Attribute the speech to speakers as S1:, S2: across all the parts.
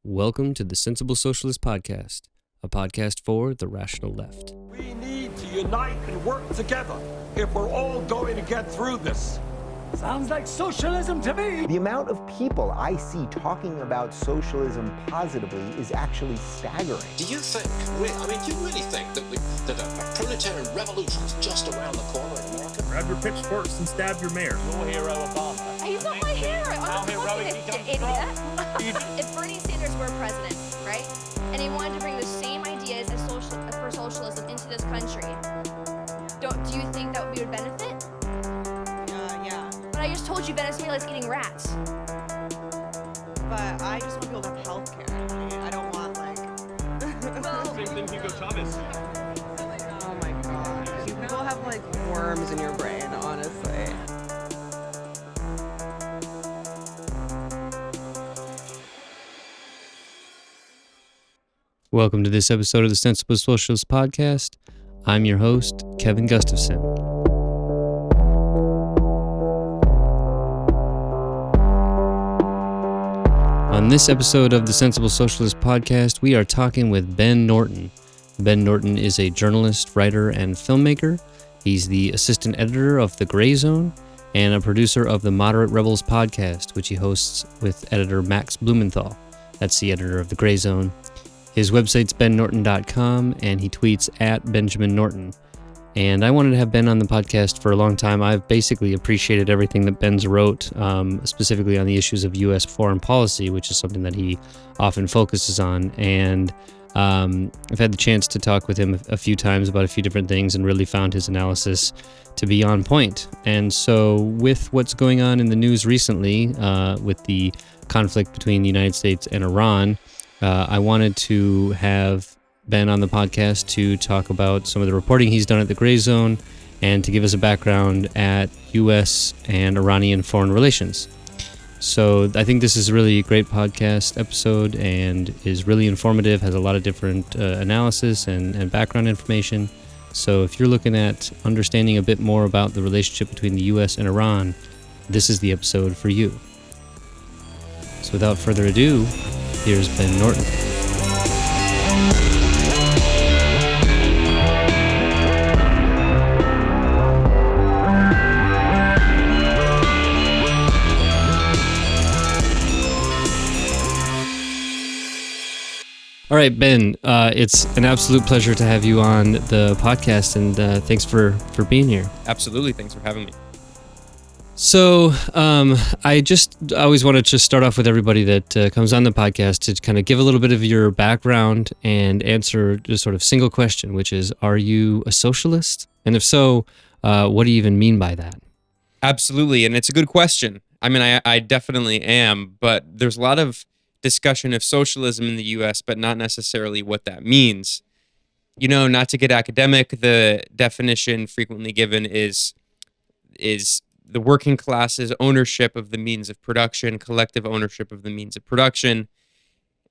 S1: Welcome to the Sensible Socialist Podcast, a podcast for the rational left.
S2: We need to unite and work together if we're all going to get through this. Sounds like socialism to me.
S3: The amount of people I see talking about socialism positively is actually staggering.
S4: Do you think, do you really think that a proletarian revolution is just around the corner in America?
S5: Grab your pitchforks and stab your mayor.
S6: Your hero, Obama.
S7: He's not my hero. I'm
S6: How
S7: not
S6: heroic
S7: fucking
S6: he
S7: idiot.
S6: comes
S7: If Bernie Sanders were president, right, and he wanted to bring the same ideas as for socialism into this country, do you think that we would benefit?
S8: Yeah.
S7: But I just told you Venezuela's eating rats.
S8: But I just want people to have health care. I don't want,
S5: Same thing Hugo Chavez.
S8: oh my god. You people have, worms in your brain, honestly.
S1: Welcome to this episode of the Sensible Socialist Podcast. I'm your host, Kevin Gustafson. On this episode of the Sensible Socialist Podcast, we are talking with Ben Norton. Ben Norton is a journalist, writer, and filmmaker. He's the assistant editor of The Gray Zone and a producer of the Moderate Rebels podcast, which he hosts with editor Max Blumenthal. That's the editor of The Gray Zone. His website's bennorton.com, and he tweets at Benjamin Norton. And I wanted to have Ben on the podcast for a long time. I've basically appreciated everything that Ben's wrote, specifically on the issues of U.S. foreign policy, which is something that he often focuses on. And I've had the chance to talk with him a few times about a few different things and really found his analysis to be on point. And so with what's going on in the news recently, with the conflict between the United States and Iran, I wanted to have Ben on the podcast to talk about some of the reporting he's done at the Gray Zone and to give us a background at U.S. and Iranian foreign relations. So I think this is really a great podcast episode and is really informative, has a lot of different analysis and background information. So if you're looking at understanding a bit more about the relationship between the U.S. and Iran, this is the episode for you. So without further ado, here's Ben Norton. All right, Ben, it's an absolute pleasure to have you on the podcast, and thanks for being here.
S9: Absolutely. Thanks for having me.
S1: So I always wanted to start off with everybody that comes on the podcast to kind of give a little bit of your background and answer just sort of single question, which is, are you a socialist? And if so, what do you even mean by that?
S9: Absolutely. And it's a good question. I mean, I definitely am, but there's a lot of discussion of socialism in the U.S., but not necessarily what that means. You know, not to get academic, the definition frequently given is the working class's ownership of the means of production, collective ownership of the means of production.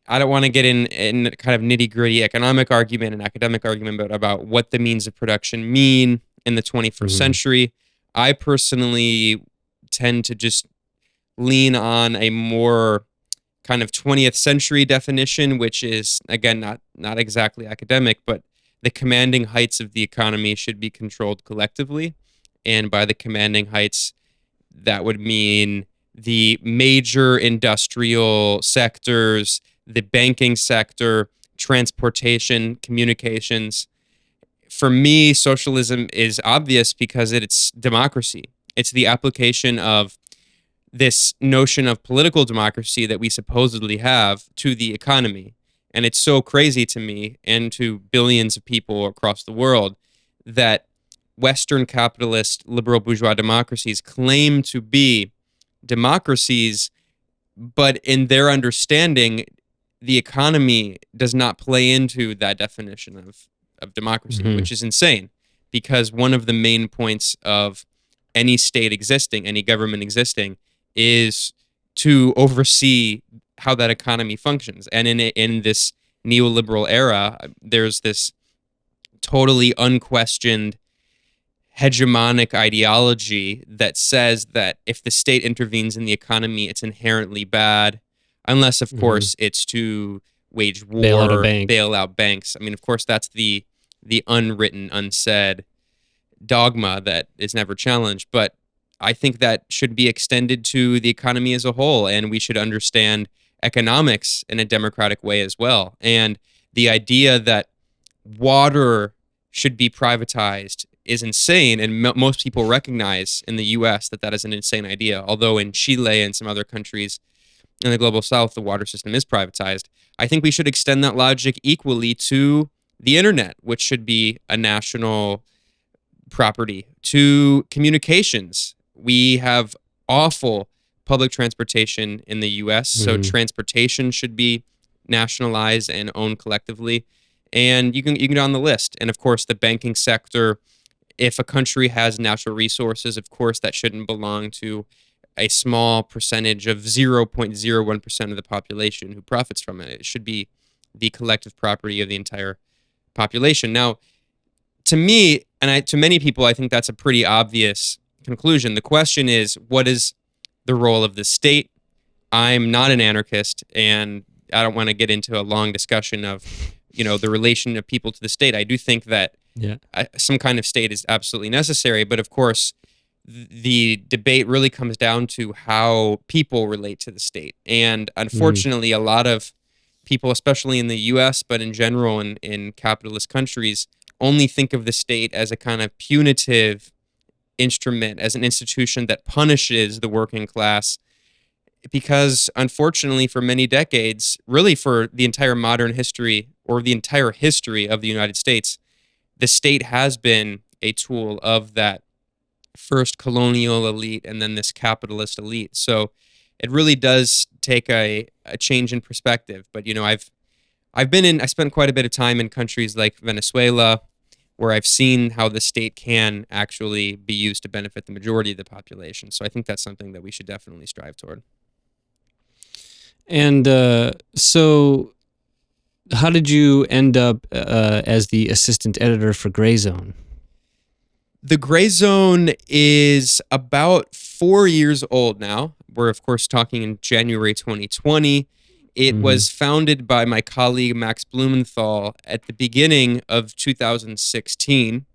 S9: I don't want to get in kind of nitty-gritty economic argument and academic argument about what the means of production mean in the 21st century. I personally tend to just lean on a more kind of 20th century definition, which is, again, not exactly academic, but the commanding heights of the economy should be controlled collectively. And by the commanding heights, that would mean the major industrial sectors, the banking sector, transportation, communications. For me, socialism is obvious because it's democracy. It's the application of this notion of political democracy that we supposedly have to the economy. And it's so crazy to me and to billions of people across the world that Western capitalist liberal bourgeois democracies claim to be democracies, but in their understanding, the economy does not play into that definition of democracy, which is insane, because one of the main points of any state existing, any government existing, is to oversee how that economy functions. And in this neoliberal era, there's this totally unquestioned hegemonic ideology that says that if the state intervenes in the economy, it's inherently bad. unless, of course, it's to wage war,
S1: Bail out a bank.
S9: bail out banks. I mean, of course, that's the unwritten, unsaid dogma that is never challenged. But I think that should be extended to the economy as a whole, and we should understand economics in a democratic way as well. And the idea that water should be privatized is insane, and most people recognize in the U.S. that is an insane idea. Although in Chile and some other countries in the global south, the water system is privatized. I think we should extend that logic equally to the internet, which should be a national property, to communications. We have awful public transportation in the U.S., so transportation should be nationalized and owned collectively. And you can go on the list. And of course, the banking sector. If a country has natural resources, of course, that shouldn't belong to a small percentage of 0.01% of the population who profits from it. It should be the collective property of the entire population. Now, to me, and to many people, I think that's a pretty obvious conclusion. The question is, what is the role of the state? I'm not an anarchist, and I don't want to get into a long discussion of, the relation of people to the state. I do think that some kind of state is absolutely necessary, but of course, the debate really comes down to how people relate to the state. And unfortunately, a lot of people, especially in the U.S., but in general in capitalist countries, only think of the state as a kind of punitive instrument, as an institution that punishes the working class. Because unfortunately, for many decades, really for the entire modern history or the entire history of the United States, the state has been a tool of that first colonial elite and then this capitalist elite. So it really does take a change in perspective. But, I spent quite a bit of time in countries like Venezuela, where I've seen how the state can actually be used to benefit the majority of the population. So I think that's something that we should definitely strive toward.
S1: And so how did you end up as the assistant editor for Gray Zone?
S9: The Gray Zone is about 4 years old now. We're, of course, talking in January 2020. It was founded by my colleague Max Blumenthal at the beginning of 2016.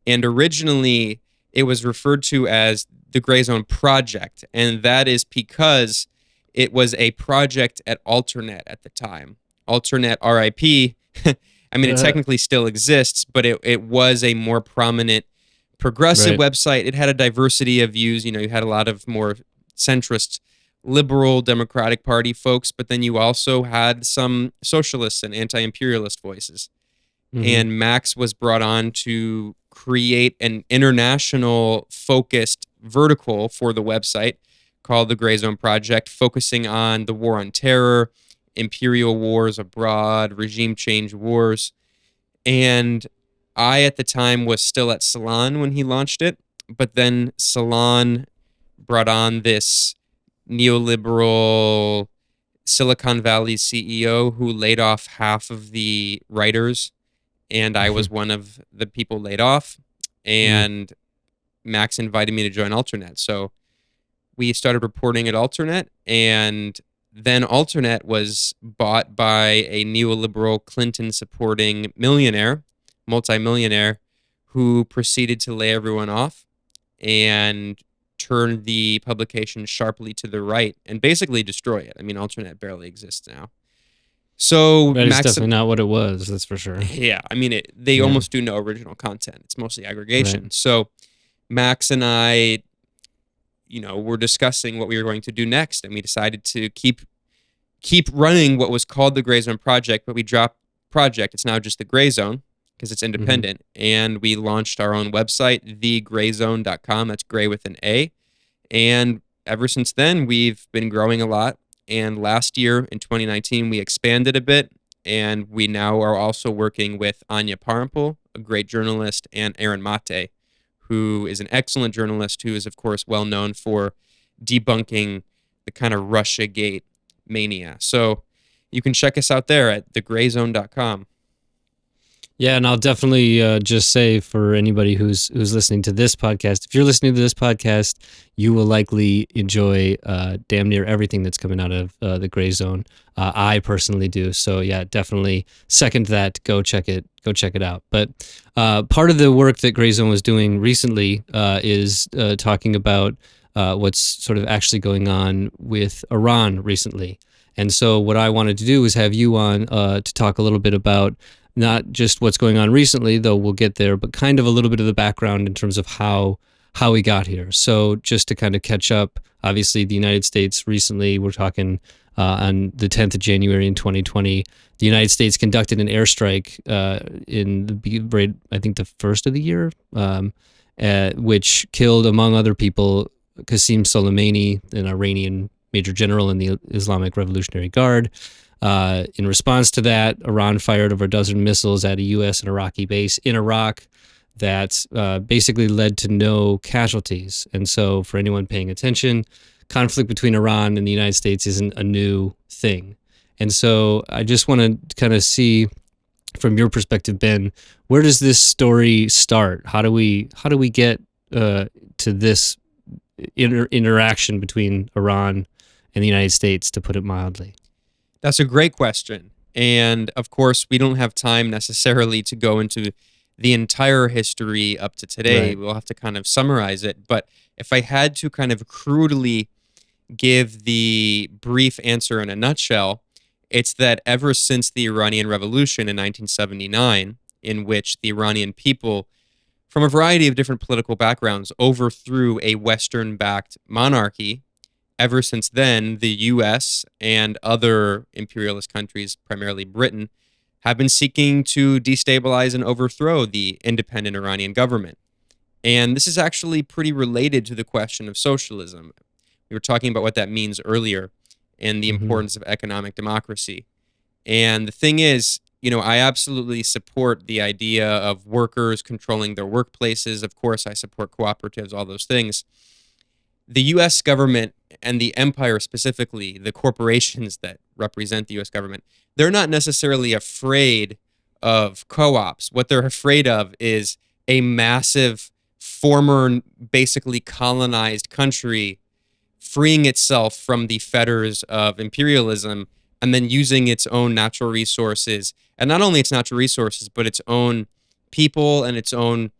S9: And originally, it was referred to as the Gray Zone Project. And that is because it was a project at Alternet at the time. Alternet, RIP. I mean, it technically still exists, but it was a more prominent progressive website. It had a diversity of views. You had a lot of more centrist, liberal, Democratic Party folks, but then you also had some socialists and anti-imperialist voices. And Max was brought on to create an international focused vertical for the website called the Gray Zone Project, focusing on the war on terror, imperial wars abroad, regime change wars. And I, at the time, was still at Salon when he launched it, but then Salon brought on this neoliberal Silicon Valley CEO who laid off half of the writers, and I was one of the people laid off, and Max invited me to join Alternet. So we started reporting at Alternet, and then Alternet was bought by a neoliberal Clinton-supporting multimillionaire, who proceeded to lay everyone off and turned the publication sharply to the right and basically destroy it. I mean, Alternet barely exists now. So
S1: That is definitely not what it was, that's for sure.
S9: Yeah, I mean, they almost do no original content. It's mostly aggregation. Right. So Max and I, were discussing what we were going to do next, and we decided to keep running what was called the Gray Zone Project, but we dropped project. It's now just the Gray Zone because it's independent, and we launched our own website, thegrayzone.com. That's gray with an A, and ever since then, we've been growing a lot. And last year, in 2019, we expanded a bit, and we now are also working with Anya Parampil, a great journalist, and Aaron Mate, who is an excellent journalist who is, of course, well known for debunking the kind of Russiagate mania. So you can check us out there at thegrayzone.com.
S1: Yeah, and I'll definitely just say for anybody who's listening to this podcast, if you're listening to this podcast, you will likely enjoy damn near everything that's coming out of the Gray Zone. I personally do. So yeah, definitely second that. Go check it. Go check it out. But part of the work that Gray Zone was doing recently is talking about what's sort of actually going on with Iran recently. And so what I wanted to do was have you on to talk a little bit about not just what's going on recently, though we'll get there, but kind of a little bit of the background in terms of how we got here. So just to kind of catch up, obviously the United States recently, we're talking on the 10th of January in 2020, the United States conducted an airstrike in I think the first of the year, which killed, among other people, Qasem Soleimani, an Iranian major general in the Islamic Revolutionary Guard. In response to that, Iran fired over a dozen missiles at a U.S. and Iraqi base in Iraq that basically led to no casualties. And so for anyone paying attention, conflict between Iran and the United States isn't a new thing. And so I just want to kind of see from your perspective, Ben, where does this story start? How do we get to this interaction between Iran and the United States, to put it mildly?
S9: That's a great question. And of course, we don't have time necessarily to go into the entire history up to today.
S1: Right.
S9: We'll have to kind of summarize it. But if I had to kind of crudely give the brief answer in a nutshell, it's that ever since the Iranian Revolution in 1979, in which the Iranian people, from a variety of different political backgrounds, overthrew a Western-backed monarchy, ever since then, the U.S. and other imperialist countries, primarily Britain, have been seeking to destabilize and overthrow the independent Iranian government. And this is actually pretty related to the question of socialism. We were talking about what that means earlier and the importance of economic democracy. And the thing is, I absolutely support the idea of workers controlling their workplaces. Of course, I support cooperatives, all those things. The U.S. government and the empire specifically, the corporations that represent the U.S. government, they're not necessarily afraid of co-ops. What they're afraid of is a massive, former, basically colonized country freeing itself from the fetters of imperialism and then using its own natural resources, and not only its natural resources, but its own people and its own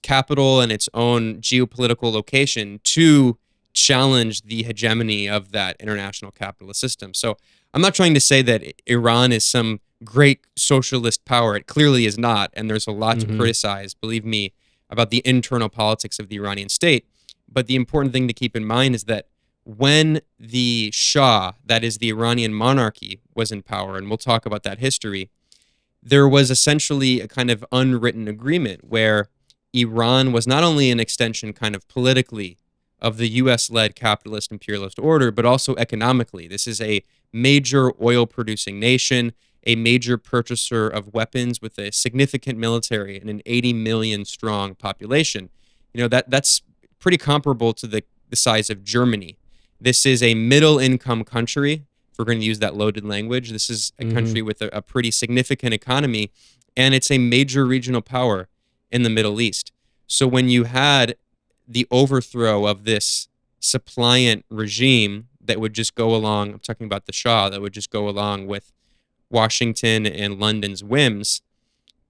S9: capital and its own geopolitical location to challenge the hegemony of that international capitalist system. So I'm not trying to say that Iran is some great socialist power. It clearly is not, and there's a lot to criticize, believe me, about the internal politics of the Iranian state. But the important thing to keep in mind is that when the Shah, that is the Iranian monarchy, was in power, and we'll talk about that history, there was essentially a kind of unwritten agreement where Iran was not only an extension kind of politically of the U.S.-led capitalist imperialist order, but also economically. This is a major oil-producing nation, a major purchaser of weapons with a significant military and an 80 million strong population. That's pretty comparable to the size of Germany. This is a middle-income country, if we're going to use that loaded language. This is a country with a pretty significant economy, and it's a major regional power in the Middle East. So when you had the overthrow of this suppliant regime that would just go along, I'm talking about the Shah, that would just go along with Washington and London's whims,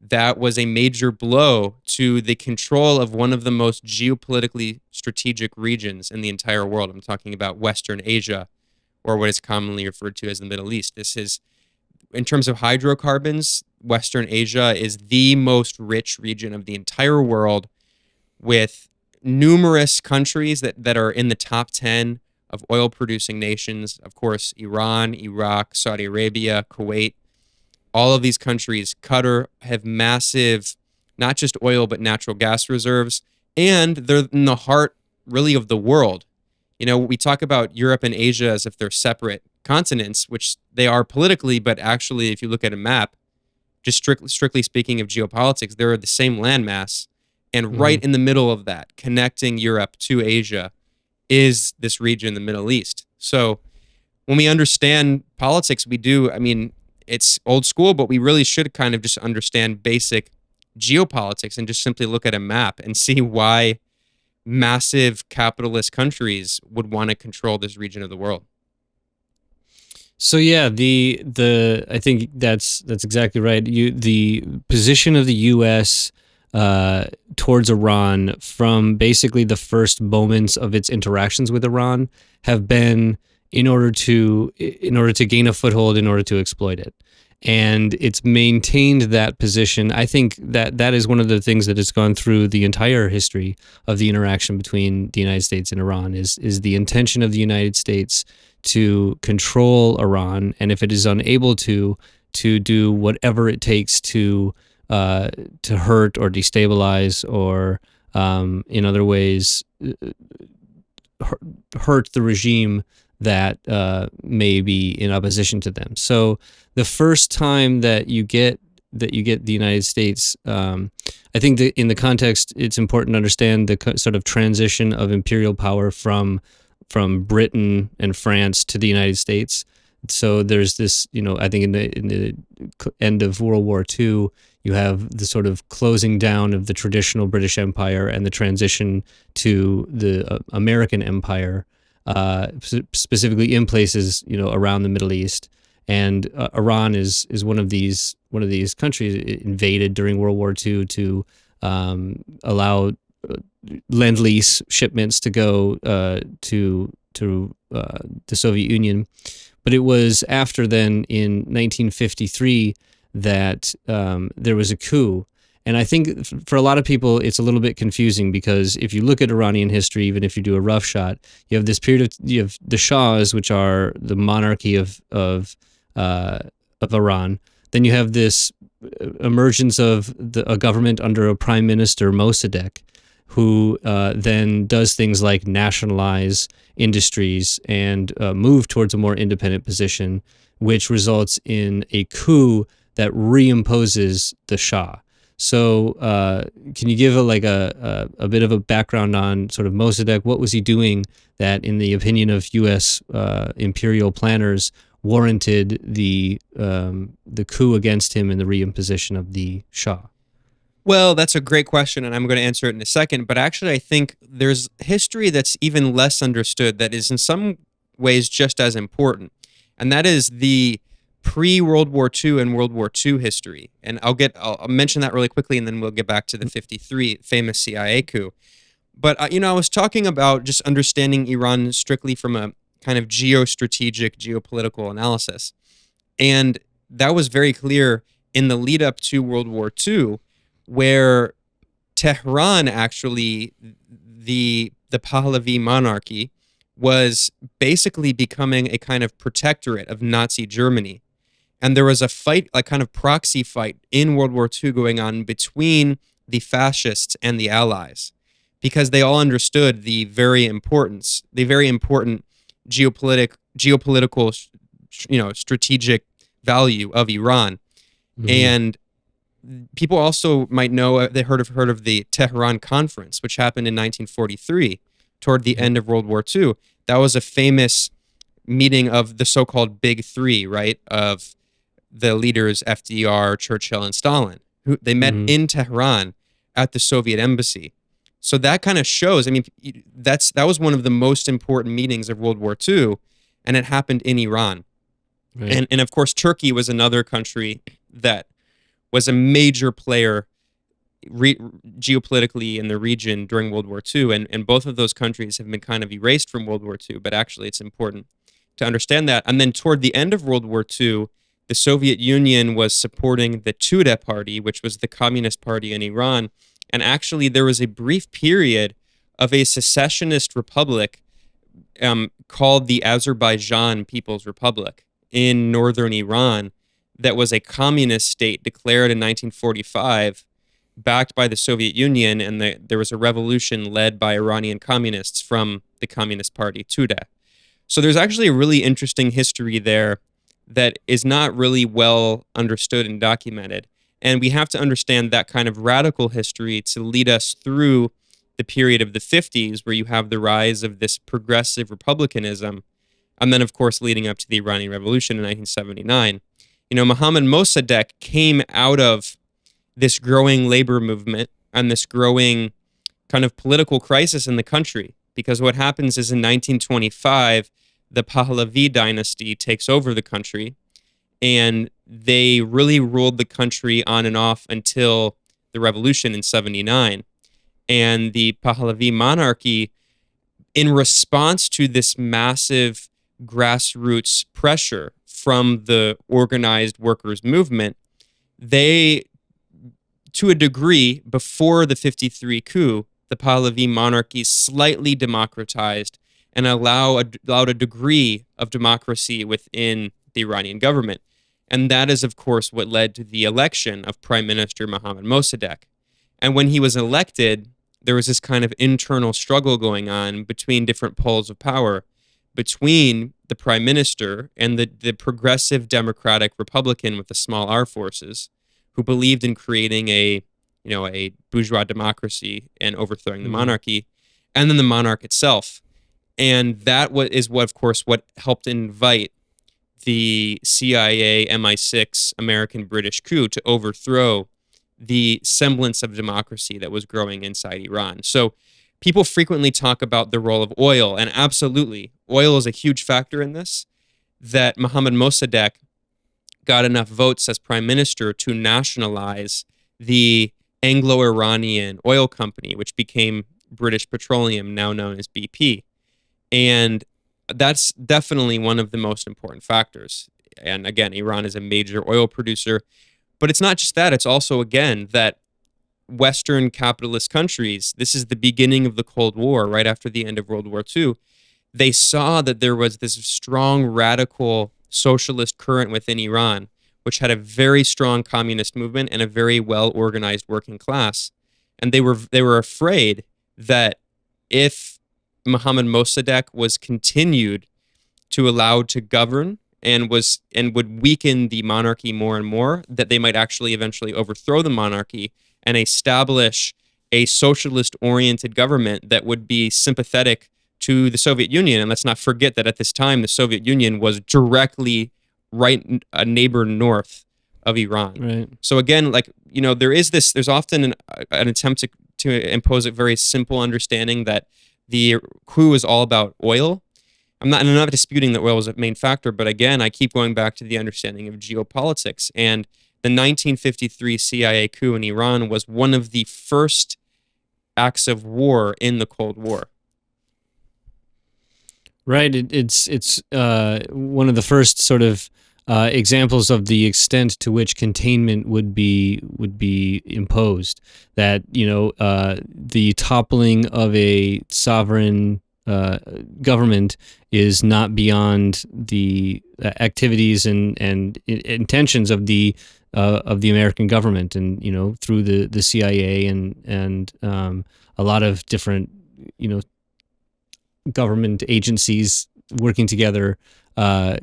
S9: that was a major blow to the control of one of the most geopolitically strategic regions in the entire world. I'm talking about Western Asia, or what is commonly referred to as the Middle East. This is, in terms of hydrocarbons, Western Asia is the most rich region of the entire world, with numerous countries that are in the top 10 of oil-producing nations. Of course, Iran, Iraq, Saudi Arabia, Kuwait. All of these countries, Qatar, have massive, not just oil, but natural gas reserves. And they're in the heart, really, of the world. We talk about Europe and Asia as if they're separate continents, which they are politically, but actually, if you look at a map, just strictly speaking of geopolitics, they're the same landmass. And right in the middle of that, connecting Europe to Asia, is this region, the Middle East. So when we understand politics, we do, it's old school, but we really should kind of just understand basic geopolitics and just simply look at a map and see why massive capitalist countries would want to control this region of the world.
S1: So yeah, the I think that's exactly right. The position of the U.S. Towards Iran from basically the first moments of its interactions with Iran have been in order to gain a foothold, in order to exploit it. And it's maintained that position. I think that is one of the things that has gone through the entire history of the interaction between the United States and Iran is the intention of the United States to control Iran, and if it is unable to do whatever it takes to hurt or destabilize or in other ways hurt the regime that may be in opposition to them. So the first time that you get the United States, I think that in the context, it's important to understand the sort of transition of imperial power from Britain and France to the United States. So there's this, I think in the end of World War II, you have the sort of closing down of the traditional British Empire and the transition to the American Empire, specifically in places around the Middle East. And Iran is one of these countries invaded during World War II to allow Lend-Lease shipments to go to the Soviet Union. But it was after then in 1953 that there was a coup. And I think for a lot of people, it's a little bit confusing because if you look at Iranian history, even if you do a rough shot, you have this period you have the Shahs, which are the monarchy of Iran. Then you have this emergence of a government under a prime minister, Mossadegh, who then does things like nationalize industries and move towards a more independent position, which results in a coup that reimposes the Shah. So can you give a bit of a background on sort of Mossadegh? What was he doing that, in the opinion of U.S. Imperial planners, warranted the coup against him and the reimposition of the Shah?
S9: Well, that's a great question, and I'm going to answer it in a second. But actually, I think there's history that's even less understood that is in some ways just as important, and that is the pre-World War II and World War II history. And I'll mention that really quickly, and then we'll get back to the 53 famous CIA coup. But I was talking about just understanding Iran strictly from a kind of geostrategic, geopolitical analysis, and that was very clear in the lead up to World War II, where Tehran, actually, the Pahlavi monarchy, was basically becoming a kind of protectorate of Nazi Germany. And there was a fight, a kind of proxy fight in World War II going on between the fascists and the Allies, because they all understood the very important geopolitical, strategic value of Iran. Mm-hmm. And people also might know, they heard of the Tehran Conference, which happened in 1943, toward the end of World War II. That was a famous meeting of the so-called Big Three, right? Of the leaders FDR, Churchill, and Stalin. They met in Tehran at the Soviet embassy. So that kind of shows, that was one of the most important meetings of World War II, and it happened in Iran. Right. And of course, Turkey was another country that was a major player geopolitically in the region during World War II, and both of those countries have been kind of erased from World War II, but actually it's important to understand that. And then toward the end of World War II, the Soviet Union was supporting the Tudeh party, which was the communist party in Iran, and actually there was a brief period of a secessionist republic called the Azerbaijan People's Republic in northern Iran that was a communist state declared in 1945, backed by the Soviet Union, and there was a revolution led by Iranian communists from the Communist Party, Tudeh. So there's actually a really interesting history there that is not really well understood and documented. And we have to understand that kind of radical history to lead us through the period of the 50s, where you have the rise of this progressive republicanism, and then, of course, leading up to the Iranian Revolution in 1979. Mohammad Mossadegh came out of this growing labor movement and this growing kind of political crisis in the country. Because what happens is in 1925, the Pahlavi dynasty takes over the country, and they really ruled the country on and off until the revolution in 79. And the Pahlavi monarchy, in response to this massive grassroots pressure from the organized workers' movement, they, to a degree, before the 53 coup, the Pahlavi monarchy slightly democratized and allowed a degree of democracy within the Iranian government. And that is, of course, what led to the election of Prime Minister Mohammad Mossadegh. And when he was elected, there was this kind of internal struggle going on between different poles of power, between the prime minister and the progressive Democratic Republican with the small R forces, who believed in creating a bourgeois democracy and overthrowing the monarchy, and then the monarch itself. And that is what helped invite the CIA MI6 American British coup to overthrow the semblance of democracy that was growing inside Iran. So people frequently talk about the role of oil, and absolutely, oil is a huge factor in this, that Mohammad Mossadegh got enough votes as prime minister to nationalize the Anglo-Iranian oil company, which became British Petroleum, now known as BP. And that's definitely one of the most important factors. And again, Iran is a major oil producer. But it's not just that. It's also, again, that Western capitalist countries, this is the beginning of the Cold War, right after the end of World War II. They saw that there was this strong, radical socialist current within Iran, which had a very strong communist movement and a very well-organized working class. And they were afraid that if Mohammad Mossadegh was continued to allow to govern and would weaken the monarchy more and more, that they might actually eventually overthrow the monarchy and establish a socialist-oriented government that would be sympathetic to the Soviet Union. And let's not forget that at this time, the Soviet Union was directly a neighbor north of Iran.
S1: Right.
S9: So again, there's often an attempt to impose a very simple understanding that the coup is all about oil. I'm not disputing that oil is a main factor, but again, I keep going back to the understanding of geopolitics. And the 1953 CIA coup in Iran was one of the first acts of war in the Cold War.
S1: Right. It's one of the first sort of examples of the extent to which containment would be imposed. That the toppling of a sovereign government is not beyond the activities and intentions of the American government, and through the CIA and a lot of different government agencies working together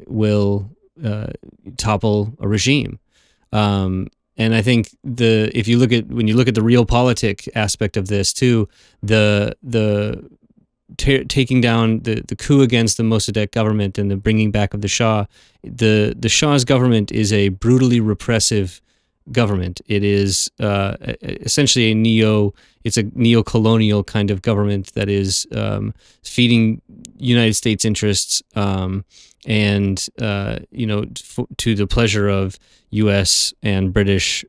S1: will topple a regime. And I think when you look at the realpolitik aspect of this too, the taking down the coup against the Mossadegh government and the bringing back of the Shah, the Shah's government is a brutally repressive government. It is essentially it's a neo-colonial kind of government that is feeding United States interests and to the pleasure of U.S. and British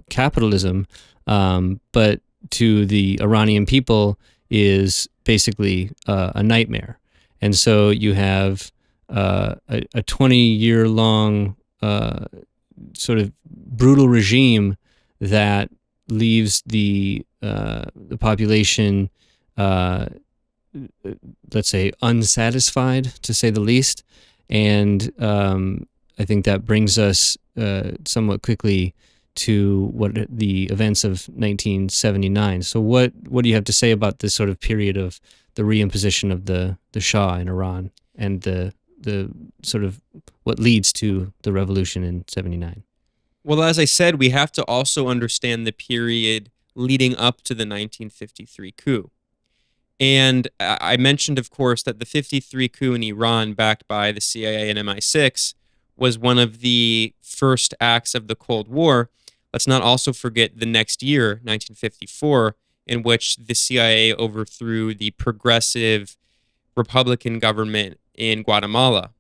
S1: capitalism, but to the Iranian people is basically a nightmare. And so you have a 20-year-long sort of brutal regime that leaves the population, let's say, unsatisfied, to say the least. And I think that brings us somewhat quickly to what the events of 1979. So what do you have to say about this sort of period of the reimposition of the Shah in Iran and the sort of what leads to the revolution in 79?
S9: Well, as I said, we have to also understand the period leading up to the 1953 coup. And I mentioned, of course, that the 53 coup in Iran, backed by the CIA and MI6, was one of the first acts of the Cold War, let's not also forget the next year, 1954, in which the CIA overthrew the progressive Republican government in Guatemala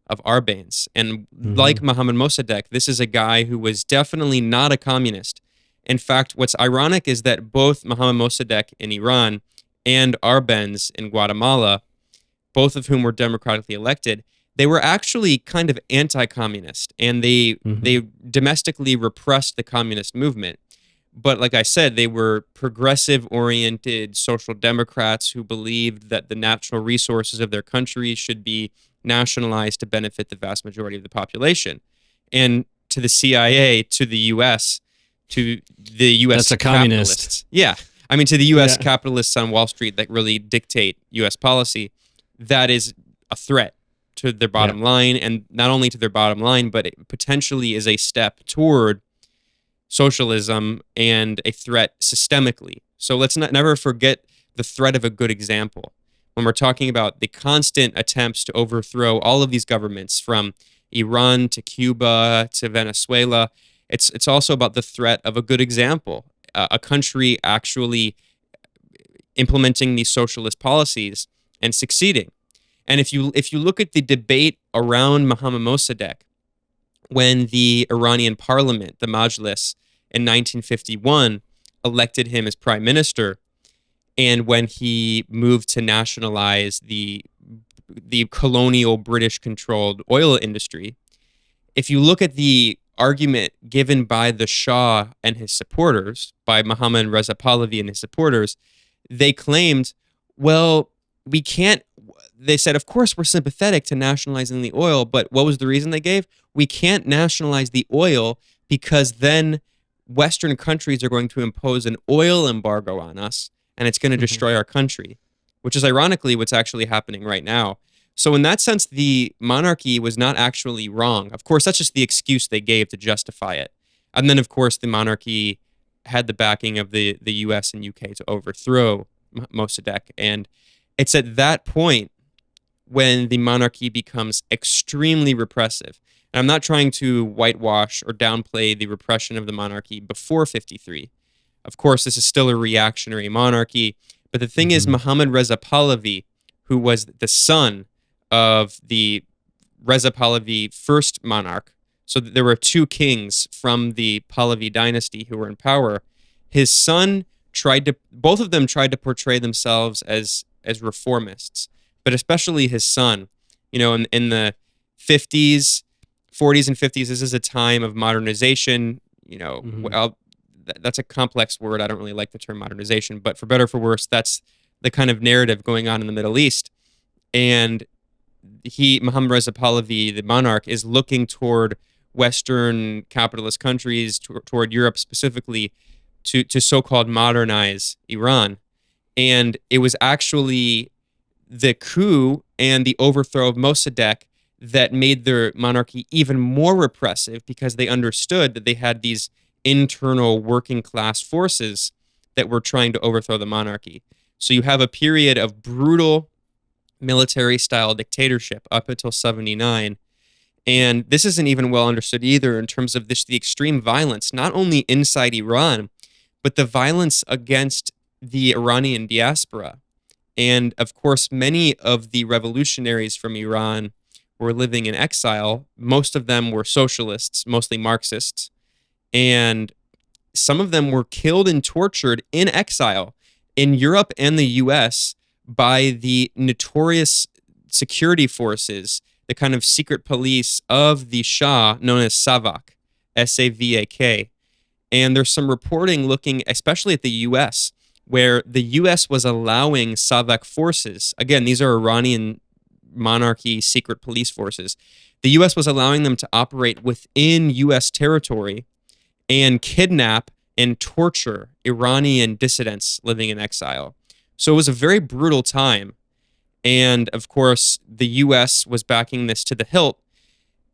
S9: of Arbenz. And like Mohammad Mossadegh, this is a guy who was definitely not a communist. In fact, what's ironic is that both Mohammad Mossadegh in Iran and Arbenz in Guatemala, both of whom were democratically elected, they were actually kind of anti-communist, and they domestically repressed the communist movement. But like I said, they were progressive-oriented social democrats who believed that the natural resources of their country should be nationalized to benefit the vast majority of the population. And to the CIA, to the U.S., to the U.S.
S1: That's a communist.
S9: capitalists. Yeah. I mean, to the U.S. capitalists on Wall Street that really dictate U.S. policy, that is a threat to their bottom line, and not only to their bottom line, but it potentially is a step toward socialism and a threat systemically. So let's never forget the threat of a good example. When we're talking about the constant attempts to overthrow all of these governments, from Iran to Cuba to Venezuela, it's also about the threat of a good example, a country actually implementing these socialist policies and succeeding. And if you look at the debate around Mohammad Mossadegh, when the Iranian parliament, the Majlis, in 1951 elected him as prime minister, and when he moved to nationalize the colonial British-controlled oil industry, if you look at the argument given by the Shah and his supporters, by Mohammad Reza Pahlavi and his supporters, they claimed, well, we can't. They said, of course, we're sympathetic to nationalizing the oil, but what was the reason they gave? We can't nationalize the oil because then Western countries are going to impose an oil embargo on us, and it's going to destroy our country, which is ironically what's actually happening right now. So in that sense, the monarchy was not actually wrong. Of course, that's just the excuse they gave to justify it. And then, of course, the monarchy had the backing of the US and UK to overthrow Mossadegh. And it's at that point when the monarchy becomes extremely repressive. And I'm not trying to whitewash or downplay the repression of the monarchy before 53. Of course, this is still a reactionary monarchy. But the thing is, Mohammad Reza Pahlavi, who was the son of the Reza Pahlavi first monarch, so there were two kings from the Pahlavi dynasty who were in power. His son both of them tried to portray themselves as reformists, but especially his son. You know, in the 40s and 50s, this is a time of modernization. You know, that's a complex word. I don't really like the term modernization, but for better or for worse, that's the kind of narrative going on in the Middle East. And Mohammad Reza Pahlavi, the monarch, is looking toward Western capitalist countries, toward Europe specifically, to so-called modernize Iran. And it was actually the coup and the overthrow of Mossadegh that made their monarchy even more repressive, because they understood that they had these internal working class forces that were trying to overthrow the monarchy. So you have a period of brutal military-style dictatorship up until 79. And this isn't even well understood either in terms of the extreme violence, not only inside Iran, but the violence against the Iranian diaspora. And of course, many of the revolutionaries from Iran were living in exile. Most of them were socialists, mostly Marxists. And some of them were killed and tortured in exile in Europe and the US by the notorious security forces, the kind of secret police of the Shah, known as SAVAK, S-A-V-A-K. And there's some reporting looking especially at the US, where the US was allowing SAVAK forces, again, these are Iranian monarchy secret police forces, the US was allowing them to operate within US territory and kidnap and torture Iranian dissidents living in exile. So it was a very brutal time. And of course, the US was backing this to the hilt.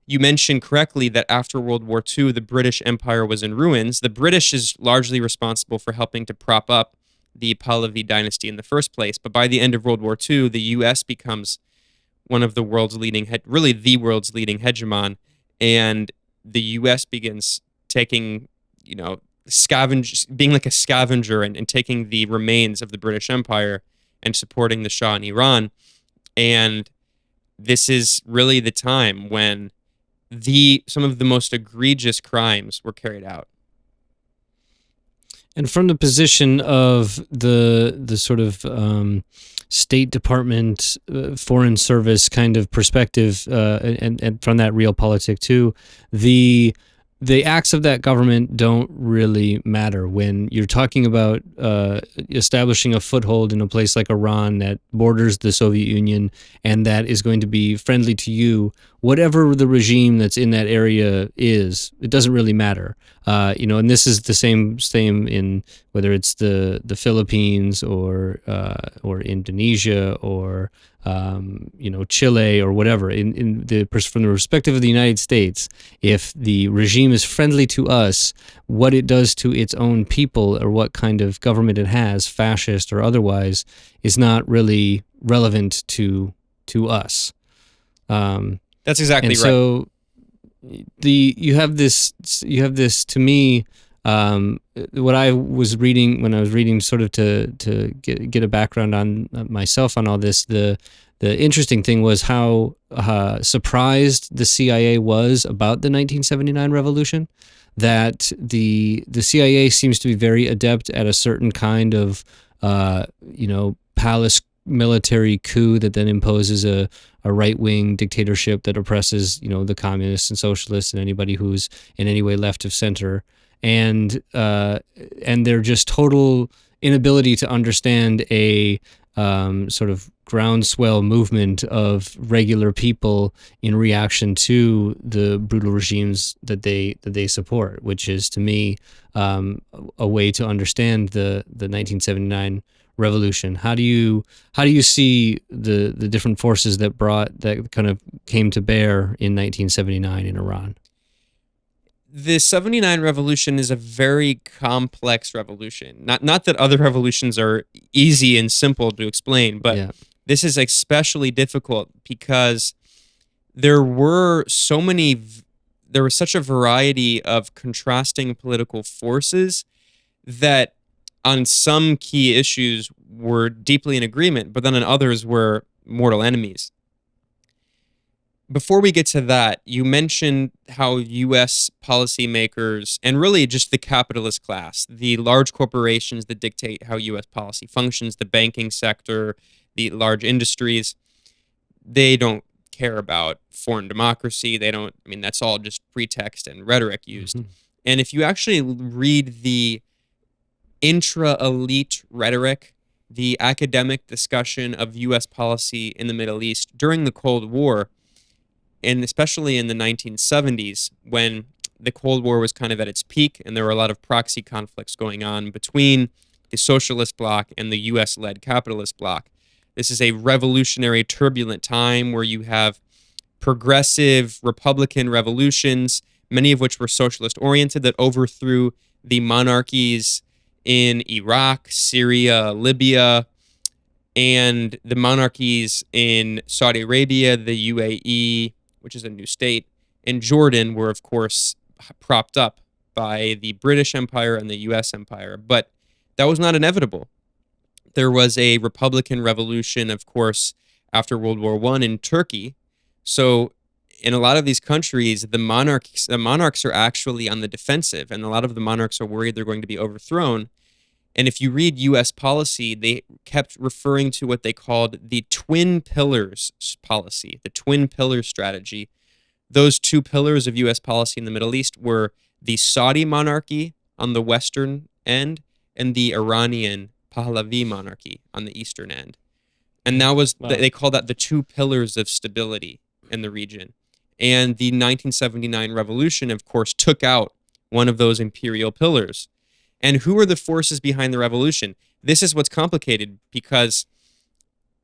S9: You mentioned correctly that after World War II, the British Empire was in ruins. The British is largely responsible for helping to prop up the Pahlavi dynasty in the first place. But by the end of World War II, the US becomes one of the world's leading, really the world's leading hegemon. and the U.S. begins taking, being like a scavenger and taking the remains of the British Empire and supporting the Shah in Iran. And this is really the time when some of the most egregious crimes were carried out.
S1: And from the position of the sort of State Department, Foreign Service kind of perspective, and from that realpolitik too, the acts of that government don't really matter when you're talking about establishing a foothold in a place like Iran that borders the Soviet Union and that is going to be friendly to you. Whatever the regime that's in that area is, it doesn't really matter. And this is the same in whether it's the Philippines or Indonesia or Chile or whatever. From the perspective of the United States, if the regime is friendly to us, what it does to its own people or what kind of government it has, fascist or otherwise, is not really relevant to us.
S9: That's exactly right.
S1: So you have this to me. What I was reading when I was reading, sort of to get a background on myself on all this, the interesting thing was how surprised the CIA was about the 1979 revolution. That the CIA seems to be very adept at a certain kind of palace military coup that then imposes a right-wing dictatorship that oppresses the communists and socialists and anybody who's in any way left of center. And their just total inability to understand a sort of groundswell movement of regular people in reaction to the brutal regimes that they support, which is to me a way to understand the 1979 revolution. How do you see the different forces that kind of came to bear in 1979 in Iran?
S9: The 79 revolution is a very complex revolution. Not that other revolutions are easy and simple to explain, but this is especially difficult because there was such a variety of contrasting political forces that on some key issues were deeply in agreement, but then on others were mortal enemies. Before we get to that, you mentioned how U.S. policymakers, and really just the capitalist class, the large corporations that dictate how U.S. policy functions, the banking sector, the large industries, they don't care about foreign democracy. That's all just pretext and rhetoric used. Mm-hmm. And if you actually read the intra-elite rhetoric, the academic discussion of U.S. policy in the Middle East during the Cold War, and especially in the 1970s, when the Cold War was kind of at its peak and there were a lot of proxy conflicts going on between the socialist bloc and the U.S.-led capitalist bloc. This is a revolutionary, turbulent time where you have progressive Republican revolutions, many of which were socialist-oriented, that overthrew the monarchies in Iraq, Syria, Libya, and the monarchies in Saudi Arabia, the UAE, which is a new state, and Jordan were, of course, propped up by the British Empire and the U.S. Empire. But that was not inevitable. There was a Republican revolution, of course, after World War I in Turkey. So in a lot of these countries, the monarchs are actually on the defensive, and a lot of the monarchs are worried they're going to be overthrown. And if you read U.S. policy, they kept referring to what they called the twin pillars policy, the twin pillars strategy. Those two pillars of U.S. policy in the Middle East were the Saudi monarchy on the western end and the Iranian Pahlavi monarchy on the eastern end. And that was, they called that the two pillars of stability in the region. And the 1979 revolution, of course, took out one of those imperial pillars. And who are the forces behind the revolution? This is what's complicated because,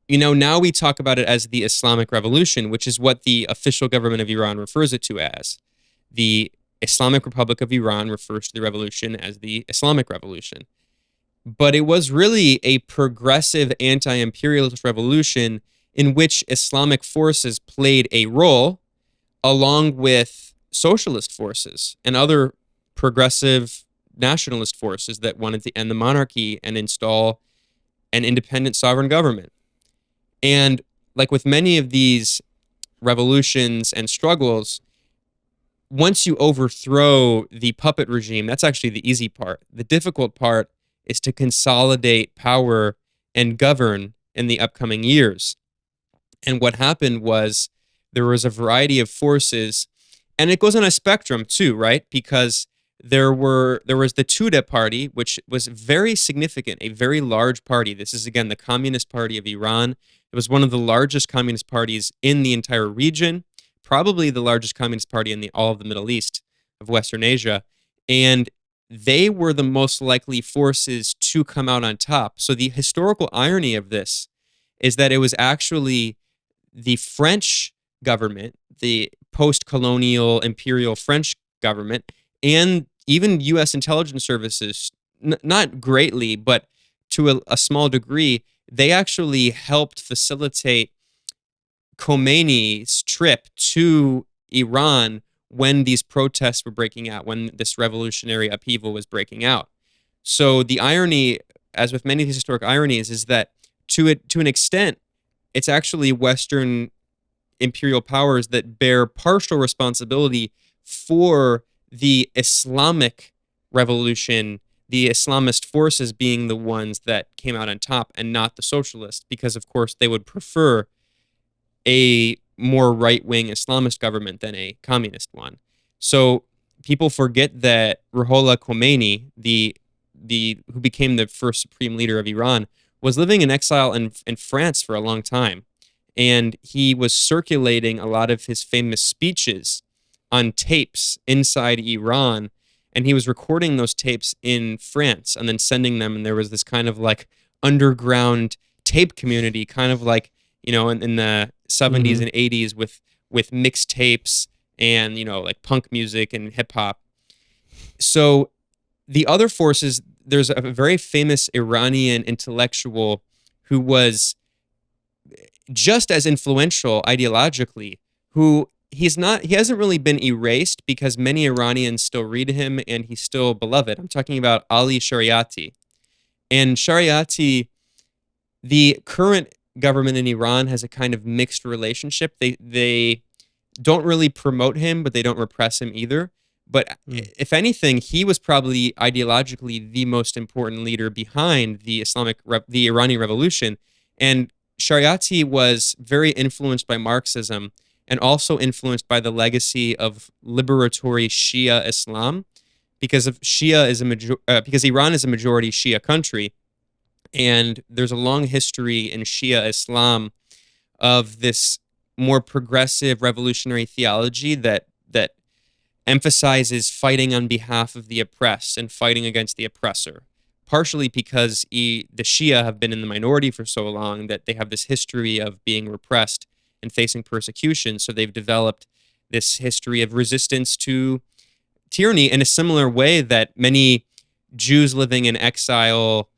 S9: now we talk about it as the Islamic Revolution, which is what the official government of Iran refers it to as. The Islamic Republic of Iran refers to the revolution as the Islamic Revolution. But it was really a progressive anti-imperialist revolution in which Islamic forces played a role along with socialist forces and other progressive nationalist forces that wanted to end the monarchy and install an independent sovereign government. And like with many of these revolutions and struggles, once you overthrow the puppet regime, that's actually the easy part. The difficult part is to consolidate power and govern in the upcoming years. And what happened was there was a variety of forces, and it goes on a spectrum too, right? Because there was the Tudeh party, which was very significant, a very large party. This is, again, the Communist Party of Iran. It was one of the largest communist parties in the entire region, probably the largest communist party in all of the Middle East of Western Asia. And they were the most likely forces to come out on top. So the historical irony of this is that it was actually the French government, the post-colonial imperial French government, and even U.S. intelligence services, not greatly, but to a small degree, they actually helped facilitate Khomeini's trip to Iran when these protests were breaking out, when this revolutionary upheaval was breaking out. So the irony, as with many of these historic ironies, is that to an extent, it's actually Western imperial powers that bear partial responsibility for the Islamic revolution, the Islamist forces being the ones that came out on top and not the socialists, because of course they would prefer a more right-wing Islamist government than a communist one. So people forget that Ruhollah Khomeini, who became the first supreme leader of Iran, was living in exile in France for a long time. And he was circulating a lot of his famous speeches on tapes inside Iran. And he was recording those tapes in France and then sending them. And there was this kind of like underground tape community, kind of like, in the 70s and 80s with mixed tapes and, like punk music and hip hop. So the other forces, there's a very famous Iranian intellectual who was just as influential ideologically, who he hasn't really been erased because many Iranians still read him and he's still beloved. I'm talking about Ali Shariati. And Shariati, the current government in Iran has a kind of mixed relationship. They don't really promote him, but they don't repress him either. But if anything, he was probably ideologically the most important leader behind the Iranian Revolution. And Shariati was very influenced by Marxism and also influenced by the legacy of liberatory Shia Islam, because because Iran is a majority Shia country, and there's a long history in Shia Islam of this more progressive revolutionary theology that emphasizes fighting on behalf of the oppressed and fighting against the oppressor, partially because the Shia have been in the minority for so long that they have this history of being repressed and facing persecution. So they've developed this history of resistance to tyranny in a similar way that many Jews living in exile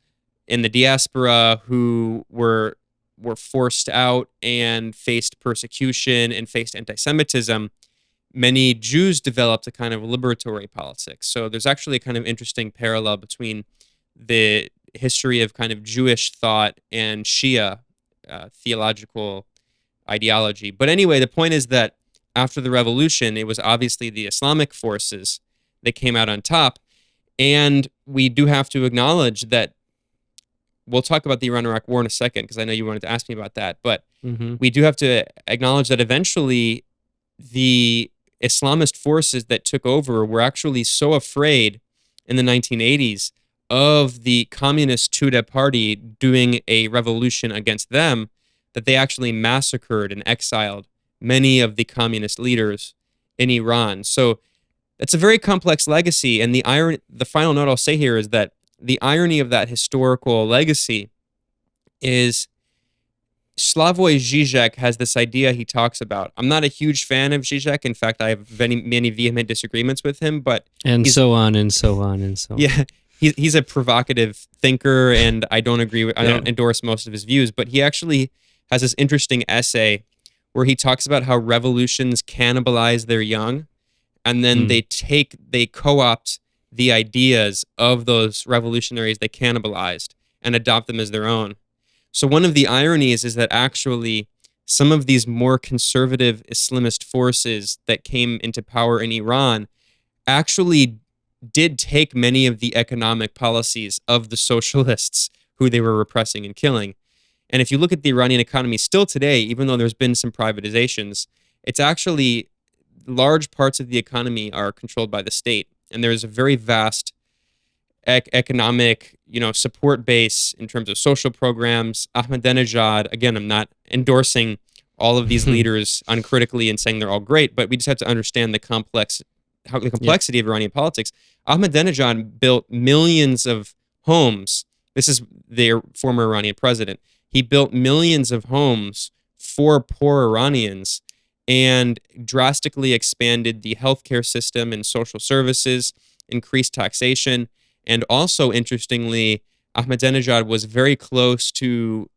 S9: in the diaspora who were forced out and faced persecution and faced anti-Semitism, many Jews developed a kind of liberatory politics. So there's actually a kind of interesting parallel between the history of kind of Jewish thought and Shia theological ideology. But anyway, the point is that after the revolution, it was obviously the Islamic forces that came out on top. And we do have to acknowledge that, we'll talk about the Iran-Iraq war in a second, because I know you wanted to ask me about that, but we do have to acknowledge that eventually the Islamist forces that took over were actually so afraid in the 1980s of the communist Tudeh party doing a revolution against them that they actually massacred and exiled many of the communist leaders in Iran. So that's a very complex legacy, and the final note I'll say here is that the irony of that historical legacy is Slavoj Žižek has this idea he talks about. I'm not a huge fan of Žižek. In fact, I have many vehement disagreements with him.
S1: So on and so on.
S9: Yeah, he's a provocative thinker, and I don't agree with. I don't endorse most of his views. But he actually has this interesting essay where he talks about how revolutions cannibalize their young. and then they co-opt the ideas of those revolutionaries they cannibalized and adopt them as their own. So one of the ironies is that actually some of these more conservative Islamist forces that came into power in Iran actually did take many of the economic policies of the socialists who they were repressing and killing. And if you look at the Iranian economy still today, even though there's been some privatizations, it's actually large parts of the economy are controlled by the state. And there's a very vast economic, support base in terms of social programs. Ahmadinejad, again, I'm not endorsing all of these leaders uncritically and saying they're all great, but we just have to understand the complexity of Iranian politics. Ahmadinejad built millions of homes. This is their former Iranian president. He built millions of homes for poor Iranians and drastically expanded the healthcare system and social services, increased taxation, and also, interestingly, Ahmadinejad was very close to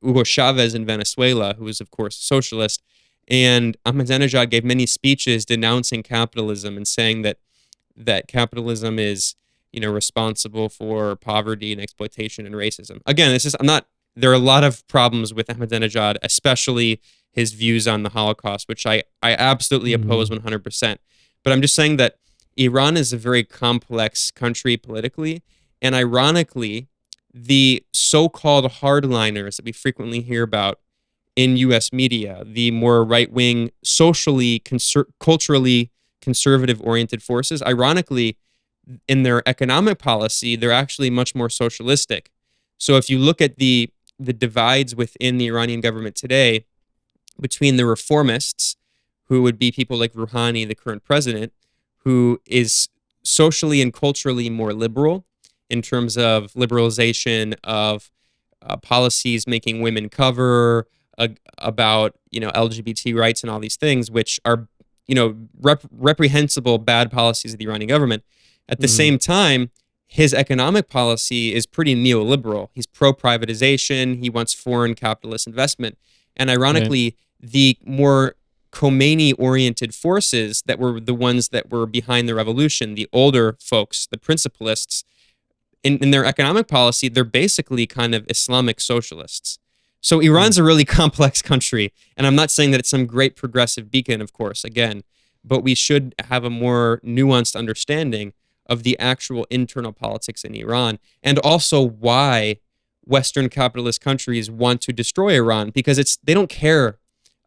S9: Hugo Chavez in Venezuela, who was, of course, a socialist. And Ahmadinejad gave many speeches denouncing capitalism and saying that capitalism is, responsible for poverty and exploitation and racism. Again, there are a lot of problems with Ahmadinejad, especially his views on the Holocaust, which I absolutely oppose 100%. But I'm just saying that Iran is a very complex country politically, and ironically, the so-called hardliners that we frequently hear about in U.S. media, the more right-wing, socially, culturally conservative-oriented forces, ironically, in their economic policy, they're actually much more socialistic. So if you look at the divides within the Iranian government today between the reformists, who would be people like Rouhani, the current president, who is socially and culturally more liberal in terms of liberalization of policies making women cover, about LGBT rights and all these things, which are reprehensible bad policies of the Iranian government. At the same time, his economic policy is pretty neoliberal. He's pro-privatization. He wants foreign capitalist investment. And ironically, the more Khomeini-oriented forces that were the ones that were behind the revolution, the older folks, the principalists, in their economic policy, they're basically kind of Islamic socialists. So Iran's a really complex country, and I'm not saying that it's some great progressive beacon, of course, again, but we should have a more nuanced understanding of the actual internal politics in Iran, and also why Western capitalist countries want to destroy Iran, because they don't care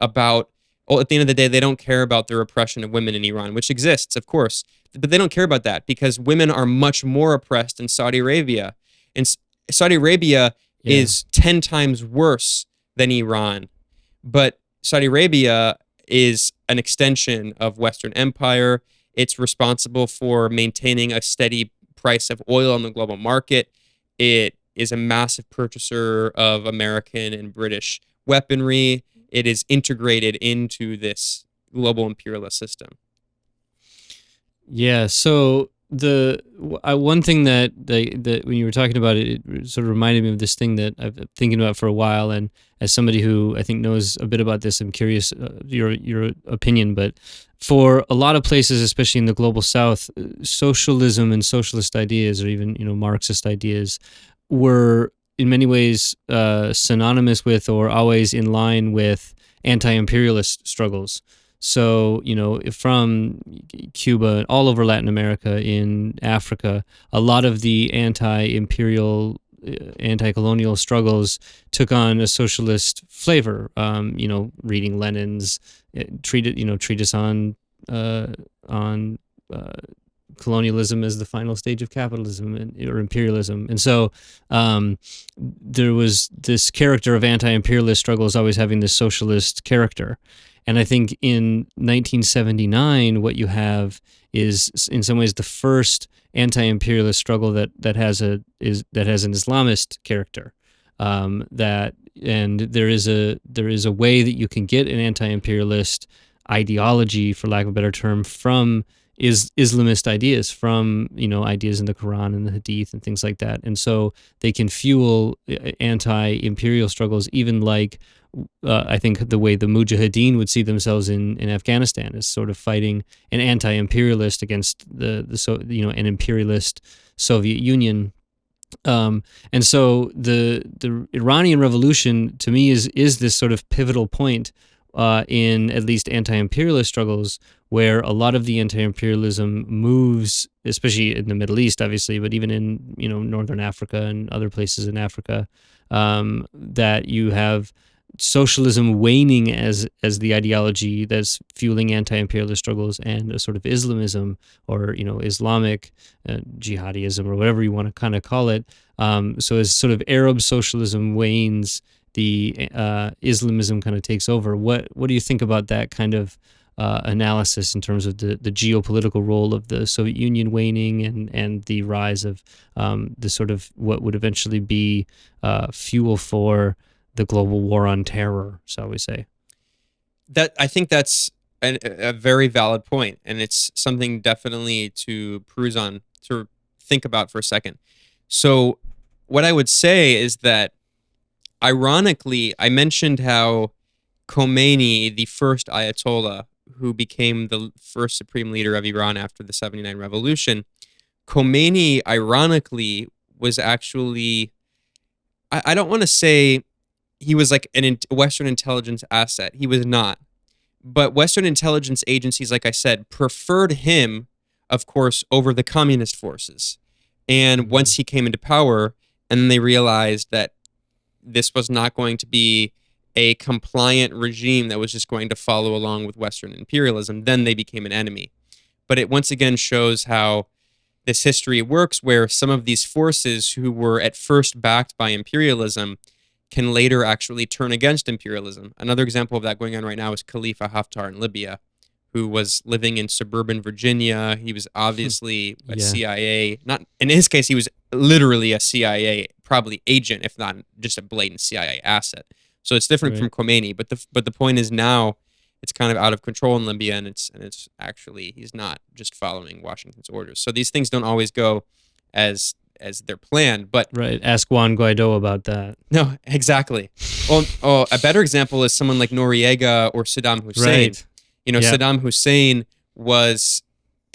S9: about, at the end of the day, they don't care about the repression of women in Iran, which exists, of course, but they don't care about that because women are much more oppressed in Saudi Arabia. And Saudi Arabia is 10 times worse than Iran, but Saudi Arabia is an extension of Western empire. It's responsible for maintaining a steady price of oil on the global market. It is a massive purchaser of American and British weaponry. It is integrated into this global imperialist system.
S1: Yeah. So one thing that when you were talking about it, it sort of reminded me of this thing that I've been thinking about for a while. And as somebody who I think knows a bit about this, I'm curious your opinion. But for a lot of places, especially in the global South, socialism and socialist ideas, or even Marxist ideas, were in many ways synonymous with or always in line with anti-imperialist struggles. So, from Cuba, all over Latin America, in Africa, a lot of the anti-imperial, anti-colonial struggles took on a socialist flavor. Reading Lenin's treatise on colonialism as the final stage of capitalism or imperialism. And so there was this character of anti-imperialist struggles always having this socialist character. And I think in 1979, what you have is, in some ways, the first anti-imperialist struggle that has an Islamist character. And there is a way that you can get an anti-imperialist ideology, for lack of a better term, from Islamist ideas, from ideas in the Quran and the Hadith and things like that. And so they can fuel anti-imperial struggles, even like I think the way the Mujahideen would see themselves in Afghanistan is sort of fighting an anti-imperialist against an imperialist Soviet Union. And so the Iranian Revolution to me is this sort of pivotal point in at least anti-imperialist struggles, where a lot of the anti-imperialism moves, especially in the Middle East, obviously, but even in northern Africa and other places in Africa, that you have socialism waning as the ideology that's fueling anti-imperialist struggles, and a sort of Islamism or Islamic jihadism or whatever you want to kind of call it. So as sort of Arab socialism wanes, the Islamism kind of takes over. What do you think about that kind of analysis in terms of the geopolitical role of the Soviet Union waning and the rise of the sort of what would eventually be fuel for the global war on terror, shall we say?
S9: That I think that's a very valid point, and it's something definitely to peruse on, to think about for a second. So what I would say is that, ironically, I mentioned how Khomeini, the first Ayatollah who became the first supreme leader of Iran after the 79 revolution, Khomeini, ironically, was actually, I don't want to say he was like a Western intelligence asset. He was not. But Western intelligence agencies, like I said, preferred him, of course, over the communist forces. And once he came into power, and then they realized that this was not going to be a compliant regime that was just going to follow along with Western imperialism, then they became an enemy. But it once again shows how this history works, where some of these forces who were at first backed by imperialism can later actually turn against imperialism. Another example of that going on right now is Khalifa Haftar in Libya, who was living in suburban Virginia. He was obviously a CIA, not in his case, he was literally a CIA, probably agent, if not just a blatant CIA asset. So it's different from Khomeini, but the point is now it's kind of out of control in Libya, and it's actually, he's not just following Washington's orders. So these things don't always go as they're planned, but
S1: ask Juan Guaido about that.
S9: No, exactly. Well, a better example is someone like Noriega or Saddam Hussein. Saddam Hussein was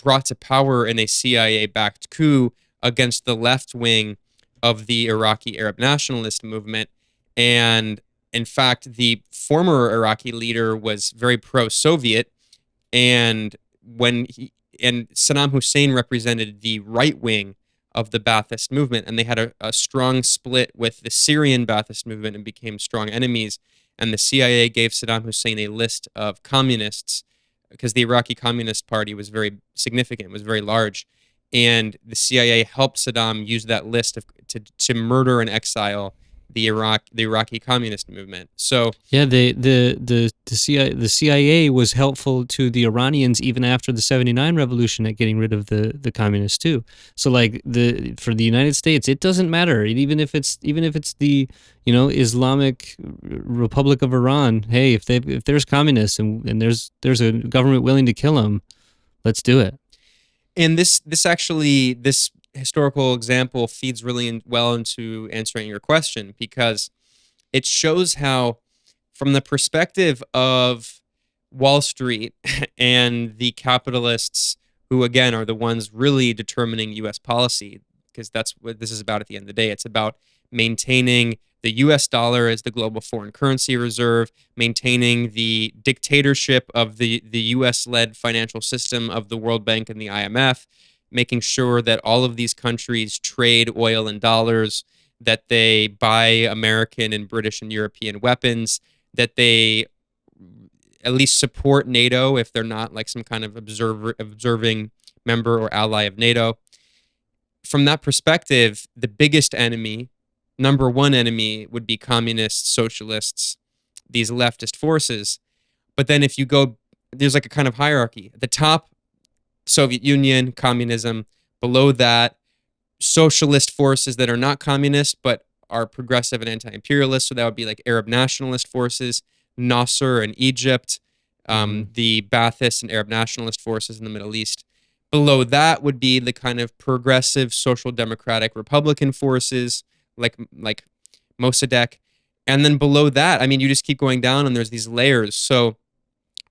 S9: brought to power in a CIA-backed coup against the left wing of the Iraqi Arab nationalist movement, and in fact, the former Iraqi leader was very pro-Soviet, and Saddam Hussein represented the right wing of the Ba'athist movement, and they had a strong split with the Syrian Ba'athist movement and became strong enemies. And the CIA gave Saddam Hussein a list of communists, because the Iraqi Communist Party was very significant, was very large, and the CIA helped Saddam use that list to murder and exile the Iraqi communist movement. So
S1: the CIA was helpful to the Iranians even after the 79 revolution at getting rid of the communists too. So like for the United States, it doesn't matter, even if it's the Islamic Republic of Iran. Hey, if there's communists and there's a government willing to kill them, let's do it.
S9: And this historical example feeds really well into answering your question, because it shows how, from the perspective of Wall Street and the capitalists, who again are the ones really determining U.S. policy, because that's what this is about at the end of the day. It's about maintaining the U.S. dollar as the global foreign currency reserve, maintaining the dictatorship of the U.S.-led financial system of the World Bank and the IMF, making sure that all of these countries trade oil in dollars, that they buy American and British and European weapons, that they at least support NATO if they're not like some kind of observing member or ally of NATO. From that perspective, the biggest enemy, number one enemy, would be communists, socialists, these leftist forces. But then if you go, there's like a kind of hierarchy. At the top, Soviet Union, communism. Below that, socialist forces that are not communist but are progressive and anti-imperialist. So that would be like Arab nationalist forces, Nasser in Egypt, the Ba'athist and Arab nationalist forces in the Middle East. Below that would be the kind of progressive social democratic Republican forces like Mossadegh. And then below that, I mean, you just keep going down and there's these layers. So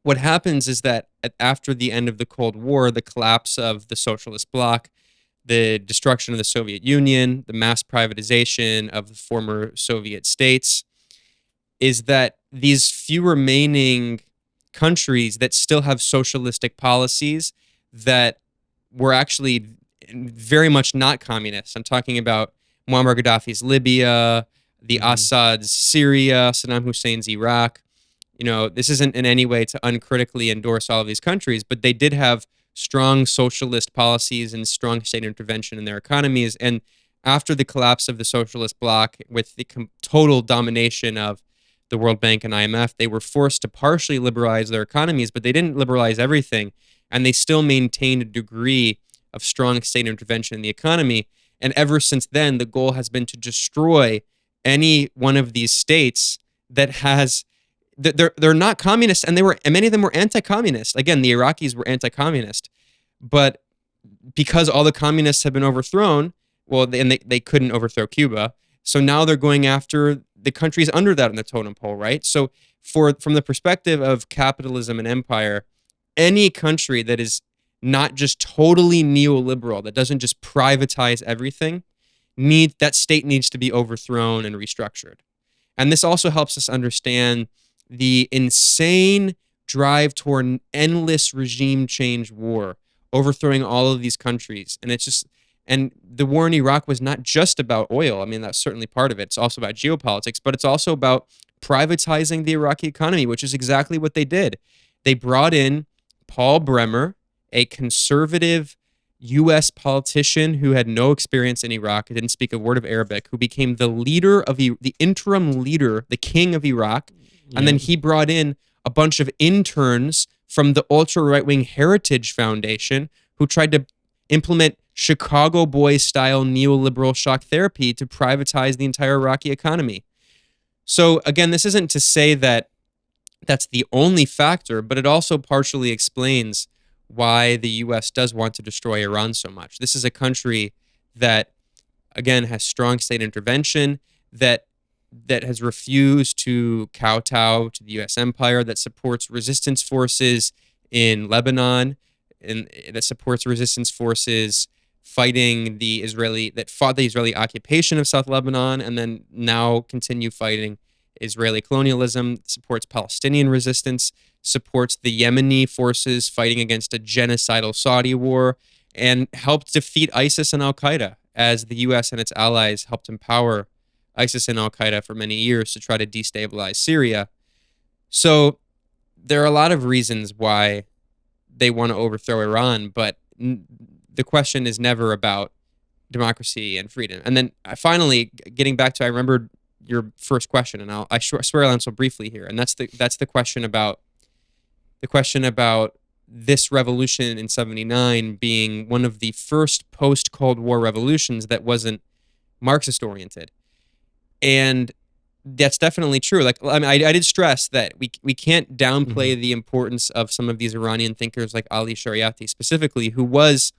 S9: what happens is that after the end of the Cold War, the collapse of the socialist bloc, the destruction of the Soviet Union, the mass privatization of the former Soviet states, is that these few remaining countries that still have socialistic policies that were actually very much not communist. I'm talking about Muammar Gaddafi's Libya, the Assad's Syria, Saddam Hussein's Iraq. You know, this isn't in any way to uncritically endorse all of these countries, but they did have strong socialist policies and strong state intervention in their economies. And after the collapse of the socialist bloc, with the total domination of the World Bank and IMF, they were forced to partially liberalize their economies, but they didn't liberalize everything. And they still maintained a degree of strong state intervention in the economy. And ever since then, the goal has been to destroy any one of these states that has, they're not communist, and many of them were anti-communist. Again, the Iraqis were anti-communist, but because all the communists have been overthrown, well, they couldn't overthrow Cuba. So now they're going after the countries under that on the totem pole, right? So from the perspective of capitalism and empire, any country that is not just totally neoliberal, that doesn't just privatize everything, that state needs to be overthrown and restructured. And this also helps us understand the insane drive toward endless regime change war, overthrowing all of these countries. And the war in Iraq was not just about oil. I mean, that's certainly part of it. It's also about geopolitics, but it's also about privatizing the Iraqi economy, which is exactly what they did. They brought in Paul Bremer, a conservative U.S. politician who had no experience in Iraq, who didn't speak a word of Arabic, who became the leader of the interim leader, the king of Iraq. And then he brought in a bunch of interns from the ultra-right-wing Heritage Foundation who tried to implement Chicago Boys-style neoliberal shock therapy to privatize the entire Iraqi economy. So again, this isn't to say that that's the only factor, but it also partially explains why the U.S. does want to destroy Iran so much. This is a country that, again, has strong state intervention, that has refused to kowtow to the U.S. empire, that supports resistance forces in Lebanon, and that supports resistance forces fought the Israeli occupation of South Lebanon, and then now continue fighting Israeli colonialism, supports Palestinian resistance, supports the Yemeni forces fighting against a genocidal Saudi war, and helped defeat ISIS and Al-Qaeda, as the U.S. and its allies helped empower ISIS and Al-Qaeda for many years to try to destabilize Syria. So there are a lot of reasons why they want to overthrow Iran, but the question is never about democracy and freedom. And then finally, getting back to, I remembered your first question, and I swear I'll answer briefly here, and that's the question about this revolution in '79 being one of the first post-Cold War revolutions that wasn't Marxist oriented. And that's definitely true. Like, I mean, I did stress that we can't downplay the importance of some of these Iranian thinkers like Ali Shariati specifically, who was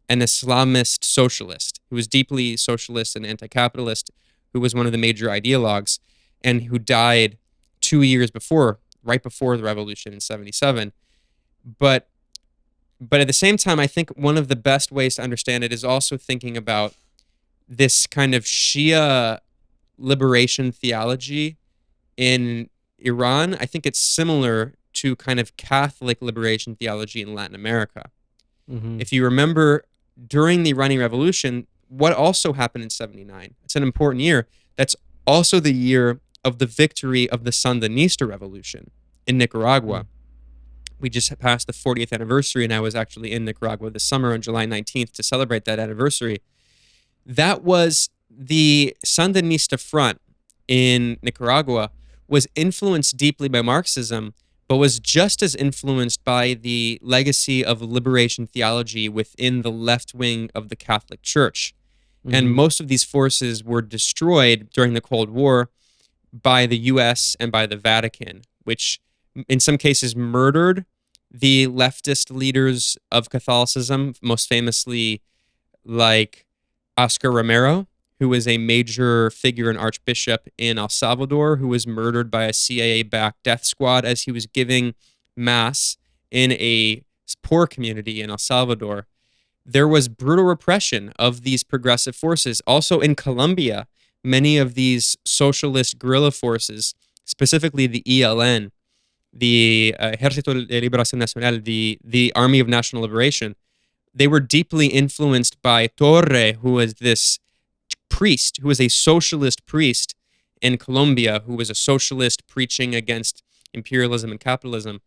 S9: an Islamist socialist, who was deeply socialist and anti-capitalist, who was one of the major ideologues, and who died 2 years before, right before the revolution in '77. But at the same time, I think one of the best ways to understand it is also thinking about this kind of Shia liberation theology in Iran. I think it's similar to kind of Catholic liberation theology in Latin America. If you remember, during the Iranian Revolution, what also happened in '79? It's an important year. That's also the year of the victory of the Sandinista Revolution in Nicaragua. We just passed the 40th anniversary, and I was actually in Nicaragua this summer on July 19th to celebrate that anniversary. That was the Sandinista Front in Nicaragua was influenced deeply by Marxism, but was just as influenced by the legacy of liberation theology within the left wing of the Catholic Church. And most of these forces were destroyed during the Cold War by the U.S. and by the Vatican, which in some cases murdered the leftist leaders of Catholicism, most famously like Oscar Romero, who was a major figure and archbishop in El Salvador, who was murdered by a CIA-backed death squad as he was giving mass in a poor community in El Salvador. There was brutal repression of these progressive forces. Also in Colombia, many of these socialist guerrilla forces, specifically the ELN, the Ejército de Liberación Nacional, the Army of National Liberation, they were deeply influenced by Torre, who was this priest, who was a socialist priest in Colombia, who was a socialist preaching against imperialism and capitalism.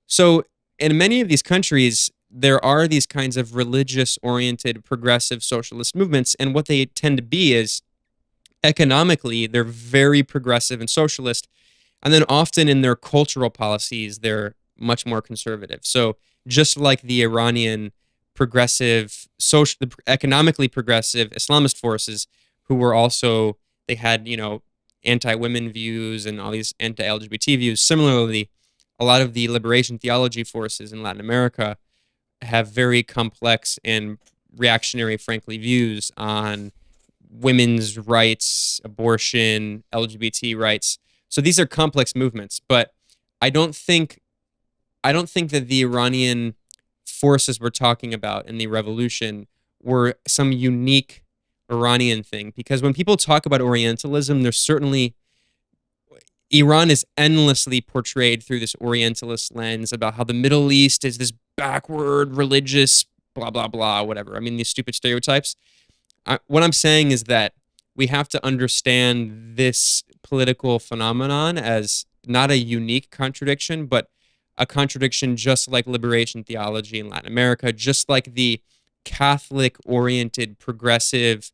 S9: So in many of these countries, there are these kinds of religious-oriented progressive socialist movements, and what they tend to be is economically, they're very progressive and socialist, and then often in their cultural policies, they're much more conservative. So just like the Iranian progressive, economically progressive Islamist forces, who were also, they had, anti-women views and all these anti-LGBT views. Similarly, a lot of the liberation theology forces in Latin America have very complex and reactionary, frankly, views on women's rights, abortion, LGBT rights. So these are complex movements, but I don't think that the Iranian forces we're talking about in the revolution were some unique Iranian thing, because when people talk about Orientalism, there's certainly, Iran is endlessly portrayed through this Orientalist lens about how the Middle East is this backward, religious, blah, blah, blah, whatever. I mean, these stupid stereotypes. What I'm saying is that we have to understand this political phenomenon as not a unique contradiction, but a contradiction just like liberation theology in Latin America, just like the Catholic-oriented, progressive,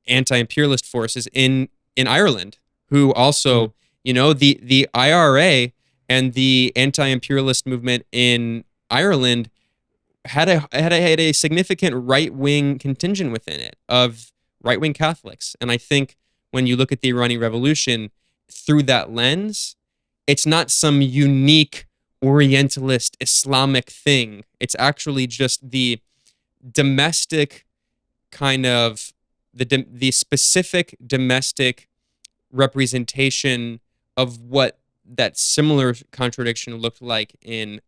S9: anti-imperialist forces in Ireland, who also, the IRA and the anti-imperialist movement in Ireland had a significant right-wing contingent within it of right-wing Catholics. And I think when you look at the Iranian Revolution through that lens, it's not some unique Orientalist Islamic thing. It's actually just the domestic kind of, the specific domestic representation of what that similar contradiction looked like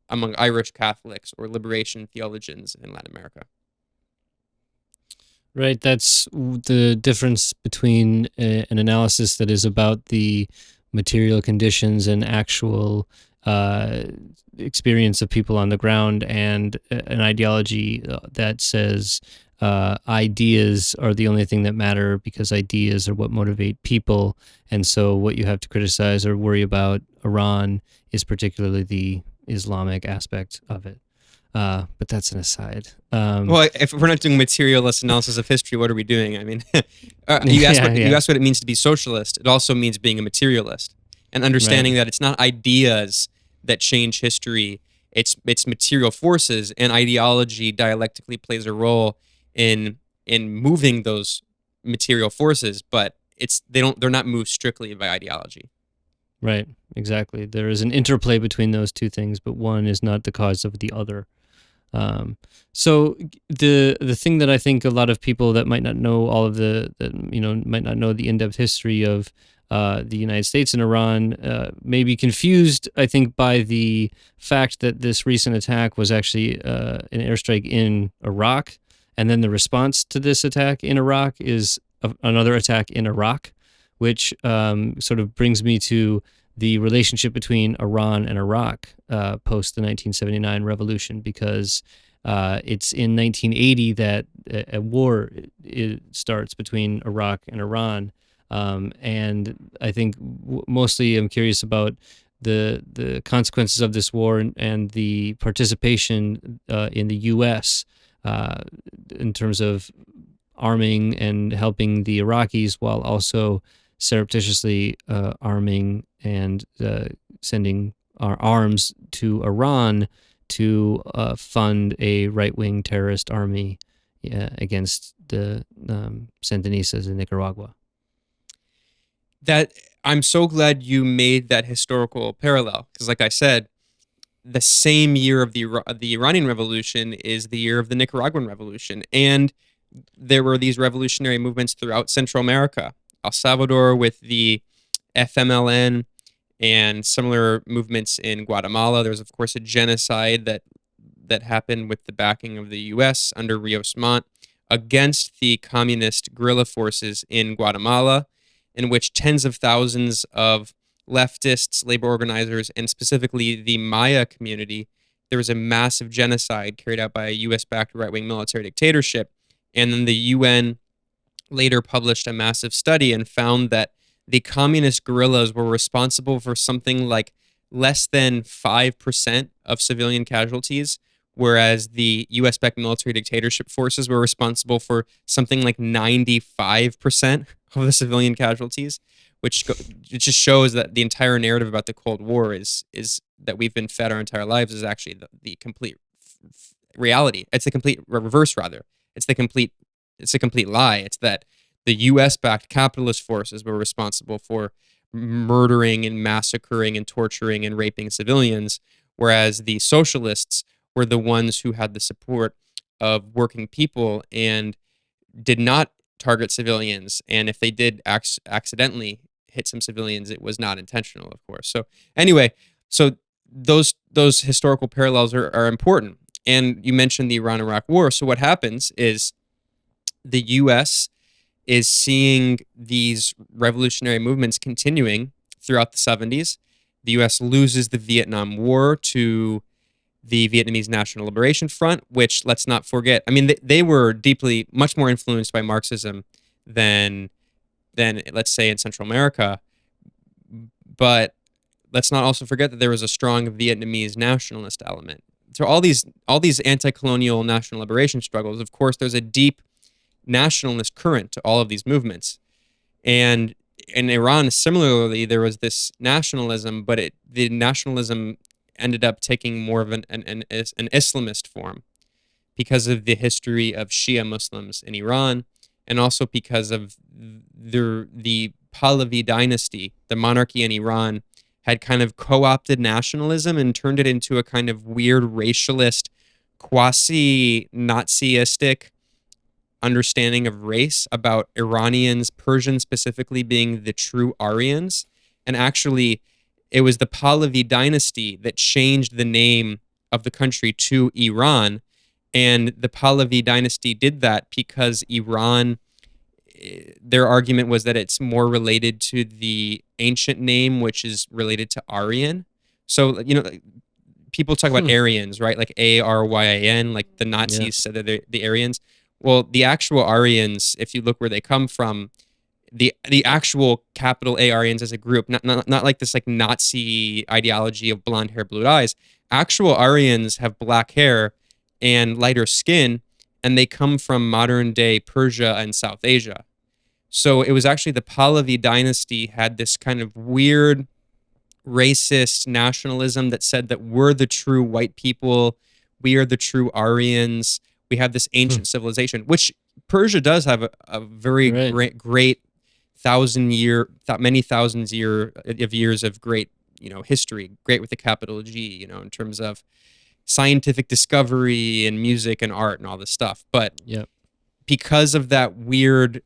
S9: among Irish Catholics or liberation theologians in Latin America.
S1: Right, that's the difference between an analysis that is about the material conditions and actual experience of people on the ground, and an ideology that says ideas are the only thing that matter because ideas are what motivate people. And so what you have to criticize or worry about Iran is particularly the Islamic aspect of it. But that's an aside.
S9: Well, if we're not doing materialist analysis of history, what are we doing? I mean, you asked what it means to be socialist. It also means being a materialist and understanding that it's not ideas that change history. It's material forces, and ideology dialectically plays a role in moving those material forces, but they're not moved strictly by ideology.
S1: Right, exactly. There is an interplay between those two things, but one is not the cause of the other. So the thing that I think a lot of people that might not know all of might not know the in-depth history of the United States and Iran may be confused, I think, by the fact that this recent attack was actually an airstrike in Iraq, and then the response to this attack in Iraq is another attack in Iraq, which sort of brings me to the relationship between Iran and Iraq post the 1979 revolution, because it's in 1980 that a war starts between Iraq and Iran. And I think mostly I'm curious about the consequences of this war and the participation in the U.S. In terms of arming and helping the Iraqis, while also surreptitiously arming and sending our arms to Iran to fund a right-wing terrorist army against the Sandinistas in Nicaragua.
S9: That I'm so glad you made that historical parallel, because, like I said, the same year of the Iranian Revolution is the year of the Nicaraguan Revolution, and there were these revolutionary movements throughout Central America. El Salvador with the FMLN and similar movements in Guatemala. There was, of course, a genocide that happened with the backing of the U.S. under Rios Montt against the communist guerrilla forces in Guatemala, in which tens of thousands of leftists, labor organizers, and specifically the Maya community, there was a massive genocide carried out by a U.S.-backed right-wing military dictatorship. And then the UN later published a massive study and found that the communist guerrillas were responsible for something like less than 5% of civilian casualties, whereas the US-backed military dictatorship forces were responsible for something like 95% of the civilian casualties, which it just shows that the entire narrative about the Cold War is that we've been fed our entire lives is actually the complete reality. It's the complete reverse, rather. It's a complete lie. It's that the US-backed capitalist forces were responsible for murdering and massacring and torturing and raping civilians, whereas the socialists were the ones who had the support of working people and did not target civilians. And if they did accidentally hit some civilians, it was not intentional, of course. So anyway, so those historical parallels are important. And you mentioned the Iran-Iraq War. So what happens is the U.S. is seeing these revolutionary movements continuing throughout the 70s. The U.S. loses the Vietnam War to the Vietnamese National Liberation Front, which, let's not forget, I mean, they were much more influenced by Marxism than let's say, in Central America. But let's not also forget that there was a strong Vietnamese nationalist element. So all these anti-colonial national liberation struggles, of course, there's a deep nationalist current to all of these movements. And in Iran, similarly, there was this nationalism, but the nationalism ended up taking more of an Islamist form because of the history of Shia Muslims in Iran, and also because of the Pahlavi dynasty. The monarchy in Iran had kind of co-opted nationalism and turned it into a kind of weird racialist, quasi-Naziistic understanding of race about Iranians, Persians specifically, being the true Aryans. And actually, it was the Pahlavi dynasty that changed the name of the country to Iran. And the Pahlavi dynasty did that because Iran, their argument was that it's more related to the ancient name, which is related to Aryan. So, people talk about Aryans, right? Like Aryan, like the Nazis said that they're the Aryans. Well, the actual Aryans, if you look where they come from, the actual capital A Aryans as a group, not like this like Nazi ideology of blonde hair, blue eyes. Actual Aryans have black hair and lighter skin, and they come from modern day Persia and South Asia. So it was actually the Pahlavi dynasty had this kind of weird racist nationalism that said that we're the true white people, we are the true Aryans. We have this ancient civilization, which Persia does have a very great many thousands of years of great, history, great with a capital G, in terms of scientific discovery and music and art and all this stuff. But because of that weird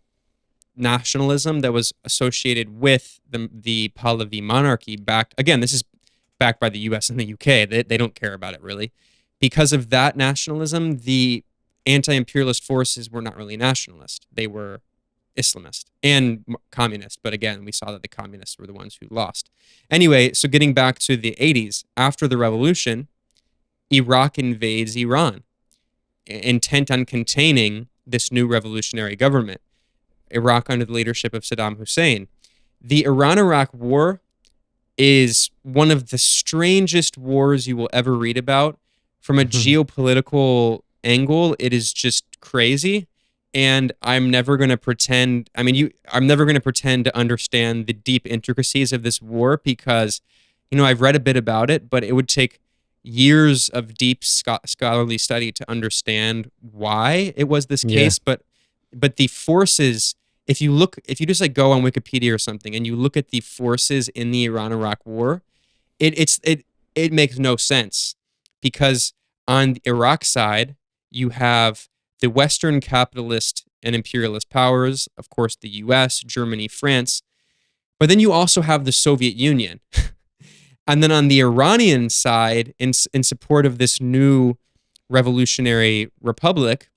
S9: nationalism that was associated with the Pahlavi monarchy, this is backed by the US and the UK. They don't care about it really. Because of that nationalism, the anti-imperialist forces were not really nationalist. They were Islamist and communist. But again, we saw that the communists were the ones who lost. Anyway, so getting back to the 80s, after the revolution, Iraq invades Iran, intent on containing this new revolutionary government. Iraq under the leadership of Saddam Hussein. The Iran-Iraq War is one of the strangest wars you will ever read about. From a geopolitical angle, it is just crazy. And I'm never going to pretend, I'm never going to pretend to understand the deep intricacies of this war because, I've read a bit about it, but it would take years of deep scholarly study to understand why it was this case. But the forces, if you just like go on Wikipedia or something and you look at the forces in the Iran-Iraq War, it makes no sense because on the Iraq side, you have the Western capitalist and imperialist powers, of course, the US, Germany, France. But then you also have the Soviet Union. And then on the Iranian side, in support of this new revolutionary republic,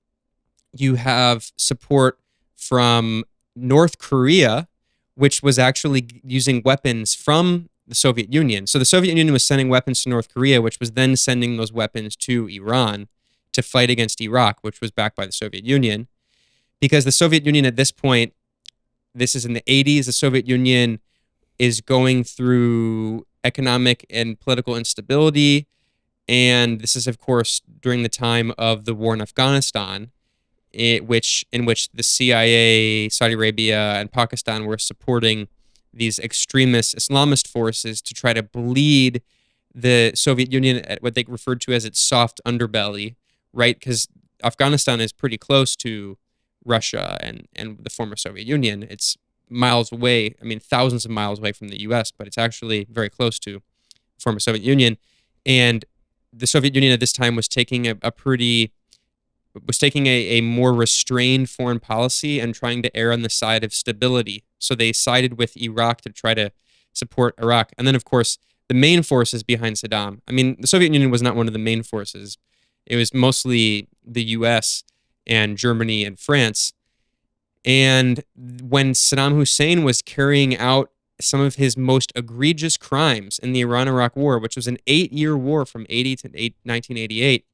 S9: you have support from North Korea, which was actually using weapons from the Soviet Union. So the Soviet Union was sending weapons to North Korea, which was then sending those weapons to Iran to fight against Iraq, which was backed by the Soviet Union. Because the Soviet Union at this point, this is in the 80s, the Soviet Union is going through economic and political instability. And this is, of course, during the time of the war in Afghanistan, in which the CIA, Saudi Arabia, and Pakistan were supporting these extremist Islamist forces to try to bleed the Soviet Union at what they referred to as its soft underbelly, right? Because Afghanistan is pretty close to Russia and the former Soviet Union. It's miles away, I mean, thousands of miles away from the US, but it's actually very close to the former Soviet Union. And the Soviet Union at this time was taking a more restrained foreign policy and trying to err on the side of stability. So they sided with Iraq to try to support Iraq. And then, of course, the main forces behind Saddam. I mean, the Soviet Union was not one of the main forces. It was mostly the US and Germany and France. And when Saddam Hussein was carrying out some of his most egregious crimes in the Iran-Iraq War, which was an 8-year war from 80 to 1988,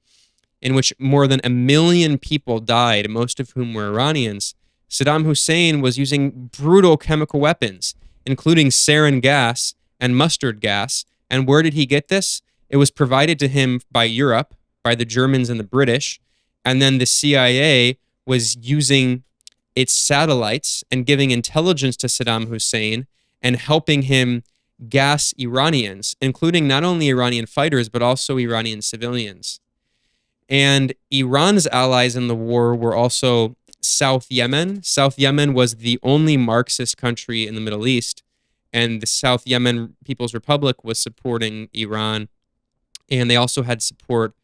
S9: in which more than 1 million people died, most of whom were Iranians, Saddam Hussein was using brutal chemical weapons, including sarin gas and mustard gas. And where did he get this? It was provided to him by Europe, by the Germans and the British. And then the CIA was using its satellites and giving intelligence to Saddam Hussein and helping him gas Iranians, including not only Iranian fighters, but also Iranian civilians. And Iran's allies in the war were also South Yemen. South Yemen was the only Marxist country in the Middle East, and the South Yemen People's Republic was supporting Iran. And they also had support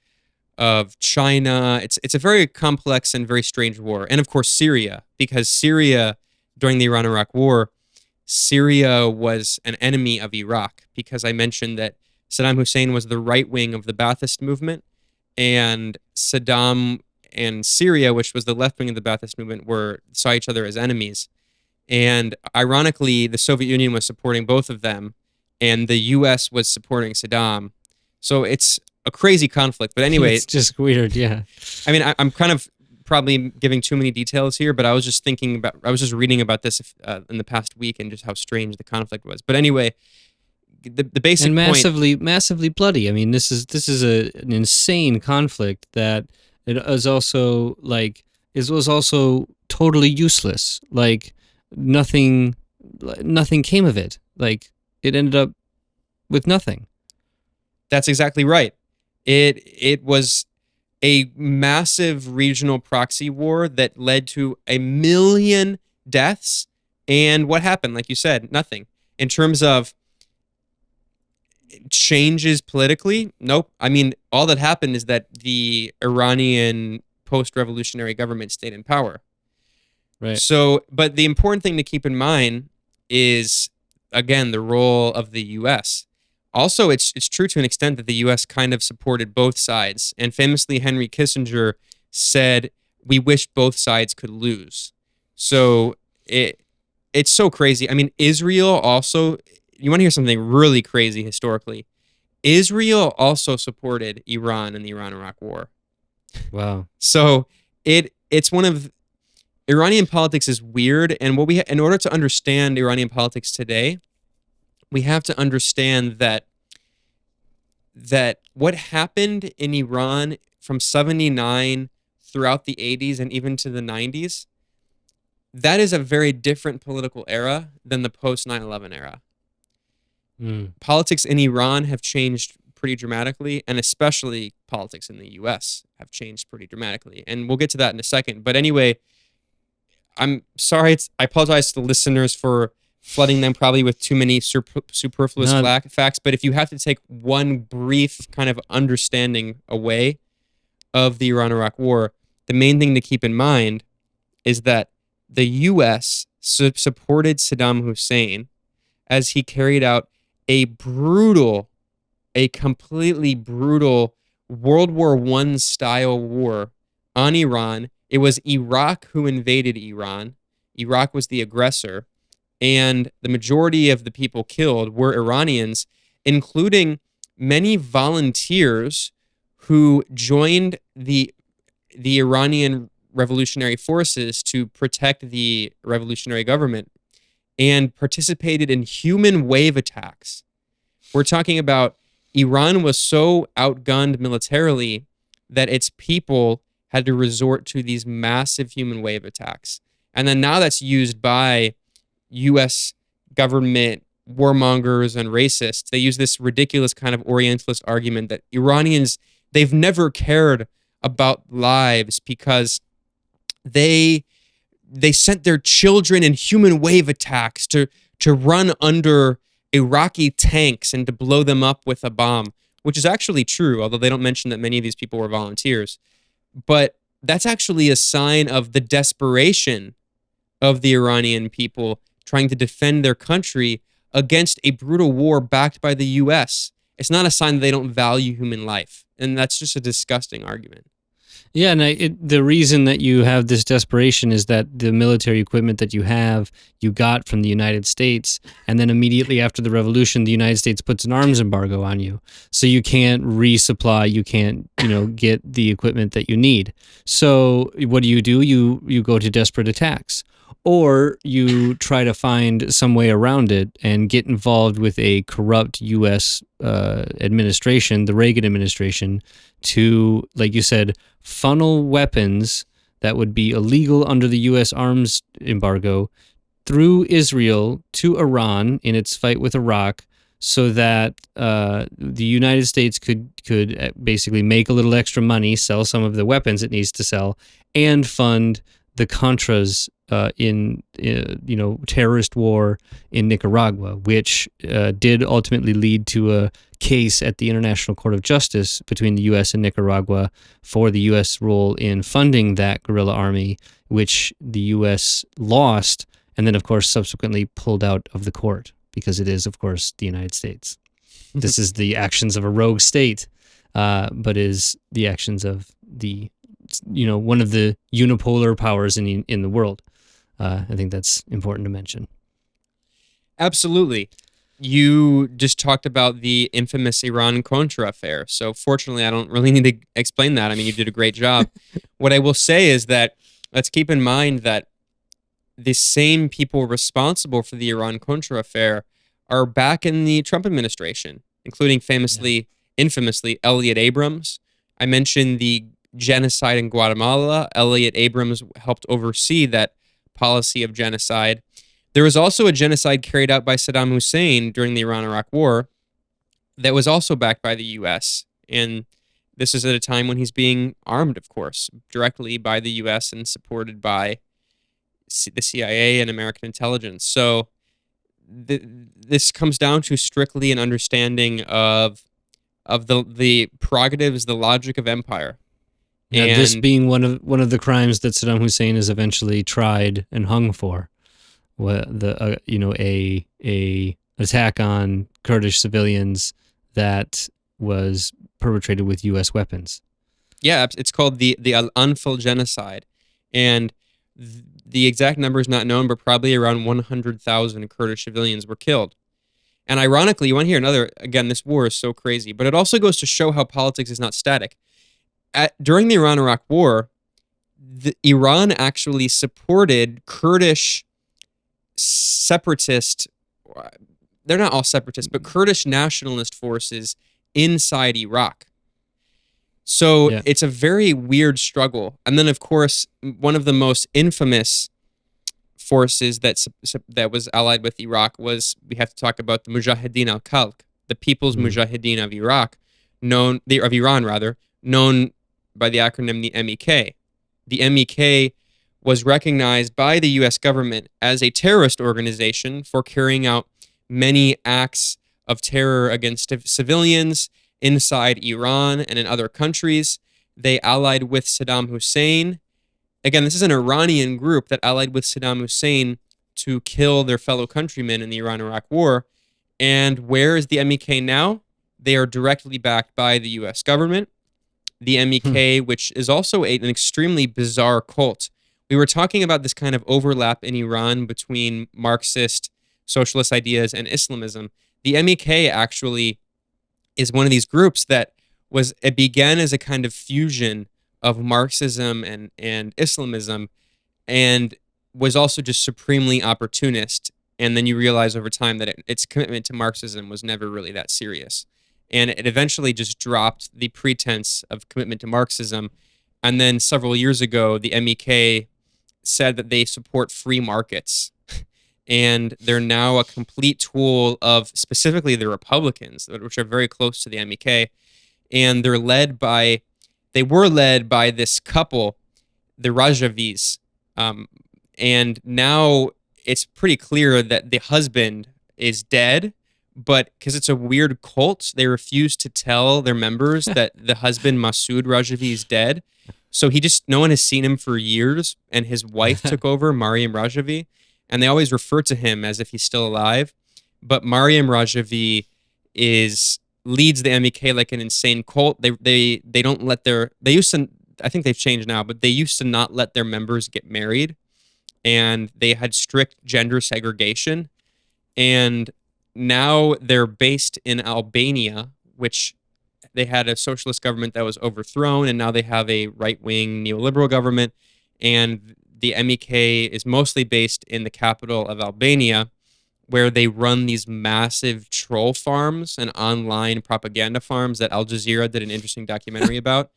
S9: of China. It's a very complex and very strange war. And of course, Syria, because Syria, during the Iran-Iraq War, Syria was an enemy of Iraq, because I mentioned that Saddam Hussein was the right wing of the Ba'athist movement, and Saddam and Syria, which was the left wing of the Ba'athist movement, saw each other as enemies. And ironically, the Soviet Union was supporting both of them, and the US was supporting Saddam. So it's a crazy conflict. But anyway,
S1: it's just weird, yeah.
S9: I mean, I'm kind of probably giving too many details here, but I was just reading about this in the past week and just how strange the conflict was. But anyway, the basic
S1: and
S9: point,
S1: massively bloody. I mean, this is an insane conflict that it is also was also totally useless. Like nothing came of it. Like it ended up with nothing.
S9: that's exactly right. It was a massive regional proxy war that led to 1 million deaths. And what happened? Like you said, nothing. In terms of changes politically, nope. I mean, all that happened is that the Iranian post-revolutionary government stayed in power.
S1: Right.
S9: So, but the important thing to keep in mind is, again, the role of the U.S. Also, it's true to an extent that the U.S. kind of supported both sides. And famously, Henry Kissinger said, "We wish both sides could lose." So it's so crazy. I mean, Israel also, you want to hear something really crazy historically? Israel also supported Iran in the Iran-Iraq War.
S1: Wow.
S9: So it's one of, Iranian politics is weird, and in order to understand Iranian politics today, we have to understand that what happened in Iran from 79 throughout the 80s and even to the 90s, that is a very different political era than the post 9/11 era. Politics in Iran have changed pretty dramatically, and especially politics in the US have changed pretty dramatically. And we'll get to that in a second. But anyway, I'm sorry. I apologize to the listeners for flooding them probably with too many superfluous facts. But if you have to take one brief kind of understanding away of the Iran-Iraq War, the main thing to keep in mind is that the U.S. Supported Saddam Hussein as he carried out a completely brutal World War I style war on Iran. It was Iraq who invaded Iran. Iraq was the aggressor, and the majority of the people killed were Iranians, including many volunteers who joined the Iranian revolutionary forces to protect the revolutionary government and participated in human wave attacks. We're talking about Iran was so outgunned militarily that its people had to resort to these massive human wave attacks. And then now that's used by U.S. government warmongers and racists. They use this ridiculous kind of Orientalist argument that Iranians, they've never cared about lives because they sent their children in human wave attacks to run under Iraqi tanks and to blow them up with a bomb, which is actually true, although they don't mention that many of these people were volunteers. But that's actually a sign of the desperation of the Iranian people trying to defend their country against a brutal war backed by the U.S. It's not a sign that they don't value human life. And that's just a disgusting argument.
S1: Yeah, and the reason that you have this desperation is that the military equipment that you have, you got from the United States, and then immediately after the revolution, the United States puts an arms embargo on you. So you can't resupply, you can't, get the equipment that you need. So what do? You go to desperate attacks. Or you try to find some way around it and get involved with a corrupt U.S. Administration, the Reagan administration, to, like you said, funnel weapons that would be illegal under the U.S. arms embargo through Israel to Iran in its fight with Iraq, so that the United States could basically make a little extra money, sell some of the weapons it needs to sell, and fund the Contras in terrorist war in Nicaragua, which did ultimately lead to a case at the International Court of Justice between the U.S. and Nicaragua for the U.S. role in funding that guerrilla army, which the U.S. lost, and then, of course, subsequently pulled out of the court because it is, of course, the United States. This is the actions of a rogue state, but is the actions of the one of the unipolar powers in the world. I think that's important to mention.
S9: Absolutely. You just talked about the infamous Iran-Contra affair. So fortunately, I don't really need to explain that. I mean, you did a great job. What I will say is that let's keep in mind that the same people responsible for the Iran-Contra affair are back in the Trump administration, including infamously, Elliot Abrams. I mentioned the genocide in Guatemala. Elliot Abrams helped oversee that policy of genocide. There was also a genocide carried out by Saddam Hussein during the Iran-Iraq War that was also backed by the U.S. And this is at a time when he's being armed, of course, directly by the U.S. and supported by the CIA and American intelligence. So this comes down to strictly an understanding of the prerogatives, the logic of empire.
S1: Yeah,
S9: and
S1: this being one of the crimes that Saddam Hussein is eventually tried and hung for, a attack on Kurdish civilians that was perpetrated with U.S. weapons.
S9: Yeah, it's called the Al-Anfal genocide, and the exact number is not known, but probably around 100,000 Kurdish civilians were killed. And ironically, you want to hear another? Again, this war is so crazy, but it also goes to show how politics is not static. During the Iran-Iraq War, Iran actually supported Kurdish separatist, they're not all separatists, but Kurdish nationalist forces inside Iraq. So It's a very weird struggle. And then, of course, one of the most infamous forces that was allied with Iraq was, we have to talk about the Mujahideen al-Khalq, the People's Mujahideen of Iran, known by the acronym the MEK. The MEK was recognized by the U.S. government as a terrorist organization for carrying out many acts of terror against civilians inside Iran and in other countries. They allied with Saddam Hussein again, this is an Iranian group that allied with Saddam Hussein to kill their fellow countrymen in the Iran-Iraq War. And where is the MEK now? They are directly backed by the U.S. government. The MEK, which is also an extremely bizarre cult. We were talking about this kind of overlap in Iran between Marxist, socialist ideas and Islamism. The MEK actually is one of these groups that it began as a kind of fusion of Marxism and Islamism, and was also just supremely opportunist. And then you realize over time that its commitment to Marxism was never really that serious. And it eventually just dropped the pretense of commitment to Marxism. And then several years ago, the MEK said that they support free markets. And they're now a complete tool of specifically the Republicans, which are very close to the MEK. And they were led by this couple, the Rajavis. And now it's pretty clear that the husband is dead, but because it's a weird cult, they refuse to tell their members that the husband, Masood Rajavi, is dead. So no one has seen him for years, and his wife took over, Mariam Rajavi, and they always refer to him as if he's still alive. But Mariam Rajavi leads the MEK like an insane cult. They don't let they used to, I think they've changed now, but they used to not let their members get married, and they had strict gender segregation. And now they're based in Albania, which they had a socialist government that was overthrown, and now they have a right-wing neoliberal government. And the MEK is mostly based in the capital of Albania, where they run these massive troll farms and online propaganda farms that Al Jazeera did an interesting documentary about.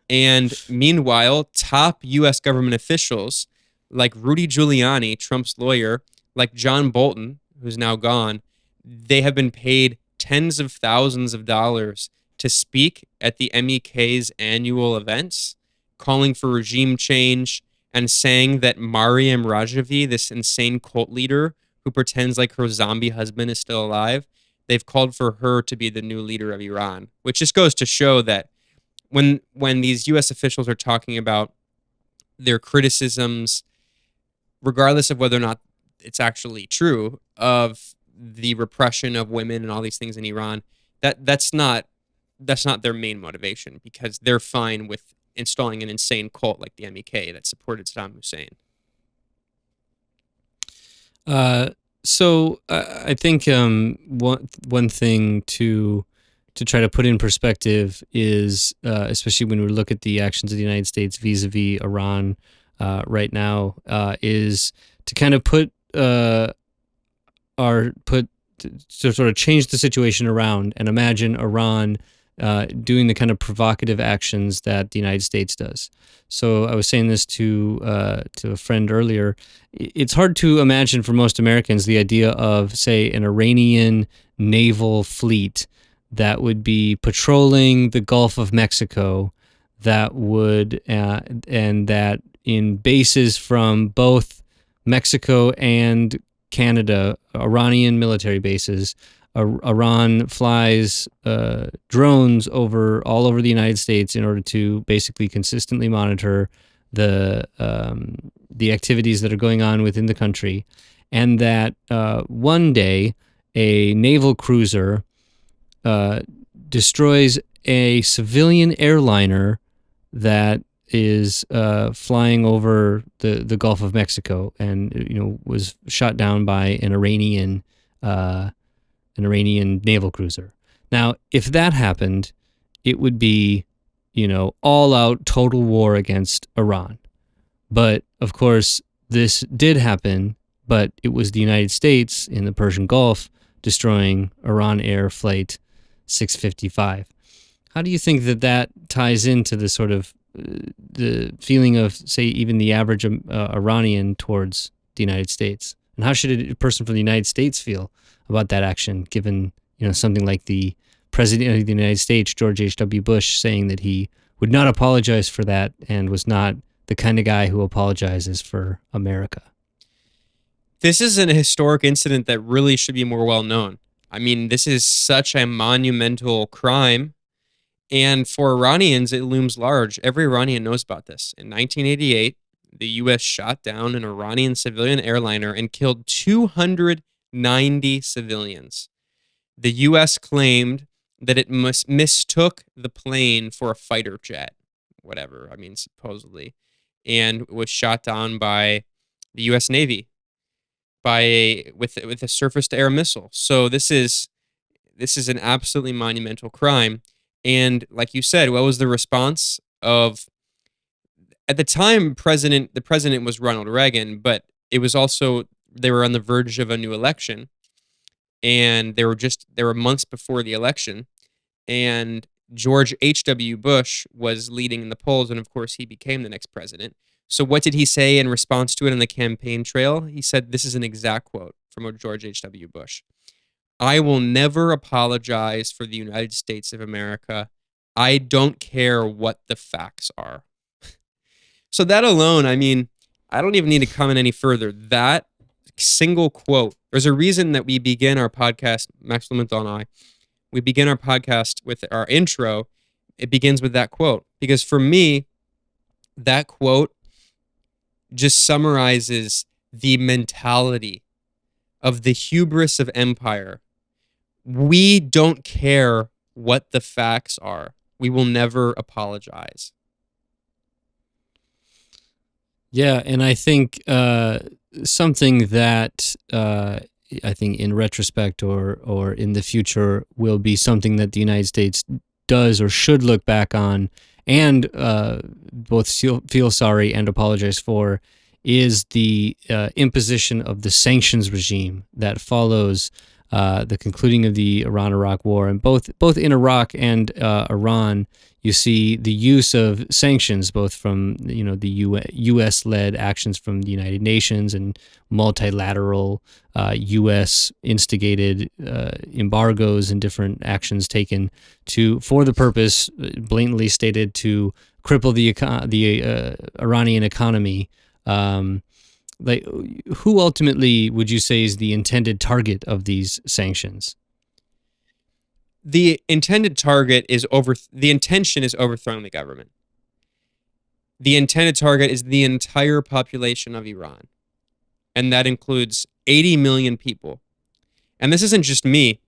S9: And meanwhile, top U.S. government officials like Rudy Giuliani, Trump's lawyer, like John Bolton, who's now gone, they have been paid tens of thousands of dollars to speak at the MEK's annual events, calling for regime change and saying that Mariam Rajavi, this insane cult leader who pretends like her zombie husband is still alive, they've called for her to be the new leader of Iran, which just goes to show that when these U.S. officials are talking about their criticisms, regardless of whether or not it's actually true, of the repression of women and all these things in Iran, that's not their main motivation, because they're fine with installing an insane cult like the MEK that supported Saddam Hussein.
S1: So I think one thing to try to put in perspective is, especially when we look at the actions of the United States vis-a-vis Iran right now, is to kind of to sort of change the situation around and imagine Iran doing the kind of provocative actions that the United States does. So I was saying this to a friend earlier. It's hard to imagine for most Americans the idea of, say, an Iranian naval fleet that would be patrolling the Gulf of Mexico, that would and that in bases from both Mexico and Canada, Iranian military bases, Iran flies drones all over the United States in order to basically consistently monitor the activities that are going on within the country, and that one day a naval cruiser destroys a civilian airliner that is flying over the Gulf of Mexico, and was shot down by an Iranian naval cruiser. Now, if that happened, it would be, all out total war against Iran. But of course, this did happen, but it was the United States in the Persian Gulf destroying Iran Air Flight 655. How do you think that ties into the sort of the feeling of, say, even the average Iranian towards the United States? And how should a person from the United States feel about that action, given something like the President of the United States, George H.W. Bush, saying that he would not apologize for that and was not the kind of guy who apologizes for America?
S9: This is an historic incident that really should be more well known. I mean, this is such a monumental crime, and for Iranians, it looms large. Every Iranian knows about this. In 1988, the U.S. shot down an Iranian civilian airliner and killed 290 civilians. The U.S. claimed that it mistook the plane for a fighter jet, whatever, I mean, supposedly, and was shot down by the U.S. Navy with a surface-to-air missile. So this is an absolutely monumental crime. And like you said, what was the response of, at the time, the president was Ronald Reagan, but it was also, they were on the verge of a new election, and they were months before the election, and George H.W. Bush was leading in the polls, and of course he became the next president. So what did he say in response to it on the campaign trail? He said, this is an exact quote from George H.W. Bush: "I will never apologize for the United States of America. I don't care what the facts are." So that alone, I mean, I don't even need to comment any further. That single quote, there's a reason that we begin our podcast, Max Blumenthal and I, we begin our podcast with our intro. It begins with that quote. Because for me, that quote just summarizes the mentality of the hubris of empire. We don't care what the facts are. We will never apologize.
S1: Yeah, and I think something that I think in retrospect or in the future will be something that the United States does or should look back on and both feel sorry and apologize for is the imposition of the sanctions regime that follows the concluding of the Iran-Iraq war. And both in Iraq and Iran, you see the use of sanctions, both from the U.S.-led actions from the United Nations and multilateral U.S.-instigated embargoes and different actions taken for the purpose, blatantly stated, to cripple the Iranian economy. Like, who ultimately would you say is the intended target of these sanctions?
S9: The intended target the intention is overthrowing the government. The intended target is the entire population of Iran. And that includes 80 million people. And this isn't just me.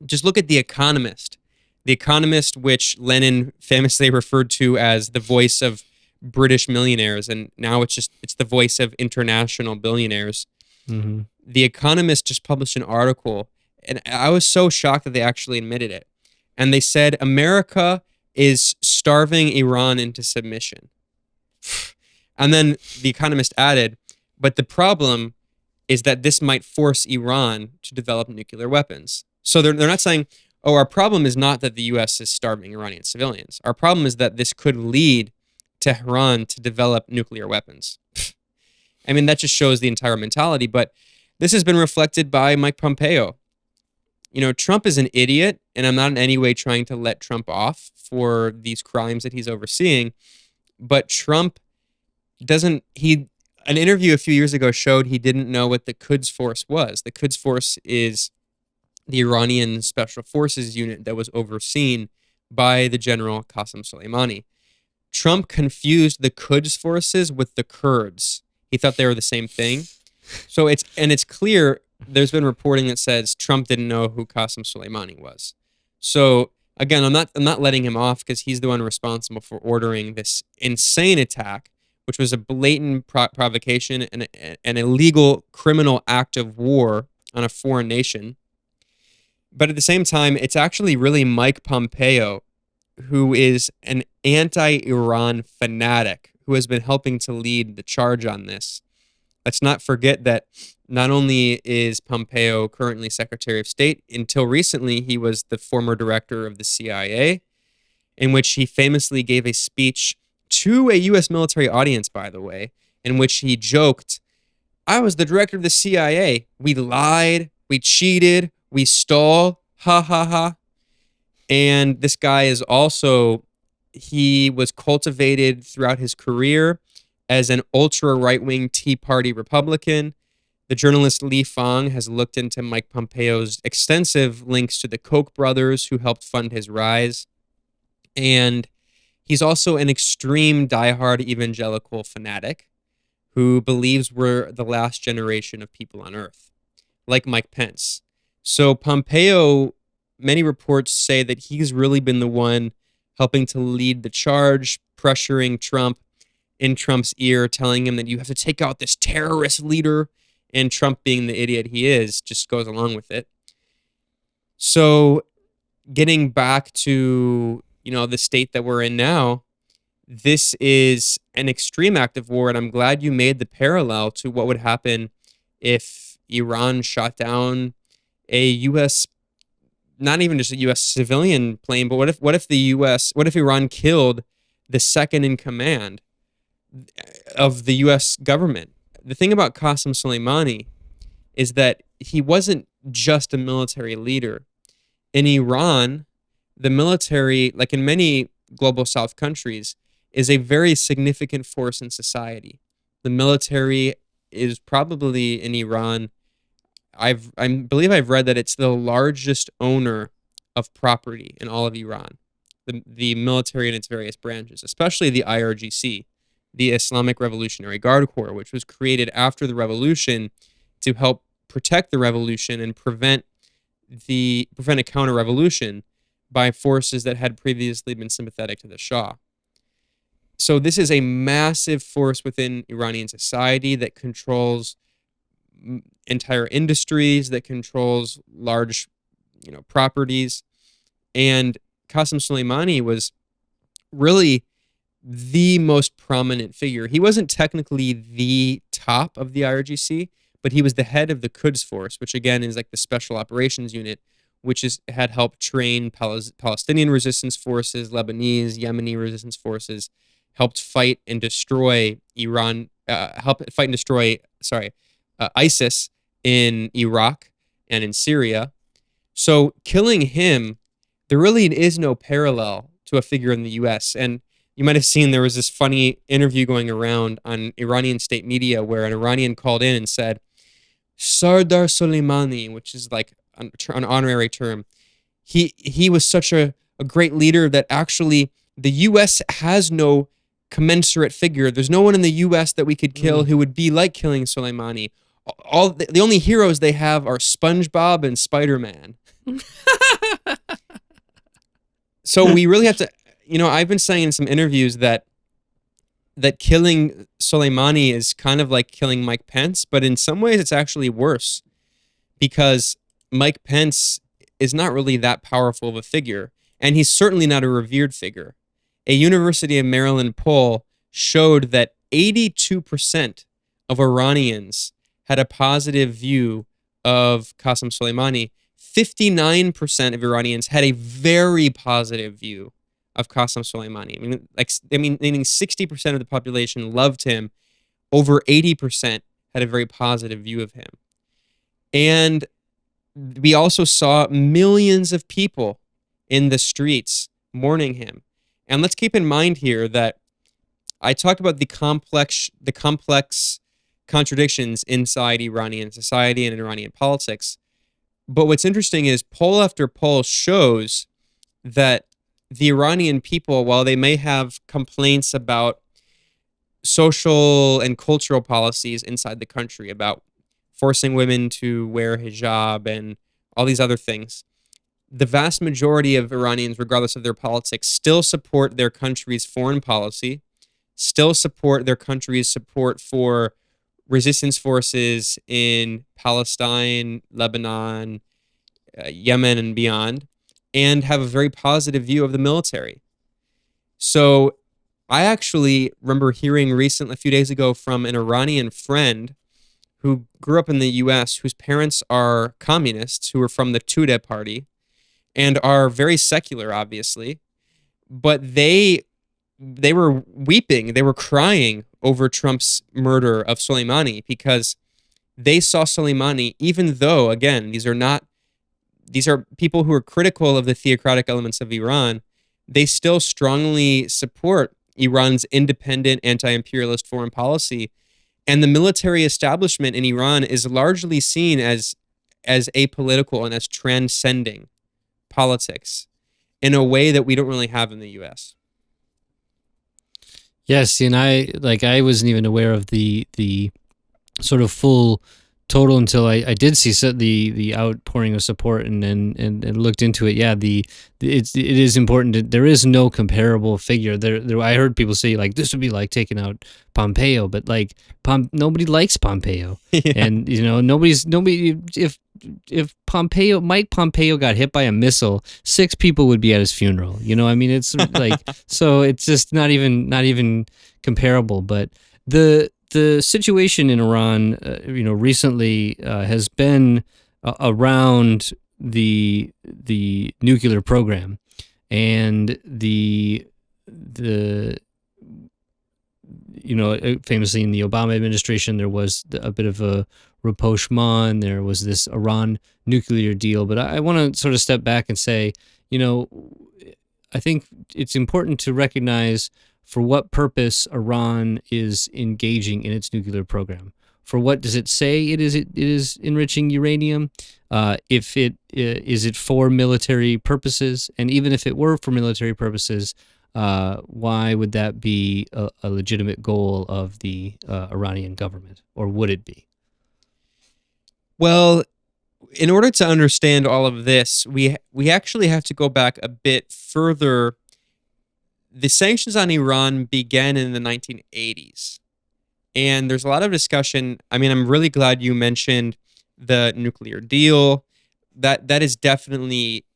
S9: Just look at The Economist. The Economist, which Lenin famously referred to as the voice of British millionaires, and now it's the voice of international billionaires. Mm-hmm. The Economist just published an article, and I was so shocked that they actually admitted it. And they said America is starving Iran into submission. And then The Economist added, but the problem is that this might force Iran to develop nuclear weapons. So they're not saying, oh, our problem is not that the U.S. is starving Iranian civilians. Our problem is that this could lead Tehran to develop nuclear weapons. I mean, that just shows the entire mentality, but this has been reflected by Mike Pompeo. Trump is an idiot, and I'm not in any way trying to let Trump off for these crimes that he's overseeing, but Trump an interview a few years ago showed he didn't know what the Quds Force was. The Quds Force is the Iranian Special Forces unit that was overseen by the General Qasem Soleimani. Trump confused the Quds forces with the Kurds. He thought they were the same thing. So it's clear there's been reporting that says Trump didn't know who Qasem Soleimani was. So again, I'm not letting him off because he's the one responsible for ordering this insane attack, which was a blatant provocation and an illegal criminal act of war on a foreign nation. But at the same time, it's actually really Mike Pompeo, who is an anti-Iran fanatic, who has been helping to lead the charge on this. Let's not forget that not only is Pompeo currently Secretary of State, until recently he was the former director of the CIA, in which he famously gave a speech to a U.S. military audience, by the way, in which he joked, "I was the director of the CIA. We lied, we cheated, we stole, ha ha ha." And this guy he was cultivated throughout his career as an ultra right-wing Tea Party Republican. The journalist Lee Fang has looked into Mike Pompeo's extensive links to the Koch brothers who helped fund his rise. And He's also an extreme diehard evangelical fanatic who believes we're the last generation of people on Earth, like Mike Pence. So Pompeo, many reports say that he's really been the one helping to lead the charge, pressuring Trump in Trump's ear, telling him that you have to take out this terrorist leader, and Trump, being the idiot he is, just goes along with it. So getting back to, the state that we're in now, this is an extreme act of war, and I'm glad you made the parallel to what would happen if Iran shot down a U.S., not even just a U.S. civilian plane, but what if Iran killed the second in command of the U.S. government? The thing about Qasem Soleimani is that he wasn't just a military leader. In Iran, the military, like in many global South countries, is a very significant force in society. The military is probably in Iran, I believe I've read that it's the largest owner of property in all of Iran, the military in its various branches, especially the IRGC, the Islamic Revolutionary Guard Corps, which was created after the revolution to help protect the revolution and prevent a counter-revolution by forces that had previously been sympathetic to the Shah. So this is a massive force within Iranian society that controls entire industries, that controls large, properties. And Qasem Soleimani was really the most prominent figure. He wasn't technically the top of the IRGC, but he was the head of the Quds Force, which again is like the special operations unit, which had helped train Palestinian resistance forces, Lebanese, Yemeni resistance forces, helped fight and destroy ISIS in Iraq and in Syria. So killing him, there really is no parallel to a figure in the U.S. And you might have seen there was this funny interview going around on Iranian state media where an Iranian called in and said, Sardar Soleimani, which is like an honorary term, he was such a great leader that actually the U.S. has no commensurate figure. There's no one in the U.S. that we could kill who would be like killing Soleimani. The only heroes they have are SpongeBob and Spider-Man. So we really have to, I've been saying in some interviews that killing Soleimani is kind of like killing Mike Pence, but in some ways it's actually worse because Mike Pence is not really that powerful of a figure, and he's certainly not a revered figure. A University of Maryland poll showed that 82% of Iranians had a positive view of Qasem Soleimani. 59% of Iranians had a very positive view of Qasem Soleimani. Meaning 60% of the population loved him. Over 80% had a very positive view of him. And we also saw millions of people in the streets mourning him. And let's keep in mind here that I talked about the complex contradictions inside Iranian society and Iranian politics. But what's interesting is poll after poll shows that the Iranian people, while they may have complaints about social and cultural policies inside the country, about forcing women to wear hijab and all these other things, the vast majority of Iranians, regardless of their politics, still support their country's foreign policy, still support their country's support for resistance forces in Palestine, Lebanon, Yemen, and beyond, and have a very positive view of the military. So I actually remember hearing a few days ago, from an Iranian friend who grew up in the U.S., whose parents are communists, who are from the Tudeh party, and are very secular, obviously, but they were weeping, they were crying over Trump's murder of Soleimani because they saw Soleimani, even though, again, these are people who are critical of the theocratic elements of Iran, they still strongly support Iran's independent anti-imperialist foreign policy. And the military establishment in Iran is largely seen as apolitical and as transcending politics in a way that we don't really have in the U.S.
S1: Yes, and I wasn't even aware of the sort of full total until I did see the outpouring of support and looked into it. Yeah, it is important. There is no comparable figure. There I heard people say like this would be like taking out Pompeo, but like nobody likes Pompeo,
S9: Yeah.
S1: and nobody if Mike Pompeo got hit by a missile, 6 people would be at his funeral. I mean, it's like so it's just not even comparable. But the situation in Iran, recently has been around the nuclear program, and the famously in the Obama administration there was a bit of a rapprochement. There was this Iran nuclear deal, but I want to sort of step back and say, I think it's important to recognize for what purpose Iran is engaging in its nuclear program. For what does it say it is enriching uranium? If it is it for military purposes, and even if it were for military purposes, why would that be a legitimate goal of the Iranian government, or would it be?
S9: Well, in order to understand all of this, we actually have to go back a bit further. The sanctions on Iran began in the 1980s. And there's a lot of discussion. I mean, I'm really glad you mentioned the nuclear deal. That is definitely,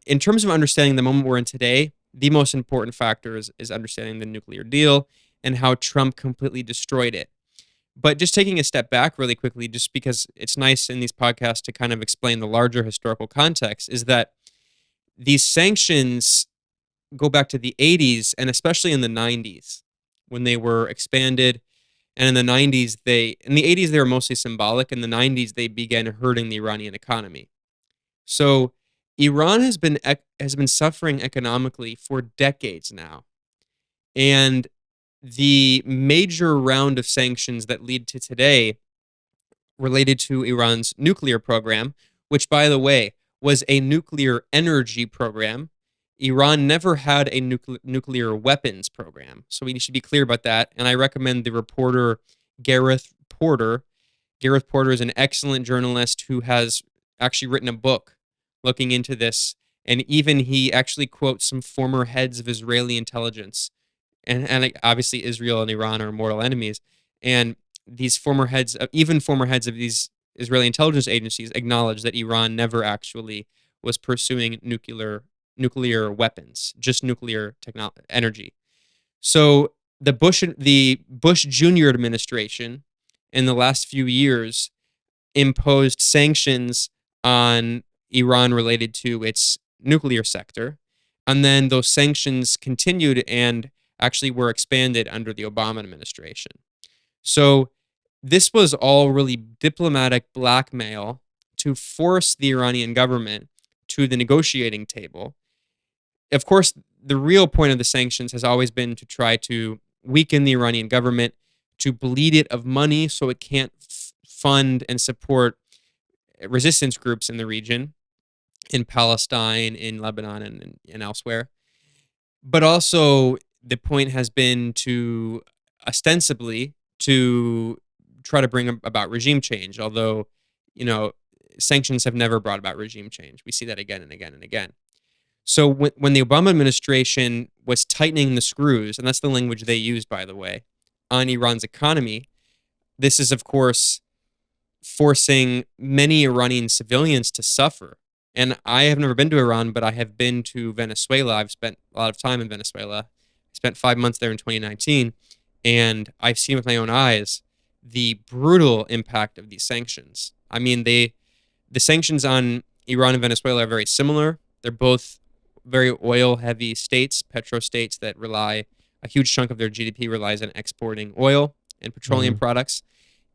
S9: in terms of understanding the moment we're in today, the most important factor is understanding the nuclear deal and how Trump completely destroyed it. But just taking a step back really quickly, just because it's nice in these podcasts to kind of explain the larger historical context, is that these sanctions go back to the 80s and especially in the 90s when they were expanded. And in the 90s, in the 80s, they were mostly symbolic. In the 90s, they began hurting the Iranian economy. So Iran has been suffering economically for decades now. And the major round of sanctions that lead to today related to Iran's nuclear program, which, by the way, was a nuclear energy program. Iran never had a nuclear weapons program. So we should be clear about that. And I recommend the reporter Gareth Porter. Gareth Porter is an excellent journalist who has actually written a book looking into this. And even he actually quotes some former heads of Israeli intelligence. And obviously Israel and Iran are mortal enemies. And these former heads of these Israeli intelligence agencies acknowledge that Iran never actually was pursuing nuclear weapons, just nuclear energy. So the Bush Jr. administration in the last few years imposed sanctions on Iran related to its nuclear sector, and then those sanctions continued and actually were expanded under the Obama administration. So this was all really diplomatic blackmail to force the Iranian government to the negotiating table. Of course, the real point of the sanctions has always been to try to weaken the Iranian government, to bleed it of money so it can't fund and support resistance groups in the region, in Palestine, in Lebanon, and elsewhere. But also, the point has been to ostensibly to try to bring about regime change, although, sanctions have never brought about regime change. We see that again and again and again. So when the Obama administration was tightening the screws, and that's the language they used, by the way, on Iran's economy, this is, of course, forcing many Iranian civilians to suffer. And I have never been to Iran, but I have been to Venezuela. I've spent a lot of time in Venezuela. I spent 5 months there in 2019, and I've seen with my own eyes the brutal impact of these sanctions. I mean, the sanctions on Iran and Venezuela are very similar. They're both very oil-heavy states, petro-states that a huge chunk of their GDP relies on exporting oil and petroleum products.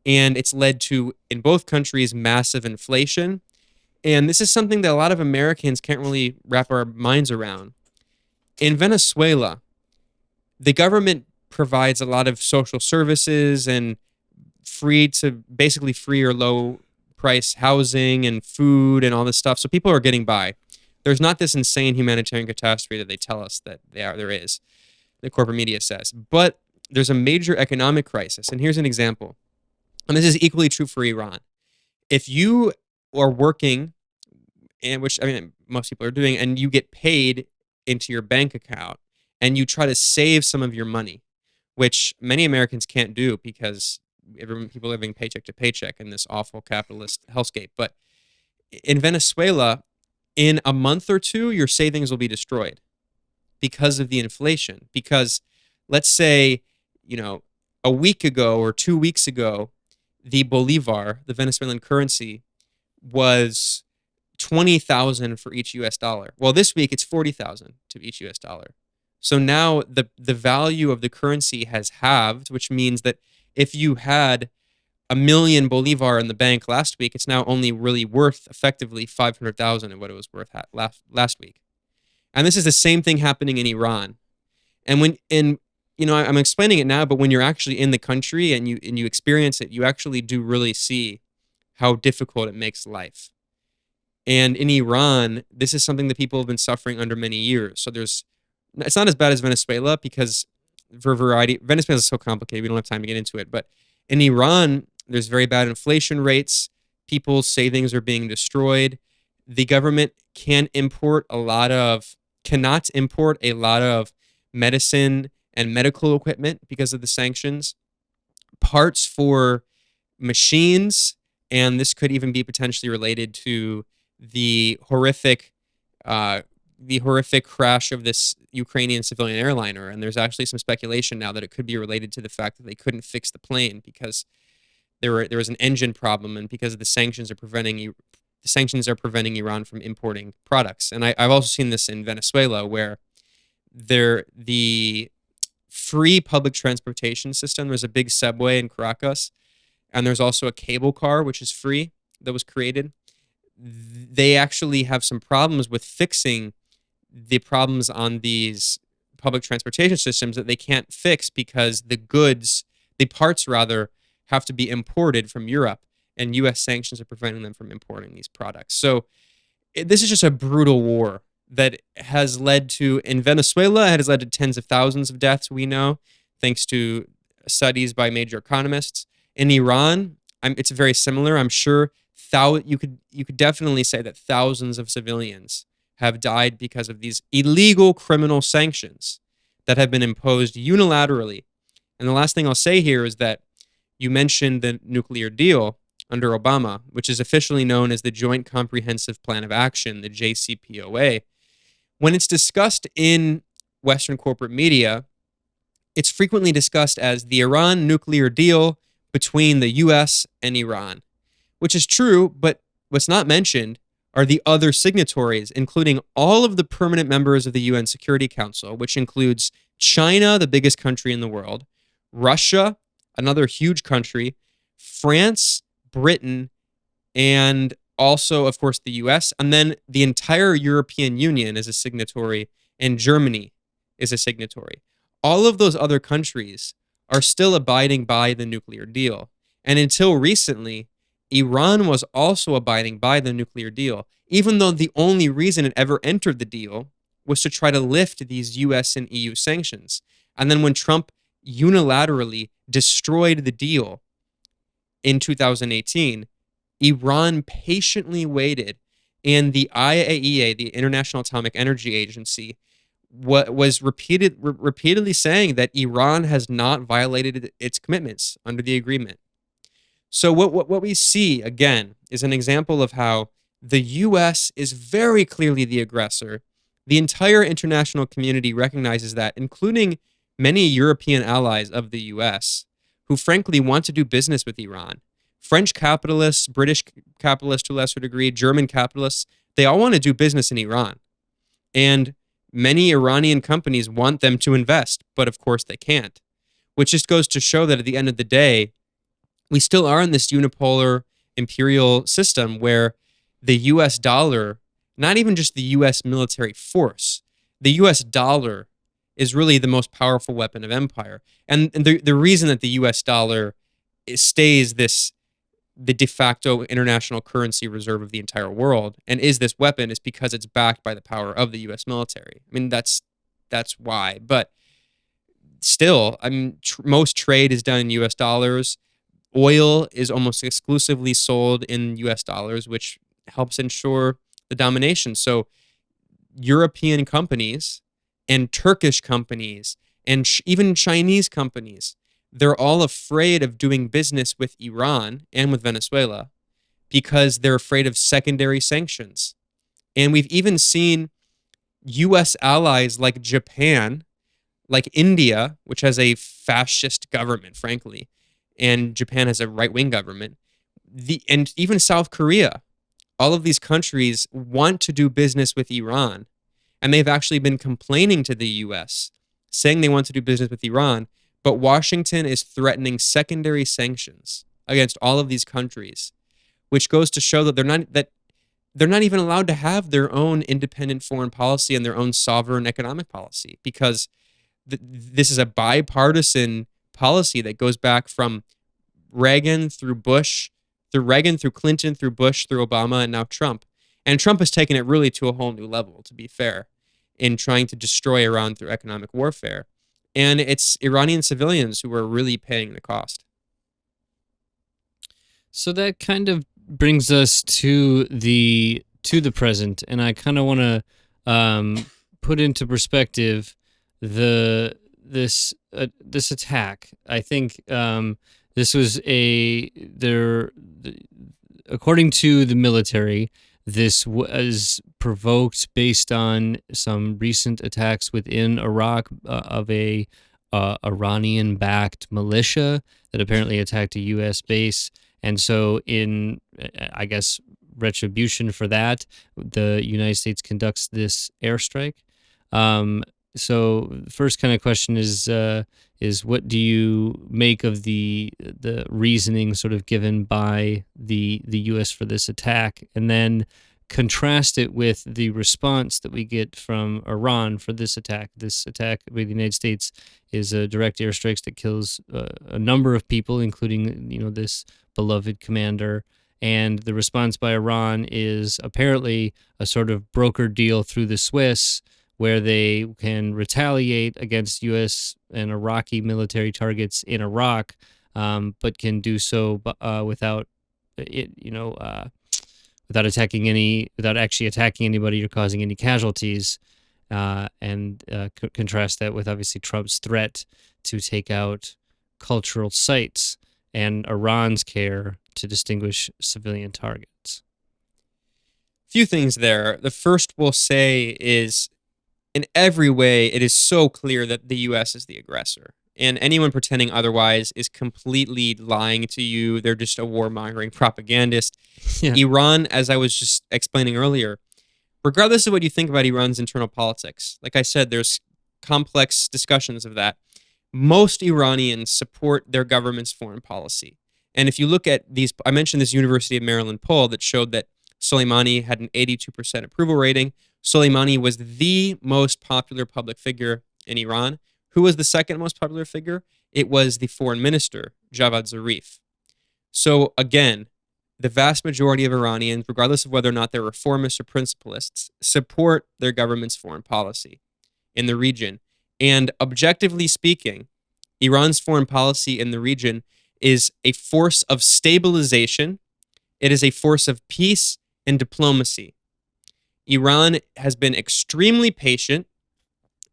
S9: And it's led to, in both countries, massive inflation. And this is something that a lot of Americans can't really wrap our minds around. In Venezuela, the government provides a lot of social services and basically free or low price housing and food and all this stuff. So people are getting by. There's not this insane humanitarian catastrophe that they tell us that there is, the corporate media says. But there's a major economic crisis. And here's an example. And this is equally true for Iran. If you are working, and which I mean most people are doing, and you get paid into your bank account and you try to save some of your money, which many Americans can't do because people are living paycheck to paycheck in this awful capitalist hellscape. But in Venezuela, in a month or two, your savings will be destroyed because of the inflation. Because let's say, a week ago or 2 weeks ago, the bolivar, the Venezuelan currency, was 20,000 for each US dollar. Well, this week it's 40,000 to each US dollar. So now the value of the currency has halved, which means that if you had 1 million bolivar in the bank last week, it's now only really worth effectively 500,000 of what it was worth last week. And this is the same thing happening in Iran. And I'm explaining it now, but when you're actually in the country and you experience it, you actually do really see how difficult it makes life. And in Iran, this is something that people have been suffering under many years. So it's not as bad as Venezuela because for a variety, Venezuela is so complicated, we don't have time to get into it. But in Iran, there's very bad inflation rates. People's savings are being destroyed. The government cannot import a lot of medicine and medical equipment because of the sanctions. Parts for machines, and this could even be potentially related to the horrific crash of this Ukrainian civilian airliner. And there's actually some speculation now that it could be related to the fact that they couldn't fix the plane because there was an engine problem, and because of the sanctions are preventing Iran from importing products. And I've also seen this in Venezuela, where the free public transportation system, there's a big subway in Caracas, and there's also a cable car, which is free, that was created. They actually have some problems with fixing the problems on these public transportation systems that they can't fix because the parts have to be imported from Europe, and U.S. sanctions are preventing them from importing these products. So this is just a brutal war that has led to, in Venezuela, it has led to tens of thousands of deaths, we know, thanks to studies by major economists. In Iran, it's very similar. I'm sure you could definitely say that thousands of civilians have died because of these illegal criminal sanctions that have been imposed unilaterally. And the last thing I'll say here is that you mentioned the nuclear deal under Obama, which is officially known as the Joint Comprehensive Plan of Action, the JCPOA. When it's discussed in Western corporate media, it's frequently discussed as the Iran nuclear deal between the U.S. and Iran, which is true, but what's not mentioned are the other signatories, including all of the permanent members of the UN Security Council, which includes China, the biggest country in the world, Russia, another huge country, France, Britain, and also, of course, the US, and then the entire European Union is a signatory, and Germany is a signatory. All of those other countries are still abiding by the nuclear deal. And until recently, Iran was also abiding by the nuclear deal, even though the only reason it ever entered the deal was to try to lift these US and EU sanctions. And then when Trump unilaterally destroyed the deal in 2018, Iran patiently waited, and the IAEA, the International Atomic Energy Agency, was repeatedly saying that Iran has not violated its commitments under the agreement. So what we see, again, is an example of how the U.S. is very clearly the aggressor. The entire international community recognizes that, including many European allies of the U.S., who frankly want to do business with Iran. French capitalists, British capitalists to a lesser degree, German capitalists, they all want to do business in Iran. And many Iranian companies want them to invest, but of course they can't. Which just goes to show that at the end of the day, we still are in this unipolar imperial system where the US dollar, not even just the US military force, the US dollar is really the most powerful weapon of empire. And the reason that the US dollar stays the de facto international currency reserve of the entire world and is this weapon is because it's backed by the power of the US military. I mean, that's why. But still, I mean, most trade is done in US dollars. Oil is almost exclusively sold in US dollars, which helps ensure the domination. So European companies and Turkish companies and even Chinese companies, they're all afraid of doing business with Iran and with Venezuela because they're afraid of secondary sanctions. And we've even seen US allies like Japan, like India, which has a fascist government, frankly, and Japan has a right-wing government, and even South Korea. All of these countries want to do business with Iran, and they've actually been complaining to the US, saying they want to do business with Iran, but Washington is threatening secondary sanctions against all of these countries, which goes to show that they're not even allowed to have their own independent foreign policy and their own sovereign economic policy, because this is a bipartisan policy that goes back from Reagan through Bush, through Clinton, through Bush, through Obama, and now Trump. And Trump has taken it really to a whole new level, to be fair, in trying to destroy Iran through economic warfare. And it's Iranian civilians who are really paying the cost.
S1: So that kind of brings us to the present, and I kind of want to put into perspective this attack. I think this was according to the military, this was provoked based on some recent attacks within Iraq of a Iranian-backed militia that apparently attacked a U.S. base. And so in, I guess, retribution for that, the United States conducts this airstrike. So the first kind of question is what do you make of the reasoning sort of given by the U.S. for this attack, and then contrast it with the response that we get from Iran for this attack. This attack by the United States is a direct airstrikes that kills a number of people, including this beloved commander. And the response by Iran is apparently a sort of broker deal through the Swiss, where they can retaliate against U.S. and Iraqi military targets in Iraq, but can do so without actually attacking anybody or causing any casualties. And contrast that with obviously Trump's threat to take out cultural sites and Iran's care to distinguish civilian targets.
S9: Few things there. The first we'll say is, in every way, it is so clear that the U.S. is the aggressor. And anyone pretending otherwise is completely lying to you. They're just a warmongering propagandist. Yeah. Iran, as I was just explaining earlier, regardless of what you think about Iran's internal politics, like I said, there's complex discussions of that. Most Iranians support their government's foreign policy. And if you look at these, I mentioned this University of Maryland poll that showed that Soleimani had an 82% approval rating. Soleimani was the most popular public figure in Iran. Who was the second most popular figure? It was the foreign minister, Javad Zarif. So again, the vast majority of Iranians, regardless of whether or not they're reformists or principalists, support their government's foreign policy in the region. And objectively speaking, Iran's foreign policy in the region is a force of stabilization. It is a force of peace and diplomacy. Iran has been extremely patient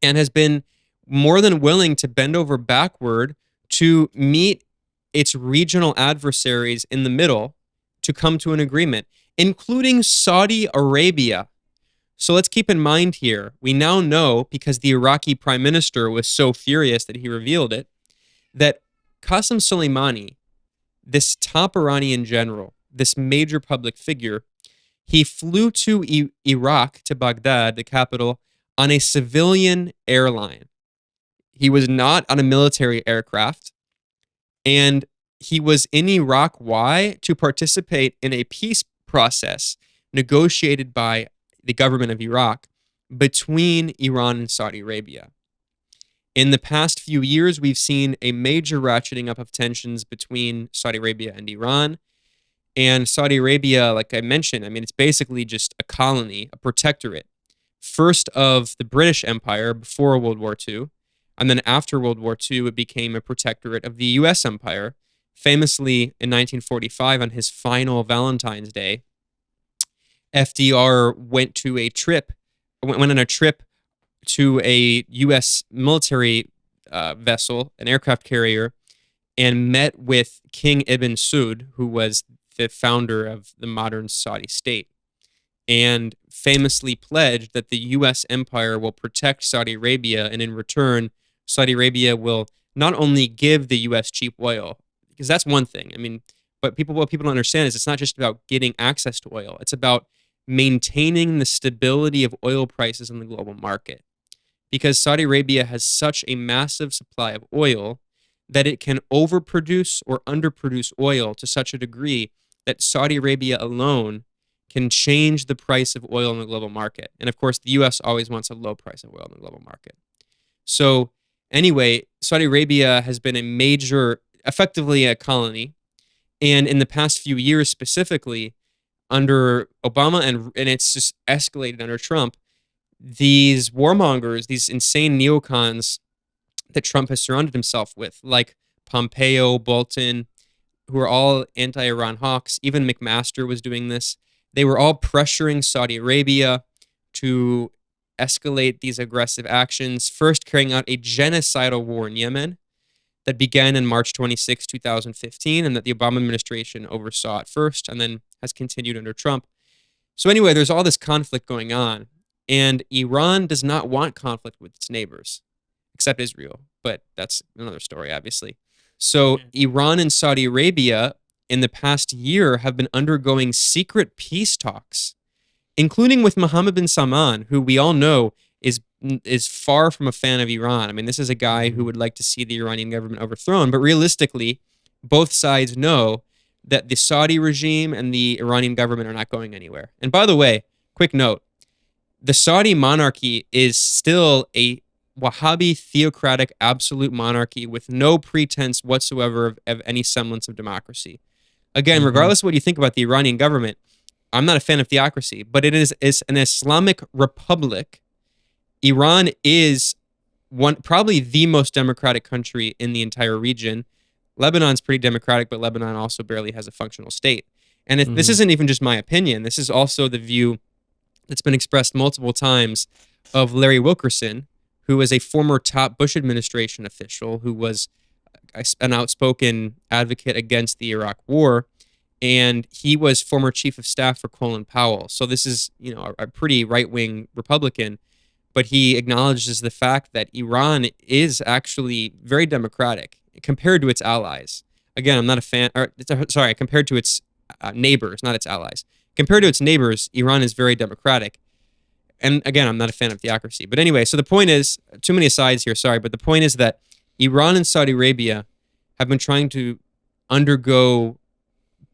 S9: and has been more than willing to bend over backward to meet its regional adversaries in the middle to come to an agreement, including Saudi Arabia. So let's keep in mind here, we now know, because the Iraqi prime minister was so furious that he revealed it, that Qasem Soleimani, this top Iranian general, this major public figure, he flew to Iraq, to Baghdad, the capital, on a civilian airline. He was not on a military aircraft, and he was in Iraq. Why? To participate in a peace process negotiated by the government of Iraq between Iran and Saudi Arabia. In the past few years, we've seen a major ratcheting up of tensions between Saudi Arabia and Iran. And Saudi Arabia, like I mentioned, I mean, it's basically just a colony, a protectorate. First of the British Empire before World War II, And then after World War II, it became a protectorate of the U.S. empire. Famously, in 1945, on his final Valentine's Day, FDR went on a trip to a U.S. military vessel, an aircraft carrier, and met with King Ibn Saud, who was the founder of the modern Saudi state, and famously pledged that the U.S. empire will protect Saudi Arabia, and in return, Saudi Arabia will not only give the U.S. cheap oil, because that's one thing. I mean, but what people don't understand is it's not just about getting access to oil. It's about maintaining the stability of oil prices in the global market. Because Saudi Arabia has such a massive supply of oil that it can overproduce or underproduce oil to such a degree that Saudi Arabia alone can change the price of oil in the global market. And of course, the U.S. always wants a low price of oil in the global market. So anyway, Saudi Arabia has been effectively a colony. And in the past few years specifically, under Obama, and it's just escalated under Trump, these warmongers, these insane neocons that Trump has surrounded himself with, like Pompeo, Bolton, who are all anti-Iran hawks. Even McMaster was doing this. They were all pressuring Saudi Arabia to escalate these aggressive actions, first carrying out a genocidal war in Yemen that began in March 26, 2015, and that the Obama administration oversaw at first and then has continued under Trump. So anyway, there's all this conflict going on, and Iran does not want conflict with its neighbors, except Israel, but that's another story, obviously. So Iran and Saudi Arabia in the past year have been undergoing secret peace talks, including with Mohammed bin Salman, who we all know is far from a fan of Iran. I mean, this is a guy who would like to see the Iranian government overthrown, but realistically, both sides know that the Saudi regime and the Iranian government are not going anywhere. And by the way, quick note, the Saudi monarchy is still a Wahhabi theocratic absolute monarchy with no pretense whatsoever of any semblance of democracy. Again, regardless of what you think about the Iranian government, I'm not a fan of theocracy, but it's an Islamic republic. Iran is probably the most democratic country in the entire region. Lebanon's pretty democratic, but Lebanon also barely has a functional state. And this isn't even just my opinion. This is also the view that's been expressed multiple times of Larry Wilkerson, who is a former top Bush administration official who was an outspoken advocate against the Iraq War, and he was former chief of staff for Colin Powell. So this is, a pretty right-wing Republican, but he acknowledges the fact that Iran is actually very democratic compared to its allies. Again, I'm not a fan, compared to its neighbors, not its allies. Compared to its neighbors, Iran is very democratic. And again, I'm not a fan of theocracy. But anyway, so the point is, too many asides here, sorry, but the point is that Iran and Saudi Arabia have been trying to undergo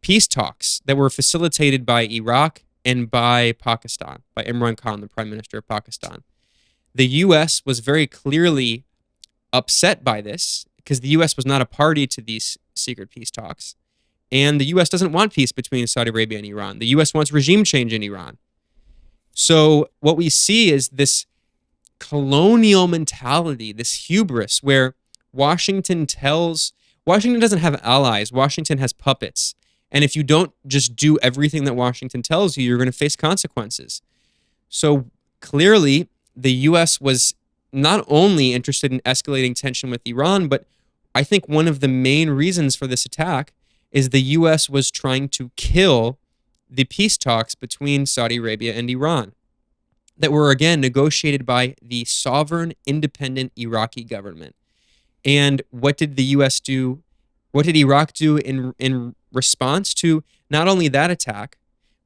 S9: peace talks that were facilitated by Iraq and by Pakistan, by Imran Khan, the Prime Minister of Pakistan. The U.S. was very clearly upset by this because the U.S. was not a party to these secret peace talks. And the U.S. doesn't want peace between Saudi Arabia and Iran. The U.S. wants regime change in Iran. So what we see is this colonial mentality, this hubris, where Washington doesn't have allies. Washington has puppets. And if you don't just do everything that Washington tells you, you're going to face consequences. So clearly, the U.S. was not only interested in escalating tension with Iran, but I think one of the main reasons for this attack is the U.S. was trying to kill the peace talks between Saudi Arabia and Iran that were, again, negotiated by the sovereign, independent Iraqi government. And what did the U.S. do? What did Iraq do in response to not only that attack,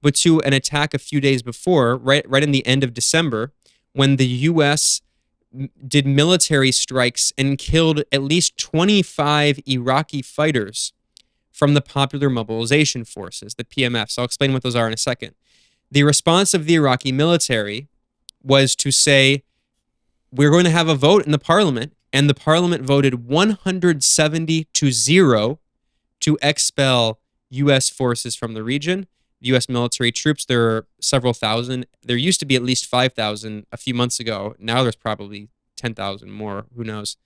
S9: but to an attack a few days before, right in the end of December, when the U.S. did military strikes and killed at least 25 Iraqi fighters from the Popular Mobilization Forces, the PMFs. I'll explain what those are in a second. The response of the Iraqi military was to say, we're going to have a vote in the parliament, and the parliament voted 170-0 to expel U.S. forces from the region. U.S. military troops, there are several thousand. There used to be at least 5,000 a few months ago. Now there's probably 10,000 more. Who knows?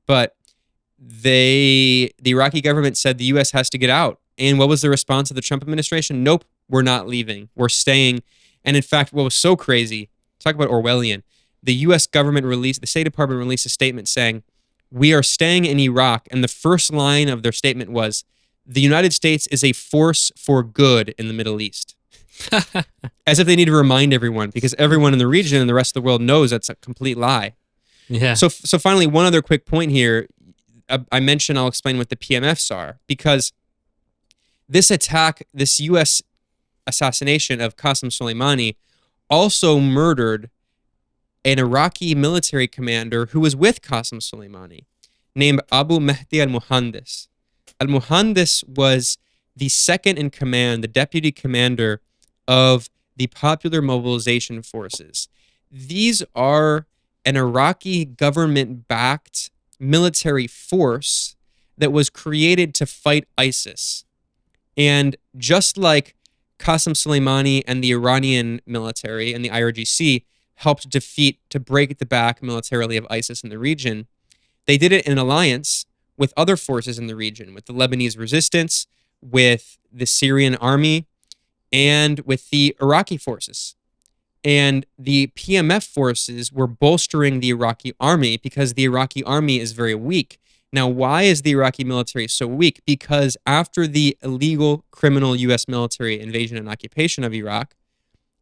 S9: but the Iraqi government said the U.S. has to get out. And what was the response of the Trump administration? Nope, we're not leaving. We're staying. And in fact, what was so crazy, talk about Orwellian, the U.S. government released, the State Department released a statement saying, we are staying in Iraq. And the first line of their statement was, the United States is a force for good in the Middle East. As if they need to remind everyone, because everyone in the region and the rest of the world knows that's a complete lie.
S1: Yeah.
S9: So finally, one other quick point here. I mentioned, I'll explain what the PMFs are, because this attack, this U.S. assassination of Qasem Soleimani also murdered an Iraqi military commander who was with Qasem Soleimani named Abu Mahdi al-Muhandis. Al-Muhandis was the second in command, the deputy commander of the Popular Mobilization Forces. These are an Iraqi government-backed military force that was created to fight ISIS. And just like Qasem Soleimani and the Iranian military and the IRGC helped to break the back militarily of ISIS in the region, they did it in alliance with other forces in the region, with the Lebanese resistance, with the Syrian army, and with the Iraqi forces. And the PMF forces were bolstering the Iraqi army because the Iraqi army is very weak. Now, why is the Iraqi military so weak? Because after the illegal, criminal U.S. military invasion and occupation of Iraq,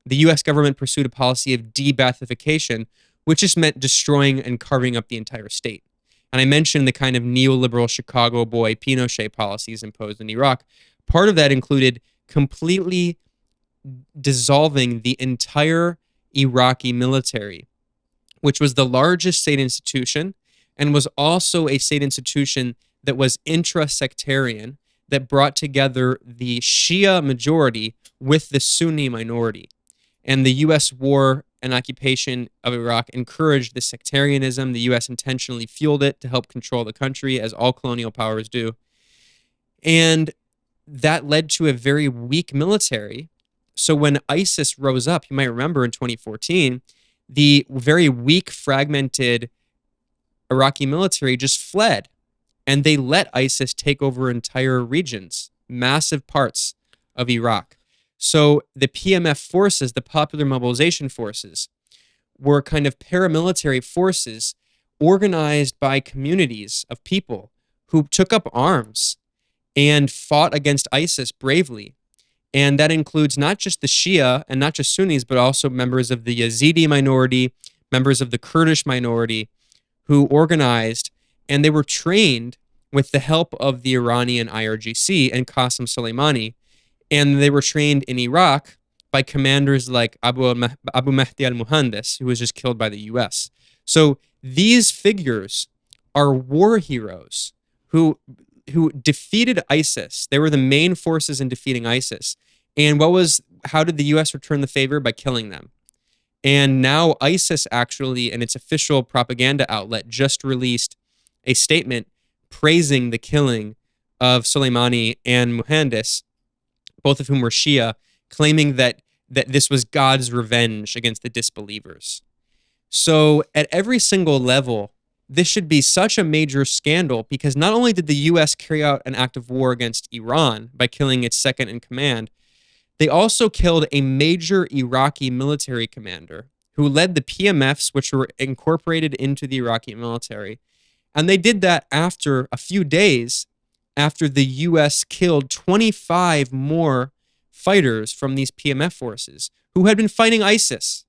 S9: the U.S. government pursued a policy of de-Baathification, which just meant destroying and carving up the entire state. And I mentioned the kind of neoliberal Chicago boy Pinochet policies imposed in Iraq. Part of that included completely dissolving the entire Iraqi military, which was the largest state institution and was also a state institution that was intra-sectarian, that brought together the Shia majority with the Sunni minority. And the U.S. war and occupation of Iraq encouraged the sectarianism. The U.S. intentionally fueled it to help control the country, as all colonial powers do. And that led to a very weak military. So when ISIS rose up, you might remember in 2014, the very weak, fragmented Iraqi military just fled. And they let ISIS take over entire regions, massive parts of Iraq. So the PMF forces, the Popular Mobilization Forces, were kind of paramilitary forces organized by communities of people who took up arms and fought against ISIS bravely. And that includes not just the Shia and not just Sunnis, but also members of the Yazidi minority, members of the Kurdish minority who organized, and they were trained with the help of the Iranian IRGC and Qasem Soleimani. And they were trained in Iraq by commanders like Abu Mahdi al-Muhandis, who was just killed by the U.S. So these figures are war heroes who defeated ISIS. They were the main forces in defeating ISIS. And how did the U.S. return the favor? By killing them. And now ISIS actually, in its official propaganda outlet, just released a statement praising the killing of Soleimani and Muhandis, both of whom were Shia, claiming that this was God's revenge against the disbelievers. So at every single level, this should be such a major scandal, because not only did the U.S. carry out an act of war against Iran by killing its second in command, they also killed a major Iraqi military commander who led the PMFs, which were incorporated into the Iraqi military. And they did that after a few days after the U.S. killed 25 more fighters from these PMF forces who had been fighting ISIS.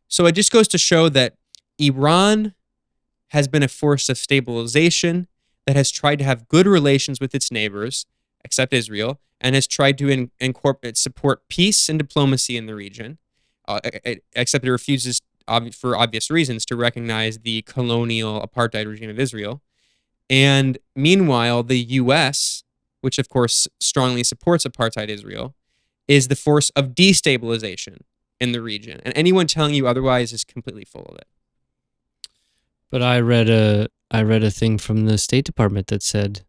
S9: So it just goes to show that Iran has been a force of stabilization that has tried to have good relations with its neighbors, except Israel, and has tried to support peace and diplomacy in the region, except it refuses, for obvious reasons, to recognize the colonial apartheid regime of Israel. And meanwhile, the U.S., which of course strongly supports apartheid Israel, is the force of destabilization in the region. And anyone telling you otherwise is completely full of it.
S1: But I read a thing from the State Department that said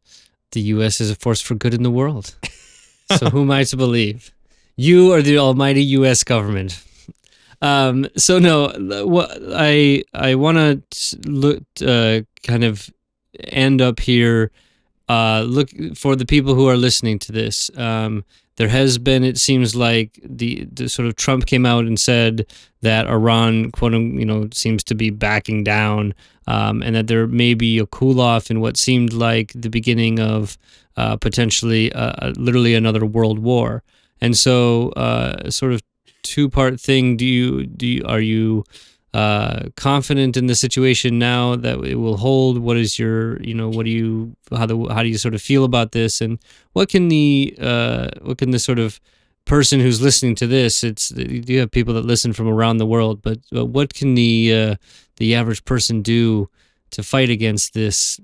S1: the U.S. is a force for good in the world. So who am I to believe? You or the almighty U.S. government? So no, what I want to look kind of end up here. Look, for the people who are listening to this, there has been, it seems like the sort of Trump came out and said that Iran, seems to be backing down, and that there may be a cool off in what seemed like the beginning of potentially literally another world war. And so, sort of two-part thing. Are you confident in the situation now that it will hold? What is your, how do you sort of feel about this? And what can the sort of person who's listening to this, you have people that listen from around the world, but what can the average person do to fight against this,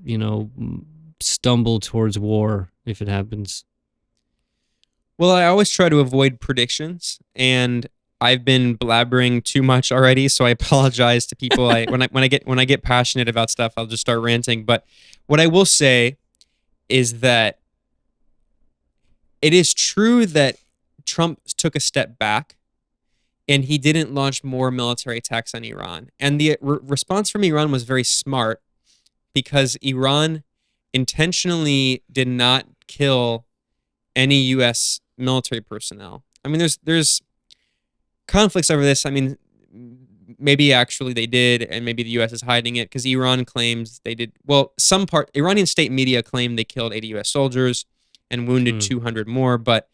S1: stumble towards war if it happens?
S9: Well, I always try to avoid predictions, and I've been blabbering too much already, so I apologize to people. When I get passionate about stuff, I'll just start ranting. But what I will say is that it is true that Trump took a step back, and he didn't launch more military attacks on Iran. And the response from Iran was very smart, because Iran intentionally did not kill any U.S. military personnel. I mean, there's conflicts over this. I mean, maybe actually they did, and maybe the U.S. is hiding it, because Iran claims they did. Well, Iranian state media claim they killed 80 U.S. soldiers and wounded 200 more, but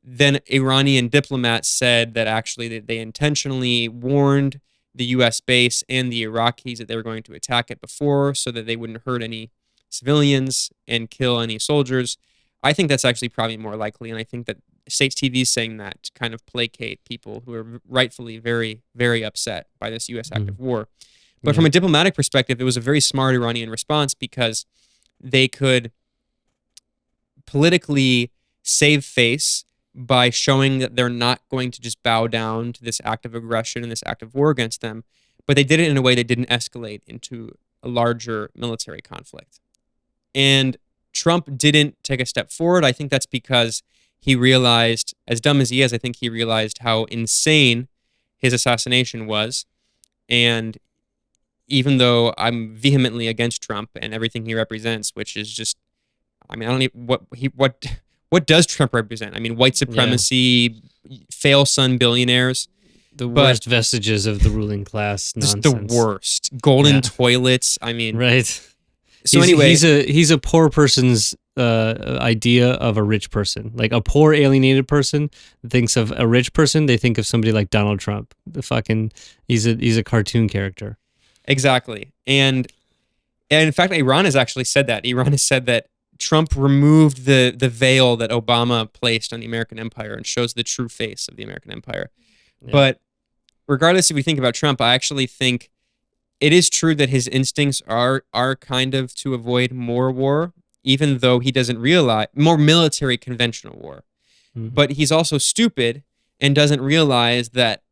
S9: then Iranian diplomats said that actually they intentionally warned the U.S. base and the Iraqis that they were going to attack it before, so that they wouldn't hurt any civilians and kill any soldiers. I think that's actually probably more likely, and I think that States TV is saying that to kind of placate people who are rightfully very, very upset by this U.S. act of war. But from a diplomatic perspective, it was a very smart Iranian response, because they could politically save face by showing that they're not going to just bow down to this act of aggression and this act of war against them, but they did it in a way that didn't escalate into a larger military conflict. And Trump didn't take a step forward. I think that's because he realized, as dumb as he is, I think he realized how insane his assassination was. And even though I'm vehemently against Trump and everything he represents, which is just, I mean, I don't even, what does Trump represent? I mean, white supremacy, fail son billionaires.
S1: The worst vestiges of the ruling class nonsense.
S9: Just the worst. Golden toilets. I mean,
S1: right.
S9: So anyway,
S1: he's a poor person's idea of a rich person. Like a poor alienated person thinks of a rich person, they think of somebody like Donald Trump. He's a cartoon character.
S9: Exactly. And in fact, Iran has actually said that. Iran has said that Trump removed the veil that Obama placed on the American empire and shows the true face of the American empire. Yeah. But regardless if we think about Trump, I actually think it is true that his instincts are kind of to avoid more war, even though he doesn't realize more military conventional war. Mm-hmm. But he's also stupid and doesn't realize that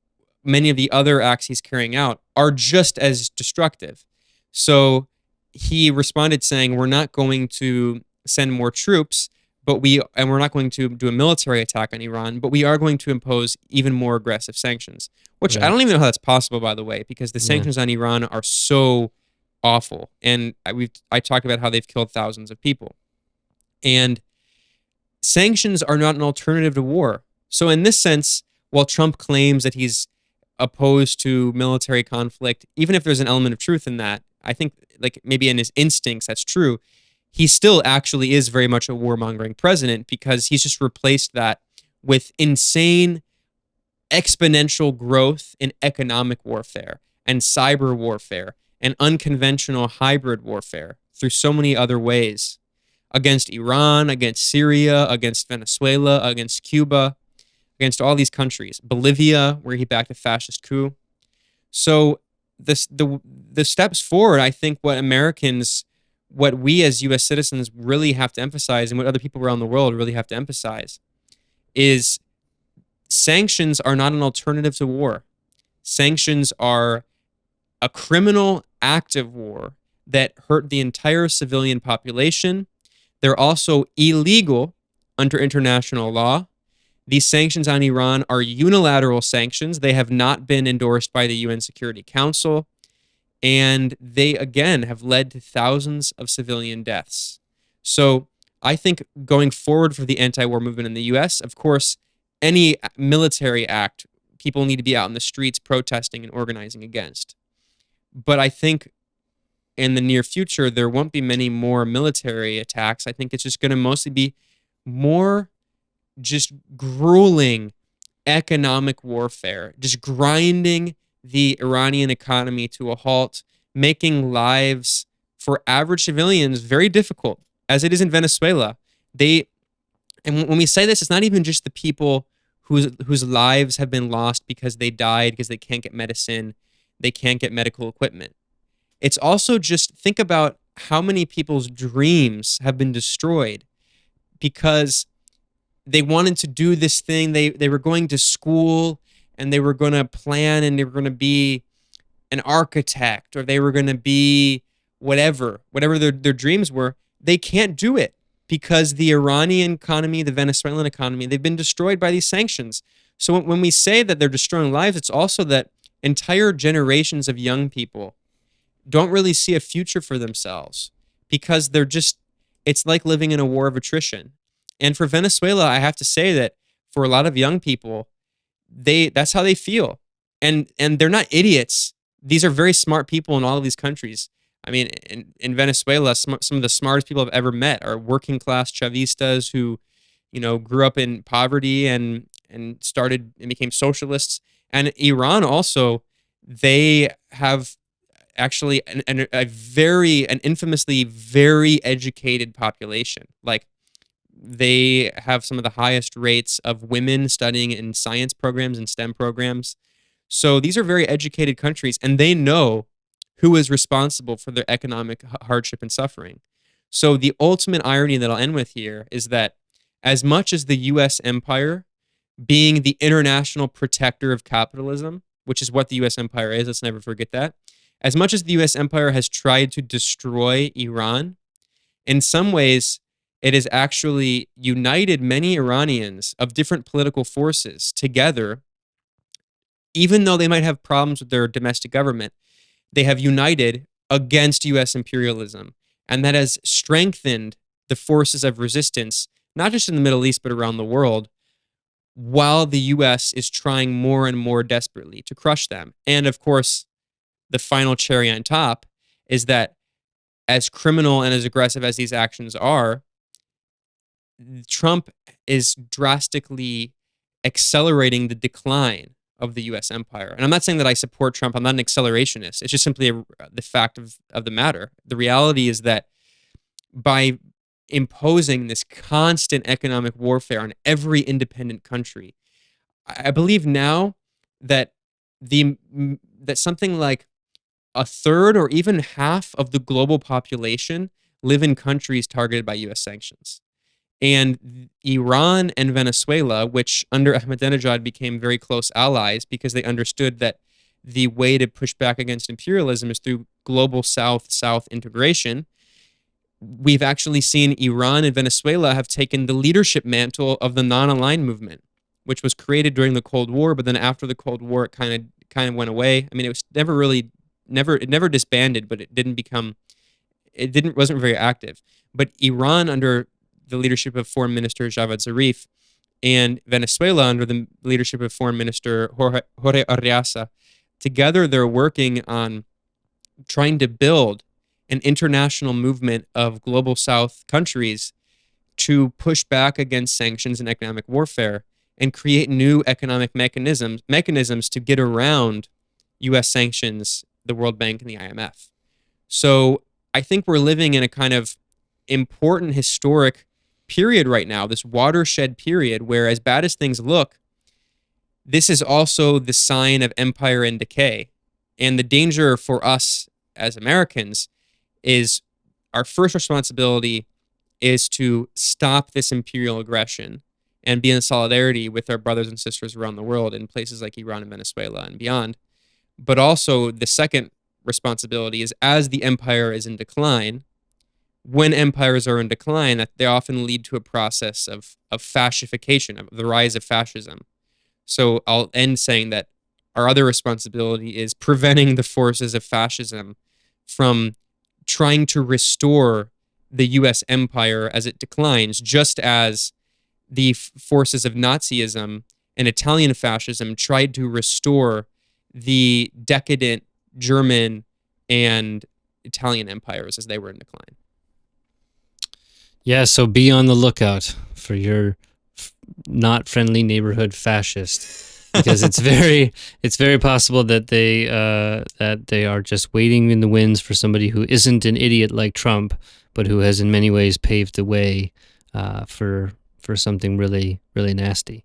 S9: many of the other acts he's carrying out are just as destructive. So he responded saying, we're not going to send more troops, we're not going to do a military attack on Iran, but we are going to impose even more aggressive sanctions, which I don't even know how that's possible, by the way, because the sanctions on Iran are so awful. And I talked about how they've killed thousands of people. And sanctions are not an alternative to war. So in this sense, while Trump claims that he's opposed to military conflict, even if there's an element of truth in that, I think like maybe in his instincts that's true, he still actually is very much a warmongering president, because he's just replaced that with insane exponential growth in economic warfare and cyber warfare and unconventional hybrid warfare through so many other ways against Iran, against Syria, against Venezuela, against Cuba, against all these countries, Bolivia, where he backed a fascist coup. So the steps forward, I think what we as U.S. citizens really have to emphasize, and what other people around the world really have to emphasize, is sanctions are not an alternative to war. Sanctions are a criminal act of war that hurt the entire civilian population. They're also illegal under international law. These sanctions on Iran are unilateral sanctions. They have not been endorsed by the UN Security Council. And they, again, have led to thousands of civilian deaths. So I think going forward for the anti-war movement in the U.S., of course, any military act, people need to be out in the streets protesting and organizing against. But I think in the near future, there won't be many more military attacks. I think it's just going to mostly be more just grueling economic warfare, just grinding the Iranian economy to a halt, making lives for average civilians very difficult, as it is in Venezuela. And when we say this, it's not even just the people whose lives have been lost because they died, because they can't get medicine, they can't get medical equipment. It's also just think about how many people's dreams have been destroyed because they wanted to do this thing. They were going to school and they were going to plan and they were going to be an architect or they were going to be whatever their dreams were. They can't do it because the Iranian economy, the Venezuelan economy, they've been destroyed by these sanctions. So when we say that they're destroying lives, it's also that entire generations of young people don't really see a future for themselves because it's like living in a war of attrition. And for Venezuela, I have to say that for a lot of young people, that's how they feel. And they're not idiots. These are very smart people in all of these countries. I mean, in Venezuela, some of the smartest people I've ever met are working class Chavistas who, grew up in poverty and started and became socialists. And Iran also, they have actually an infamously very educated population. Like they have some of the highest rates of women studying in science programs and STEM programs. So these are very educated countries, and they know who is responsible for their economic hardship and suffering. So the ultimate irony that I'll end with here is that as much as the U.S. empire, being the international protector of capitalism, which is what the U.S. empire is, let's never forget that, as much as the U.S. empire has tried to destroy Iran, in some ways, it has actually united many Iranians of different political forces together. Even though they might have problems with their domestic government, they have united against U.S. imperialism. And that has strengthened the forces of resistance, not just in the Middle East, but around the world, while the U.S. is trying more and more desperately to crush them. And of course, the final cherry on top is that as criminal and as aggressive as these actions are, Trump is drastically accelerating the decline of the U.S. empire. And I'm not saying that I support Trump. I'm not an accelerationist. It's just simply the fact of the matter. The reality is that by imposing this constant economic warfare on every independent country, I believe now that that something like a third or even half of the global population live in countries targeted by U.S. sanctions. And Iran and Venezuela, which under Ahmadinejad became very close allies because they understood that the way to push back against imperialism is through global South-South integration, we've actually seen Iran and Venezuela have taken the leadership mantle of the non-aligned movement, which was created during the Cold War, but then after the Cold War, it kind of went away. I mean, it was never disbanded, but wasn't very active. But Iran under the leadership of Foreign Minister Javad Zarif, and Venezuela under the leadership of Foreign Minister Jorge Arreaza, together they're working on trying to build an international movement of global South countries to push back against sanctions and economic warfare and create new economic mechanisms to get around U.S. sanctions, the World Bank, and the IMF. So I think we're living in a kind of important historic period right now, this watershed period where, as bad as things look, this is also the sign of empire and decay. And the danger for us as Americans is our first responsibility is to stop this imperial aggression and be in solidarity with our brothers and sisters around the world in places like Iran and Venezuela and beyond. But also the second responsibility is, as the empire is in decline, when empires are in decline, that they often lead to a process of fascification, of the rise of fascism. So I'll end saying that our other responsibility is preventing the forces of fascism from trying to restore the U.S. empire as it declines, just as the forces of Nazism and Italian fascism tried to restore the decadent German and Italian empires as they were in decline.
S1: Yeah, so be on the lookout for your not friendly neighborhood fascist, because it's very possible that they are just waiting in the wings for somebody who isn't an idiot like Trump, but who has in many ways paved the way for something really, really nasty.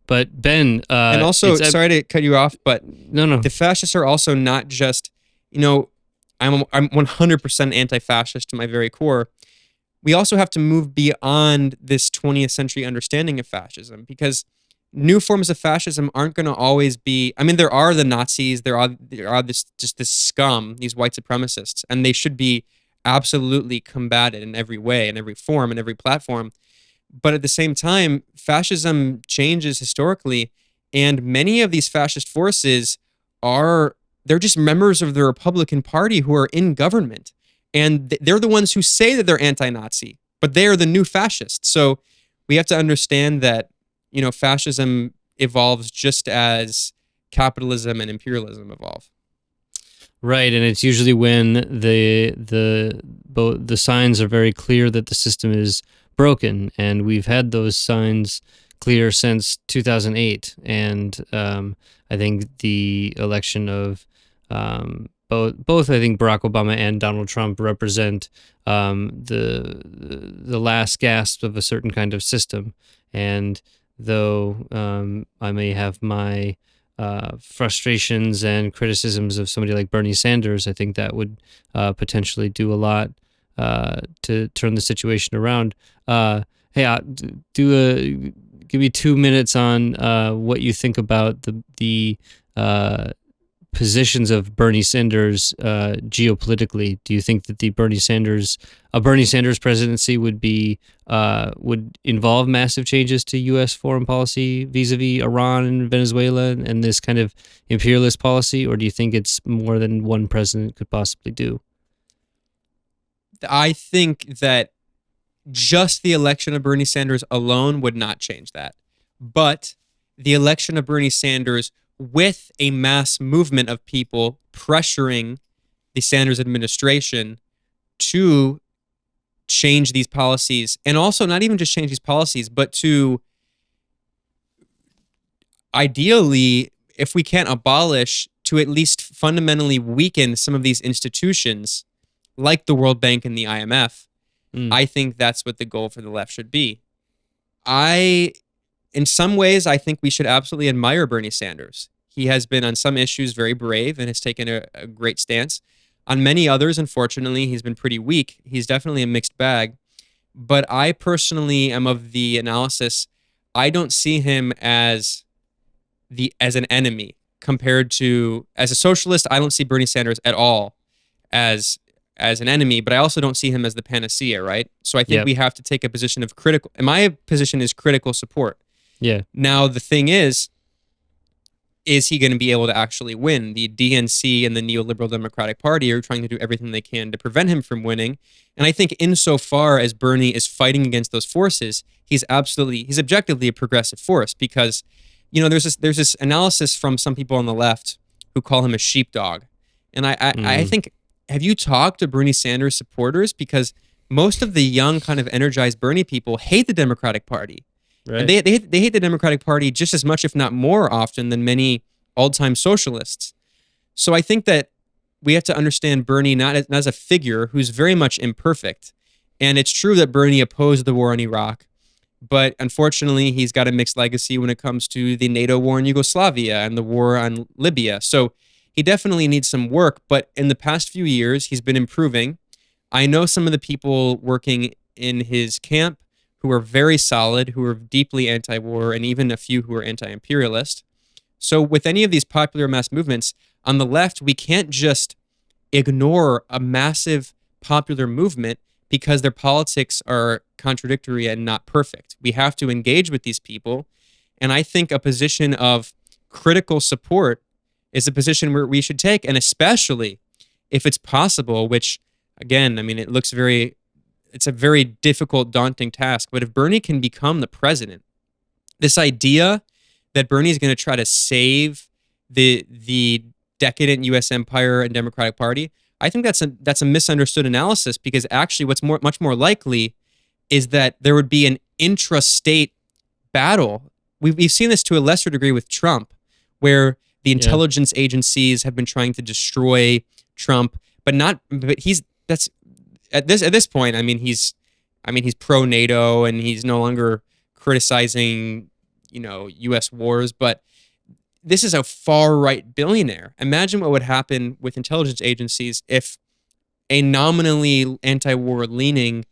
S1: But Ben,
S9: and also, sorry to cut you off, but
S1: no,
S9: the fascists are also not just, I'm 100% anti-fascist to my very core. We also have to move beyond this 20th century understanding of fascism, because new forms of fascism aren't going to always be. I mean, there are the Nazis, there are this scum, these white supremacists, and they should be absolutely combated in every way, in every form, in every platform. But at the same time, fascism changes historically, and many of these fascist forces they're just members of the Republican Party who are in government. And they're the ones who say that they're anti-Nazi, but they are the new fascists. So we have to understand that, fascism evolves just as capitalism and imperialism evolve.
S1: Right, and it's usually when the signs are very clear that the system is broken, and we've had those signs clear since 2008. And I think the election of both I think Barack Obama and Donald Trump represent the last gasp of a certain kind of system. And though I may have my frustrations and criticisms of somebody like Bernie Sanders, I think that would potentially do a lot to turn the situation around. Hey, give me 2 minutes on what you think about the positions of Bernie Sanders geopolitically. Do you think that a Bernie Sanders presidency would involve massive changes to U.S. foreign policy vis-a-vis Iran and Venezuela and this kind of imperialist policy, or do you think it's more than one president could possibly do?
S9: I think that just the election of Bernie Sanders alone would not change that. But the election of Bernie Sanders with a mass movement of people pressuring the Sanders administration to change these policies, and also not even just change these policies, but to ideally, if we can't abolish, to at least fundamentally weaken some of these institutions like the World Bank and the IMF. I think that's what the goal for the left should be. In some ways, I think we should absolutely admire Bernie Sanders. He has been on some issues very brave and has taken a great stance. On many others, unfortunately, he's been pretty weak. He's definitely a mixed bag. But I personally am of the analysis, I don't see him as an enemy compared to, as a socialist, I don't see Bernie Sanders at all as an enemy, but I also don't see him as the panacea, right? So I think we have to take a position of critical, and my position is critical support.
S1: Yeah.
S9: Now, the thing is he going to be able to actually win? The DNC and the Neoliberal Democratic Party are trying to do everything they can to prevent him from winning. And I think insofar as Bernie is fighting against those forces, he's objectively a progressive force, because, there's this analysis from some people on the left who call him a sheepdog. And I think, have you talked to Bernie Sanders supporters? Because most of the young kind of energized Bernie people hate the Democratic Party. Right. And they hate the Democratic Party just as much, if not more often, than many old-time socialists. So I think that we have to understand Bernie not as a figure who's very much imperfect. And it's true that Bernie opposed the war in Iraq, but unfortunately, he's got a mixed legacy when it comes to the NATO war in Yugoslavia and the war on Libya. So he definitely needs some work, but in the past few years, he's been improving. I know some of the people working in his camp who are very solid, who are deeply anti-war, and even a few who are anti-imperialist. So with any of these popular mass movements, on the left, we can't just ignore a massive popular movement because their politics are contradictory and not perfect. We have to engage with these people. And I think a position of critical support is a position where we should take, and especially if it's possible, which again, I mean, it's a very difficult, daunting task. But if Bernie can become the president, this idea that Bernie is going to try to save the decadent U.S. empire and Democratic Party, I think that's a misunderstood analysis, because actually what's much more likely is that there would be an intrastate battle. We've seen this to a lesser degree with Trump, where the intelligence agencies have been trying to destroy Trump, but that's at this point. I mean, he's pro NATO and he's no longer criticizing, U.S. wars, but this is a far right billionaire. Imagine what would happen with intelligence agencies if a nominally anti-war leaning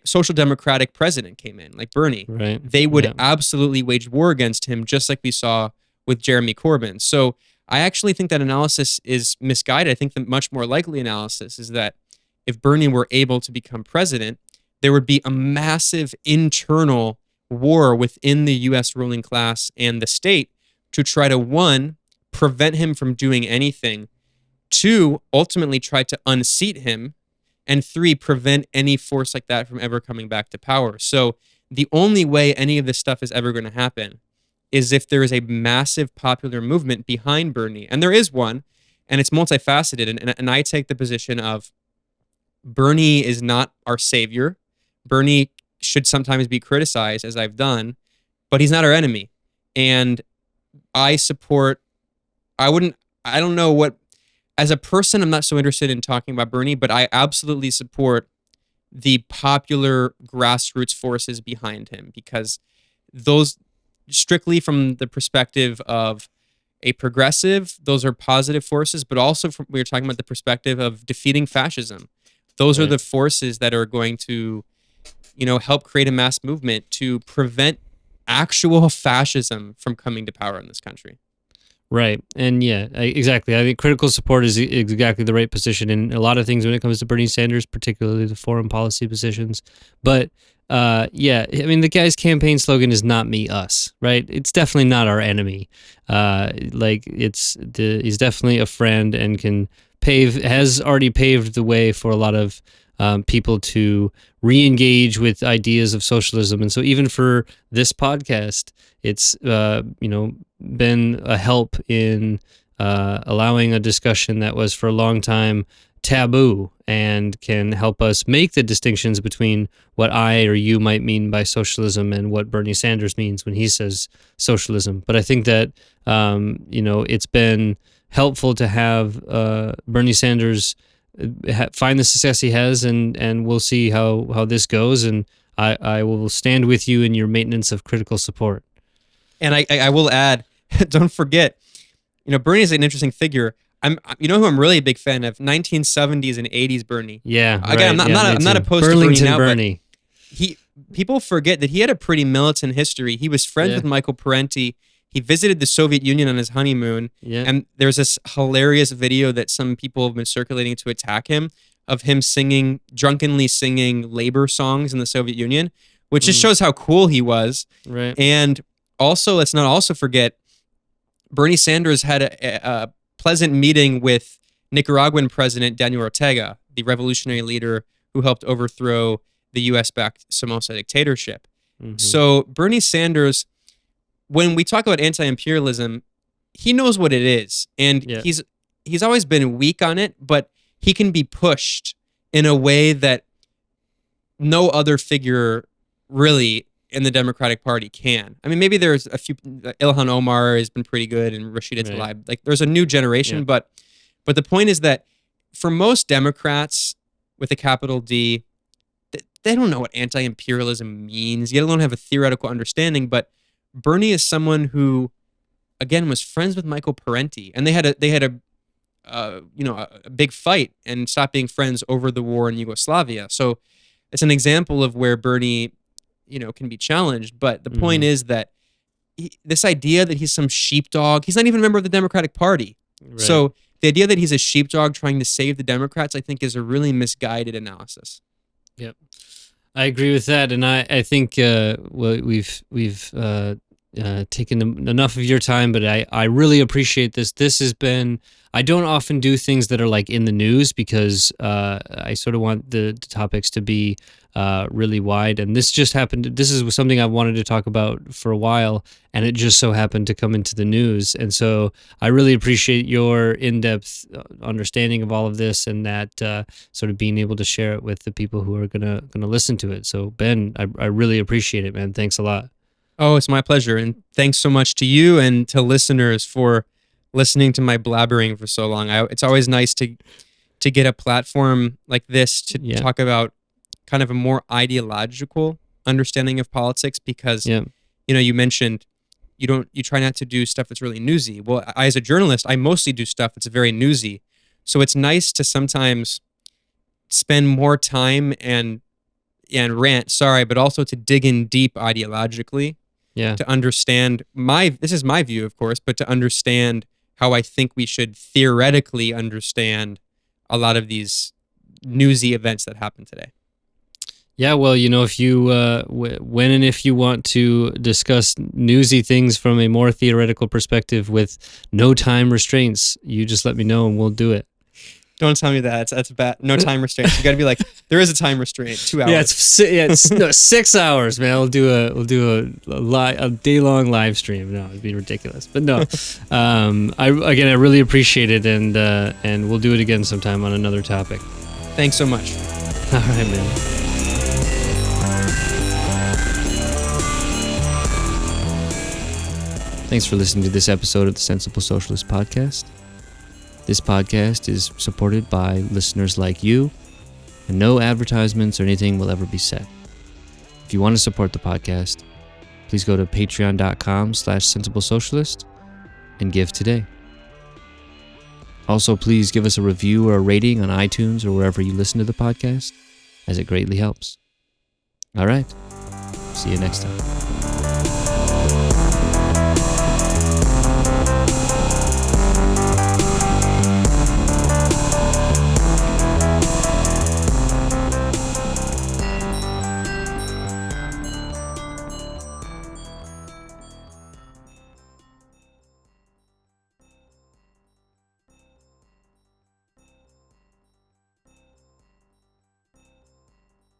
S9: social democratic president came in, like Bernie.
S1: Right.
S9: They would absolutely wage war against him, just like we saw with Jeremy Corbyn. So I actually think that analysis is misguided. I think the much more likely analysis is that if Bernie were able to become president, there would be a massive internal war within the U.S. ruling class and the state to try to, one, prevent him from doing anything, two, ultimately try to unseat him, and three, prevent any force like that from ever coming back to power. So the only way any of this stuff is ever going to happen is if there is a massive popular movement behind Bernie. And there is one, and it's multifaceted. And I take the position of Bernie is not our savior. Bernie should sometimes be criticized, as I've done, but he's not our enemy. And I don't know what, as a person, I'm not so interested in talking about Bernie, but I absolutely support the popular grassroots forces behind him, because those, strictly from the perspective of a progressive, those are positive forces, but also we were talking about the perspective of defeating fascism. Those are the forces that are going to, help create a mass movement to prevent actual fascism from coming to power in this country.
S1: Right. And exactly. I think critical support is exactly the right position in a lot of things when it comes to Bernie Sanders, particularly the foreign policy positions. But I mean, the guy's campaign slogan is "Not me, us." Right? It's definitely not our enemy. He's definitely a friend and has already paved the way for a lot of people to re-engage with ideas of socialism. And so even for this podcast, it's been a help in allowing a discussion that was for a long time taboo, and can help us make the distinctions between what I or you might mean by socialism and what Bernie Sanders means when he says socialism. But I think that it's been helpful to have Bernie Sanders find the success he has, and we'll see how this goes. And I will stand with you in your maintenance of critical support.
S9: And I will add, don't forget, Bernie is an interesting figure. Who I'm really a big fan of? 1970s and 80s Bernie.
S1: Yeah.
S9: Again,
S1: right.
S9: I'm not opposed
S1: Burlington
S9: to
S1: Bernie.
S9: People forget that he had a pretty militant history. He was friends with Michael Parenti. He visited the Soviet Union on his honeymoon. Yeah. And there's this hilarious video that some people have been circulating to attack him, of him drunkenly singing labor songs in the Soviet Union, which just shows how cool he was.
S1: Right.
S9: And also, let's not also forget, Bernie Sanders had a pleasant meeting with Nicaraguan President Daniel Ortega, the revolutionary leader who helped overthrow the U.S.-backed Somoza dictatorship. Mm-hmm. So Bernie Sanders, when we talk about anti-imperialism, he knows what it is, and he's always been weak on it, but he can be pushed in a way that no other figure really in the Democratic Party can. I mean, maybe there's a few. Ilhan Omar has been pretty good, and Rashida Tlaib. Right. Like, there's a new generation, but the point is that for most Democrats with a capital D, they don't know what anti-imperialism means, yet alone have a theoretical understanding. But Bernie is someone who, again, was friends with Michael Parenti, and they had a big fight and stopped being friends over the war in Yugoslavia. So it's an example of where Bernie, can be challenged. But the point is that this idea that he's some sheepdog, he's not even a member of the Democratic Party. Right. So the idea that he's a sheepdog trying to save the Democrats, I think, is a really misguided analysis.
S1: Yep. I agree with that, and I think we've taken enough of your time, but I really appreciate this. This has been, I don't often do things that are like in the news because I sort of want the topics to be really wide. And this just happened. This is something I wanted to talk about for a while, and it just so happened to come into the news. And so I really appreciate your in-depth understanding of all of this, and that sort of being able to share it with the people who are gonna listen to it. So Ben, I really appreciate it, man. Thanks a lot.
S9: Oh, it's my pleasure. And thanks so much to you and to listeners for listening to my blabbering for so long. It's always nice to get a platform like this to talk about kind of a more ideological understanding of politics, because you know, you mentioned you try not to do stuff that's really newsy. Well, as a journalist, I mostly do stuff that's very newsy. So it's nice to sometimes spend more time and rant, but also to dig in deep ideologically.
S1: Yeah.
S9: To understand this is my view, of course, but to understand how I think we should theoretically understand a lot of these newsy events that happen today.
S1: Yeah, well, you know, if you when and if you want to discuss newsy things from a more theoretical perspective with no time restraints, you just let me know and we'll do it.
S9: Don't tell me that. That's bad. No time restraints. You got to be like, there is a time restraint. 2 hours.
S1: Yeah, it's no, 6 hours, man. We'll do a day-long live stream. No, it'd be ridiculous. But no, I really appreciate it, and we'll do it again sometime on another topic.
S9: Thanks so much.
S1: All right, man. Thanks for listening to this episode of the Sensible Socialist Podcast. This podcast is supported by listeners like you, and no advertisements or anything will ever be said. If you want to support the podcast, please go to patreon.com/sensiblesocialist and give today. Also, please give us a review or a rating on iTunes or wherever you listen to the podcast, as it greatly helps. All right. See you next time.